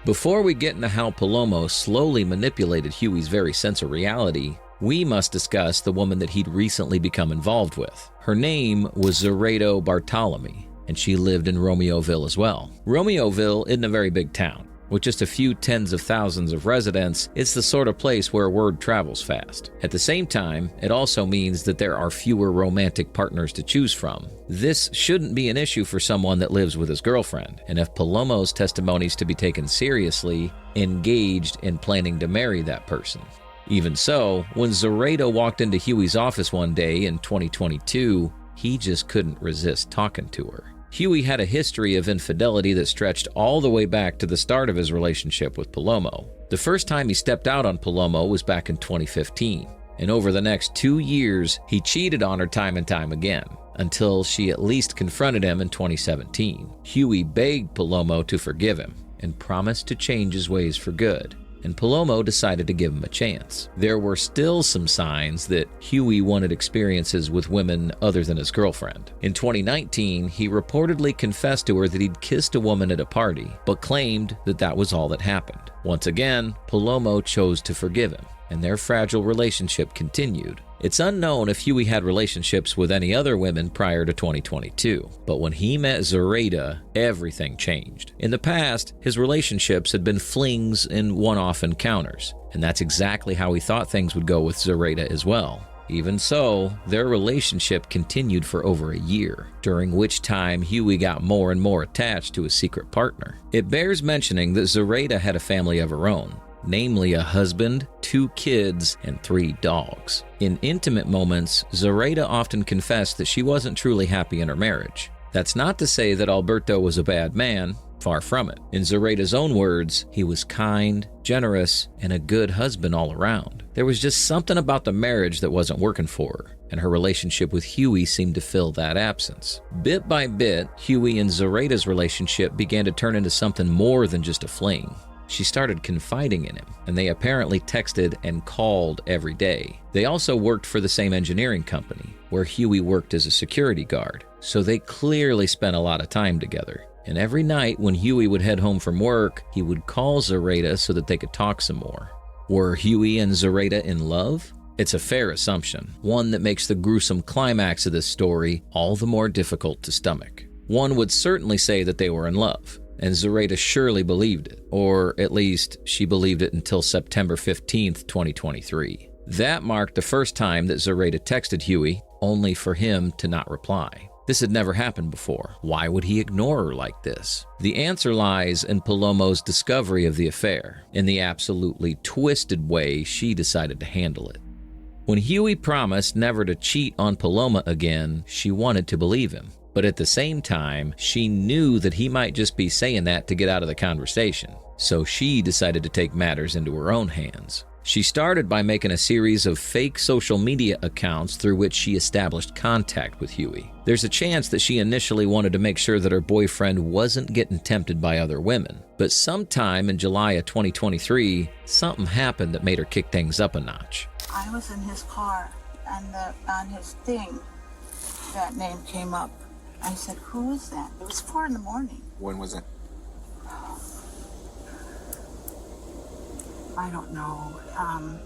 Before we get into how Palomo slowly manipulated Hawe's very sense of reality, we must discuss the woman that he'd recently become involved with. Her name was Zoraida Bartolome, and she lived in Romeoville as well. Romeoville isn't a very big town. With just a few tens of thousands of residents, it's the sort of place where word travels fast. At the same time, it also means that there are fewer romantic partners to choose from. This shouldn't be an issue for someone that lives with his girlfriend, and if Palomo's testimony is to be taken seriously, engaged in planning to marry that person. Even so, when Zoraida walked into Hawe's office one day in 2022, he just couldn't resist talking to her. Hawe had a history of infidelity that stretched all the way back to the start of his relationship with Palomo. The first time he stepped out on Palomo was back in 2015, and over the next 2 years, he cheated on her time and time again, until she at least confronted him in 2017. Hawe begged Palomo to forgive him and promised to change his ways for good, and Palomo decided to give him a chance. There were still some signs that Hawe wanted experiences with women other than his girlfriend. In 2019, he reportedly confessed to her that he'd kissed a woman at a party, but claimed that that was all that happened. Once again, Palomo chose to forgive him, and their fragile relationship continued. It's unknown if Hawe had relationships with any other women prior to 2022, but when he met Zoraida, everything changed. In the past, his relationships had been flings and one-off encounters, and that's exactly how he thought things would go with Zoraida as well. Even so, their relationship continued for over a year, during which time Hawe got more and more attached to his secret partner. It bears mentioning that Zoraida had a family of her own, namely a husband, 2 kids, and 3 dogs. In intimate moments, Zoraida often confessed that she wasn't truly happy in her marriage. That's not to say that Alberto was a bad man, far from it. In Zoraida's own words, he was kind, generous, and a good husband all around. There was just something about the marriage that wasn't working for her, and her relationship with Hawe seemed to fill that absence. Bit by bit, Hawe and Zoraida's relationship began to turn into something more than just a fling. She started confiding in him, and they apparently texted and called every day. They also worked for the same engineering company, where Hawe worked as a security guard, so they clearly spent a lot of time together. And every night when Hawe would head home from work, he would call Zoraida so that they could talk some more. Were Hawe and Zoraida in love? It's a fair assumption, one that makes the gruesome climax of this story all the more difficult to stomach. One would certainly say that they were in love, and Zoraida surely believed it, or at least she believed it until September 15th, 2023. That marked the first time that Zoraida texted Hawe, only for him to not reply. This had never happened before. Why would he ignore her like this? The answer lies in Palomo's discovery of the affair, in the absolutely twisted way she decided to handle it. When Hawe promised never to cheat on Paloma again, she wanted to believe him. But at the same time, she knew that he might just be saying that to get out of the conversation. So she decided to take matters into her own hands. She started by making a series of fake social media accounts through which she established contact with Hawe. There's a chance that she initially wanted to make sure that her boyfriend wasn't getting tempted by other women. But sometime in July of 2023, something happened that made her kick things up a notch. I was in his car, and on his thing, that name came up. I said, who is that? It was 4 a.m. When was it? I don't know. I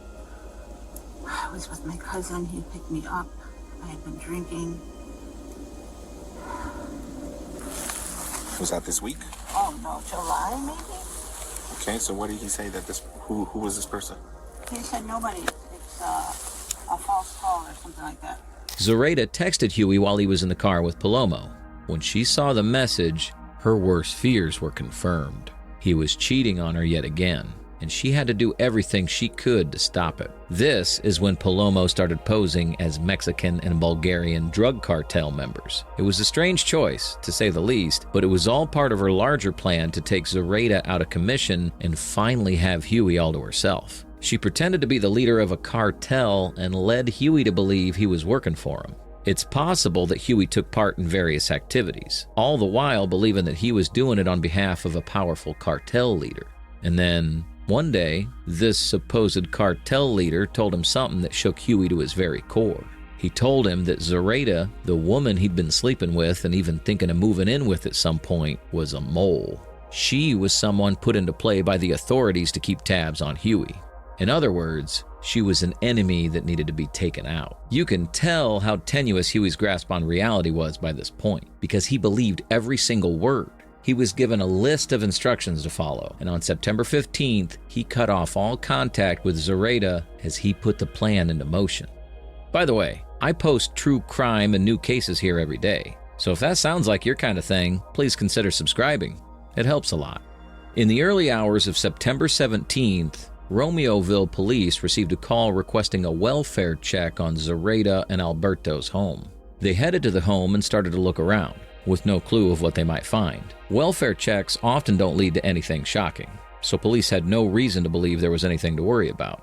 was with my cousin. He picked me up. I had been drinking. Was that this week? Oh, no, July, maybe? Okay, so what did he say that who was this person? He said nobody. It's a false call or something like that. Zoraida texted Hawe while he was in the car with Palomo. When she saw the message, her worst fears were confirmed. He was cheating on her yet again, and she had to do everything she could to stop it. This is when Palomo started posing as Mexican and Bulgarian drug cartel members. It was a strange choice, to say the least, but it was all part of her larger plan to take Zoraida out of commission and finally have Hawe all to herself. She pretended to be the leader of a cartel and led Hawe to believe he was working for him. It's possible that Hawe took part in various activities, all the while believing that he was doing it on behalf of a powerful cartel leader. And then, one day, this supposed cartel leader told him something that shook Hawe to his very core. He told him that Zoraida, the woman he'd been sleeping with and even thinking of moving in with at some point, was a mole. She was someone put into play by the authorities to keep tabs on Hawe. In other words, she was an enemy that needed to be taken out. You can tell how tenuous Hawe's grasp on reality was by this point, because he believed every single word. He was given a list of instructions to follow, and on September 15th, he cut off all contact with Zoraida as he put the plan into motion. By the way, I post true crime and new cases here every day, so if that sounds like your kind of thing, please consider subscribing. It helps a lot. In the early hours of September 17th, Romeoville police received a call requesting a welfare check on Zoraida and Alberto's home. They headed to the home and started to look around, with no clue of what they might find. Welfare checks often don't lead to anything shocking, so police had no reason to believe there was anything to worry about.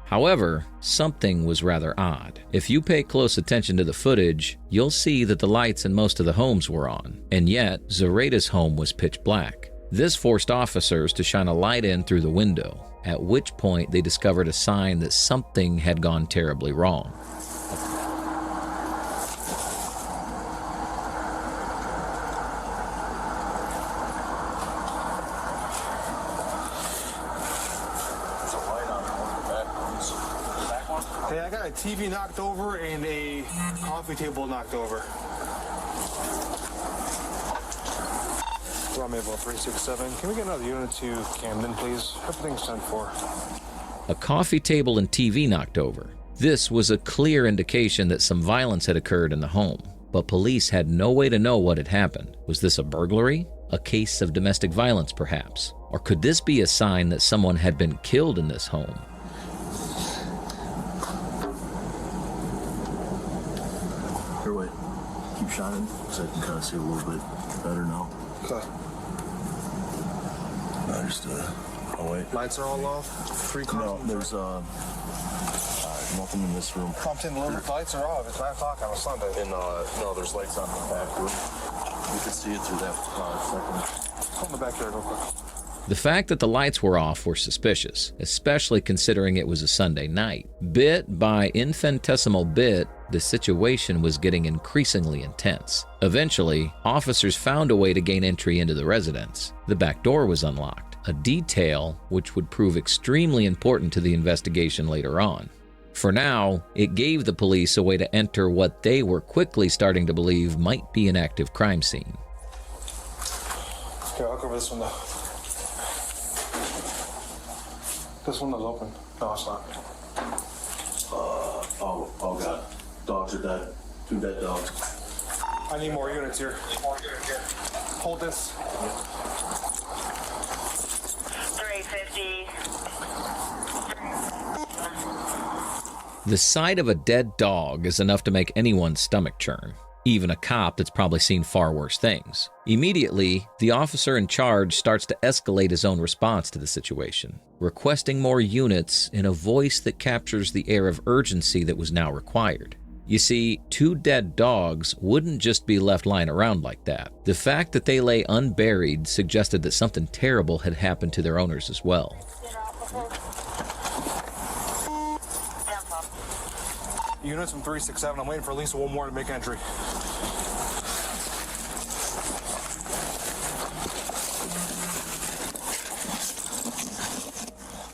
However, something was rather odd. If you pay close attention to the footage, you'll see that the lights in most of the homes were on, and yet Zoraida's home was pitch black. This forced officers to shine a light in through the window, at which point they discovered a sign that something had gone terribly wrong. Hey, I got a TV knocked over and a coffee table knocked over. Romeoville 367. Can we get another unit to Camden, please? Everything's sent for. A coffee table and TV knocked over. This was a clear indication that some violence had occurred in the home, but police had no way to know what had happened. Was this a burglary? A case of domestic violence, perhaps? Or could this be a sign that someone had been killed in this home? Here, wait. Keep shining so I can kind of see a little bit better now. Okay. Understood. Oh, wait. Lights are all off? Free No, there's nothing in this room. Compton, the lights are off. It's 9 o'clock on a Sunday. And no, there's lights on the back room. You can see it through that second. Go in the backyard real quick. The fact that the lights were off were suspicious, especially considering it was a Sunday night. Bit by infinitesimal bit, the situation was getting increasingly intense. Eventually, officers found a way to gain entry into the residence. The back door was unlocked, a detail which would prove extremely important to the investigation later on. For now, it gave the police a way to enter what they were quickly starting to believe might be an active crime scene. Here, I'll cover this window. This window's open. No, it's not. Oh God. Dogs are dead. 2 dead dogs. I need more units here. Hold this. 350. The sight of a dead dog is enough to make anyone's stomach churn, even a cop that's probably seen far worse things. Immediately, the officer in charge starts to escalate his own response to the situation, requesting more units in a voice that captures the air of urgency that was now required. You see, 2 dead dogs wouldn't just be left lying around like that. The fact that they lay unburied suggested that something terrible had happened to their owners as well. Units from 367. I'm waiting for at least one more to make entry.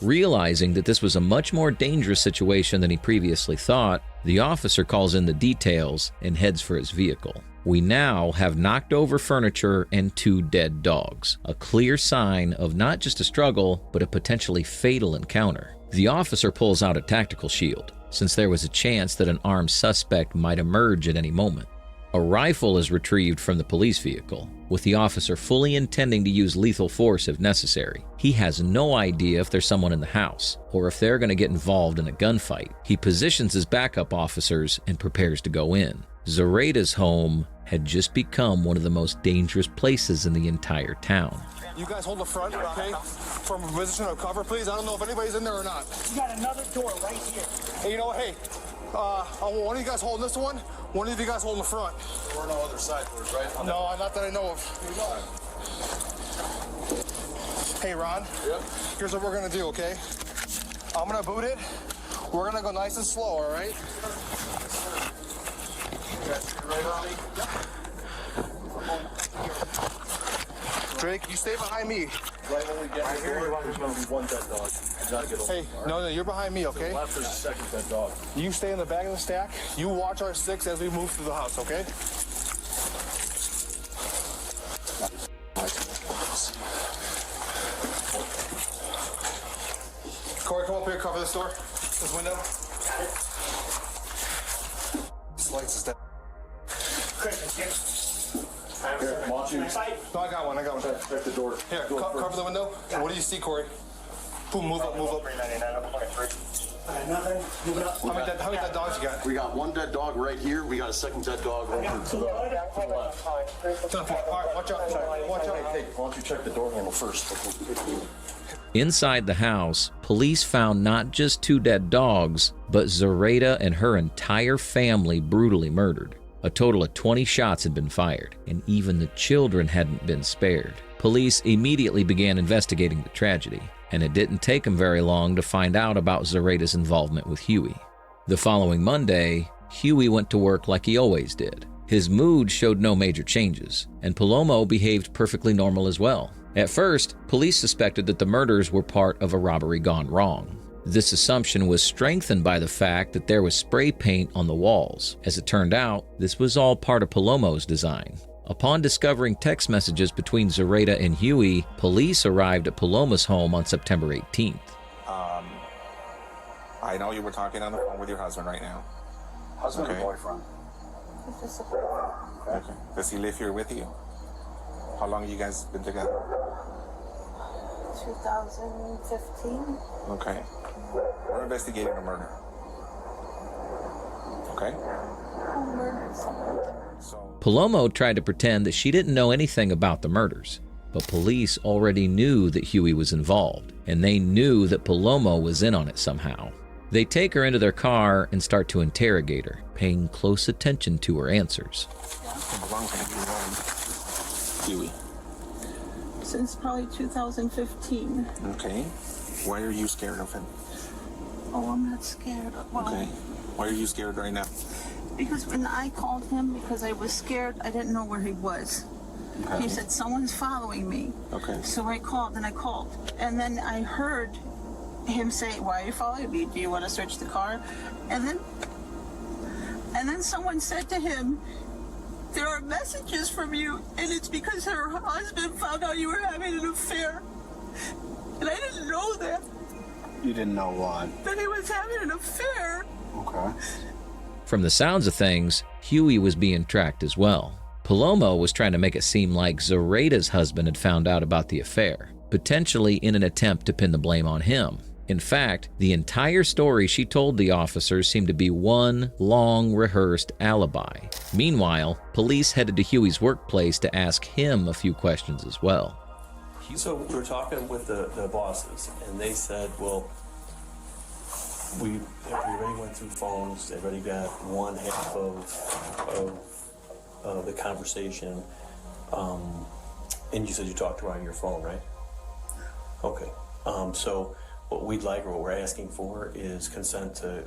Realizing that this was a much more dangerous situation than he previously thought, the officer calls in the details and heads for his vehicle. We now have knocked over furniture and 2 dead dogs, a clear sign of not just a struggle, but a potentially fatal encounter. The officer pulls out a tactical shield, since there was a chance that an armed suspect might emerge at any moment. A rifle is retrieved from the police vehicle, with the officer fully intending to use lethal force if necessary. He has no idea if there's someone in the house, or if they're going to get involved in a gunfight. He positions his backup officers and prepares to go in. Zoraida's home had just become one of the most dangerous places in the entire town. You guys hold the front, okay? From a position of cover, please. I don't know if anybody's in there or not. You got another door right here. Hey, you know what? Hey, one of you guys holding this one. One of you guys holding the front. There are no other side doors, right? No, not that I know of. Hey, Ron. Yep. Here's what we're gonna do, okay? I'm gonna boot it. We're gonna go nice and slow, all right? Right on me? Drake, you stay behind me. Right when we get here, there's going to be 1 dead dog. You gotta get over. Hey, no, you're behind me, okay? To the left, there's a 2nd dead dog. You stay in the back of the stack. You watch our 6 as we move through the house, okay? Corey, come up here, cover this door, this window. This light's dead. Here, watch you. No, I got one. Check the door. Here, cover the window. What do you see, Corey? Boom, move up, move up. Nothing. Move it up. How many dead dogs you got? We got 1 dead dog right here. We got a 2nd dead dog over to the left. All right, watch out. Watch out. Hey, why don't you check the door handle first? Inside the house, police found not just 2 dead dogs, but Zoraida and her entire family brutally murdered. A total of 20 shots had been fired, and even the children hadn't been spared. Police immediately began investigating the tragedy, and it didn't take them very long to find out about Zoraida's involvement with Huwe. The following Monday, Huwe went to work like he always did. His mood showed no major changes, and Palomo behaved perfectly normal as well. At first, police suspected that the murders were part of a robbery gone wrong. This assumption was strengthened by the fact that there was spray paint on the walls. As it turned out, this was all part of Palomo's design. Upon discovering text messages between Zoraida and Huwe, police arrived at Palomo's home on September 18th. I know you were talking on the phone with your husband right now. Husband or boyfriend? Okay. Does he live here with you? How long have you guys been together? 2015. Okay. We're investigating a murder. Okay? Palomo tried to pretend that she didn't know anything about the murders, but police already knew that Hawe was involved, and they knew that Palomo was in on it somehow. They take her into their car and start to interrogate her, paying close attention to her answers. Hawe. Since probably 2015. Okay. Why are you scared of him? Oh, I'm not scared. Well, Okay. Why are you scared right now? because when I called him, because I was scared, I didn't know where he was. Okay. He said, someone's following me. Okay. So I called and I called. And then I heard him say, why are you following me? Do you want to search the car? And then someone said to him, there are messages from you, and it's because her husband found out you were having an affair. And I didn't know that. You didn't know what? That he was having an affair. Okay. From the sounds of things, Hawe was being tracked as well. Palomo was trying to make it seem like Zoraida's husband had found out about the affair, potentially in an attempt to pin the blame on him. In fact, the entire story she told the officers seemed to be one long, rehearsed alibi. Meanwhile, police headed to Huey's workplace to ask him a few questions as well. So we were talking with the bosses, and they said, well, we already went through phones, they already got one half of the conversation, and you said you talked to her on your phone, right? Okay. So what we'd like, or what we're asking for, is consent to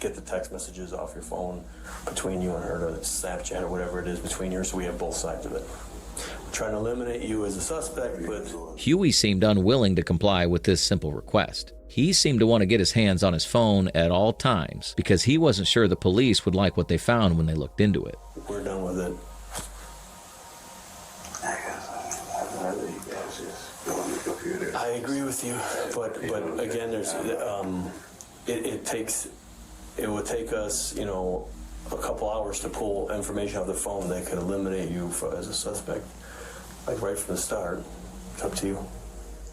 get the text messages off your phone between you and her, to Snapchat or whatever it is between you, so we have both sides of it. We're trying to eliminate you as a suspect, but... Huey seemed unwilling to comply with this simple request. He seemed to want to get his hands on his phone at all times because he wasn't sure the police would like what they found when they looked into it. We're done with it. I agree with you, but again, there's it would take us, a couple hours to pull information off the phone that could eliminate you as a suspect, like right from the start. It's up to you.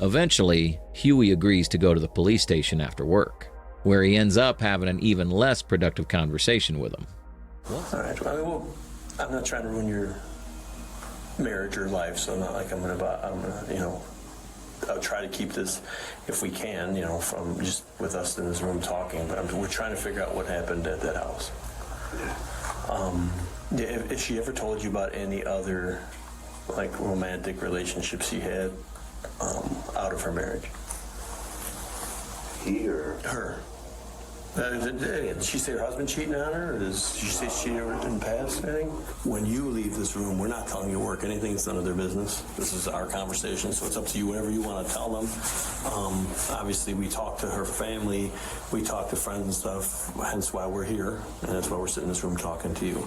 Eventually, Huey agrees to go to the police station after work, where he ends up having an even less productive conversation with him. All right. Well, I'm not trying to ruin your marriage or life, so not like I'm gonna, I'll try to keep this, if we can, from just with us in this room talking. But we're trying to figure out what happened at that house. If she ever told you about any other, like, romantic relationships she had out of her marriage? He or her? Did she say her husband cheating on her, or does she say she ever didn't pass anything? When you leave this room, we're not telling you work anything. It's none of their business. This is our conversation, so it's up to you, whatever you want to tell them. Obviously, we talk to her family, we talk to friends and stuff, hence why we're here, and that's why we're sitting in this room talking to you.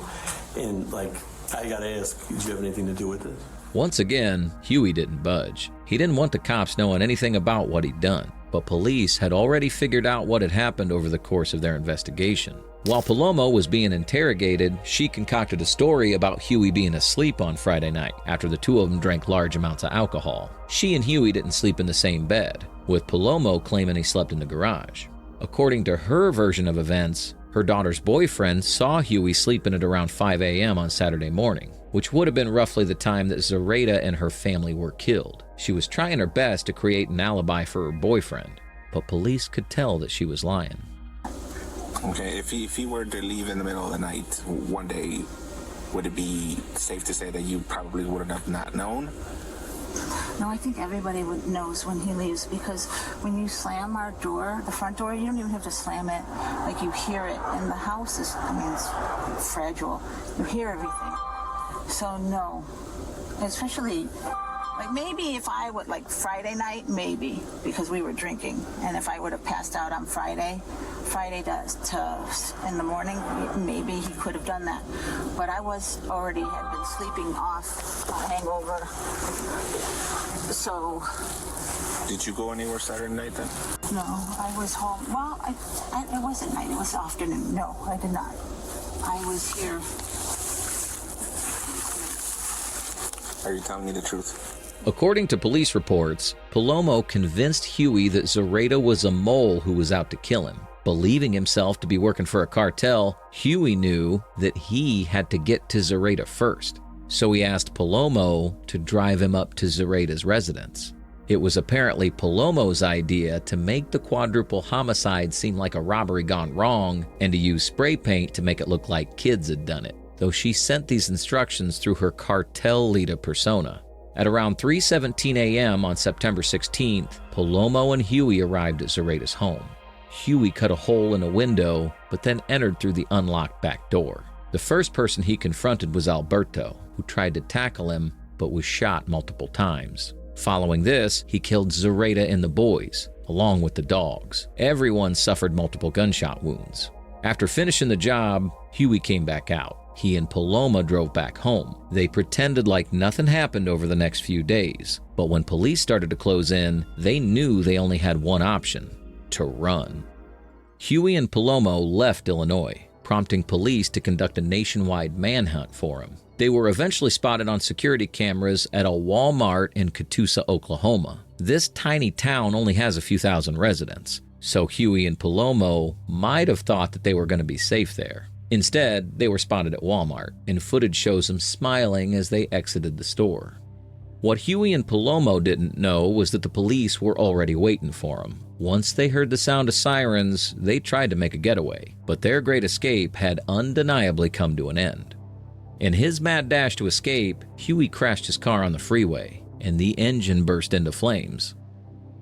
And, I gotta ask, did you have anything to do with this? Once again, Huey didn't budge. He didn't want the cops knowing anything about what he'd done, but police had already figured out what had happened over the course of their investigation. While Palomo was being interrogated, she concocted a story about Huey being asleep on Friday night after the two of them drank large amounts of alcohol. She and Huey didn't sleep in the same bed, with Palomo claiming he slept in the garage. According to her version of events, her daughter's boyfriend saw Huey sleeping at around 5 a.m. on Saturday morning, which would have been roughly the time that Zoraida and her family were killed. She was trying her best to create an alibi for her boyfriend, but police could tell that she was lying. Okay, if he were to leave in the middle of the night one day, would it be safe to say that you probably would have not known? No, I think everybody knows when he leaves, because when you slam our door, the front door, you don't even have to slam it. Like, you hear it, and the house is, it's fragile. You hear everything. So no, especially, maybe if I would, Friday night, maybe, because we were drinking. And if I would have passed out on Friday in the morning, maybe he could have done that. But I had been sleeping off a hangover. So. Did you go anywhere Saturday night then? No, I was home. Well, it wasn't night, it was afternoon. No, I did not. I was here. Are you telling me the truth? According to police reports, Palomo convinced Huey that Zoraida was a mole who was out to kill him. Believing himself to be working for a cartel, Huey knew that he had to get to Zoraida first. so he asked Palomo to drive him up to Zoraida's residence. It was apparently Palomo's idea to make the quadruple homicide seem like a robbery gone wrong and to use spray paint to make it look like kids had done it, though she sent these instructions through her cartel leader persona. At around 3:17 a.m. on September 16th, Palomo and Hawe arrived at Zoraida's home. Hawe cut a hole in a window, but then entered through the unlocked back door. The first person he confronted was Alberto, who tried to tackle him, but was shot multiple times. Following this, he killed Zoraida and the boys, along with the dogs. Everyone suffered multiple gunshot wounds. After finishing the job, Hawe came back out. He and Paloma drove back home. They pretended like nothing happened over the next few days, but when police started to close in, they knew they only had one option: to run. Hawe and Palomo left Illinois, prompting police to conduct a nationwide manhunt for him. They were eventually spotted on security cameras at a Walmart in Catoosa, Oklahoma. This tiny town only has a few thousand residents, so Hawe and Palomo might have thought that they were going to be safe there. Instead, they were spotted at Walmart, and footage shows them smiling as they exited the store. What Hawe and Palomo didn't know was that the police were already waiting for them. Once they heard the sound of sirens, they tried to make a getaway, but their great escape had undeniably come to an end. In his mad dash to escape, Hawe crashed his car on the freeway, and the engine burst into flames.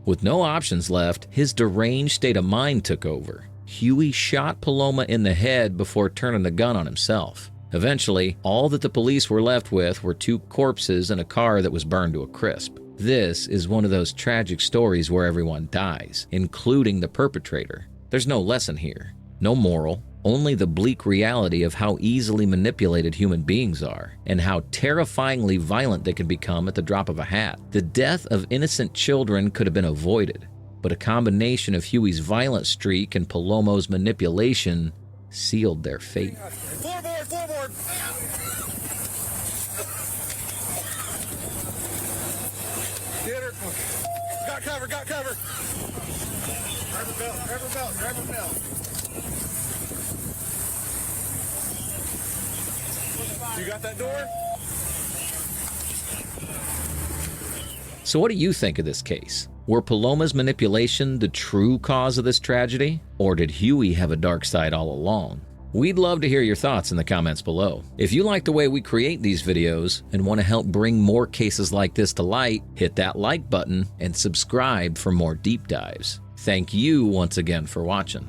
With no options left, his deranged state of mind took over. Hawe shot Paloma in the head before turning the gun on himself. Eventually, all that the police were left with were two corpses and a car that was burned to a crisp. This is one of those tragic stories where everyone dies, including the perpetrator. There's no lesson here, no moral, only the bleak reality of how easily manipulated human beings are and how terrifyingly violent they can become at the drop of a hat. The death of innocent children could have been avoided, but a combination of Huey's violent streak and Palomo's manipulation sealed their fate. Floorboard! Get her. Got cover. Grab her belt. You got that door? So what do you think of this case? Were Paloma's manipulation the true cause of this tragedy? Or did Hawe have a dark side all along? We'd love to hear your thoughts in the comments below. If you like the way we create these videos and want to help bring more cases like this to light, hit that like button and subscribe for more deep dives. Thank you once again for watching.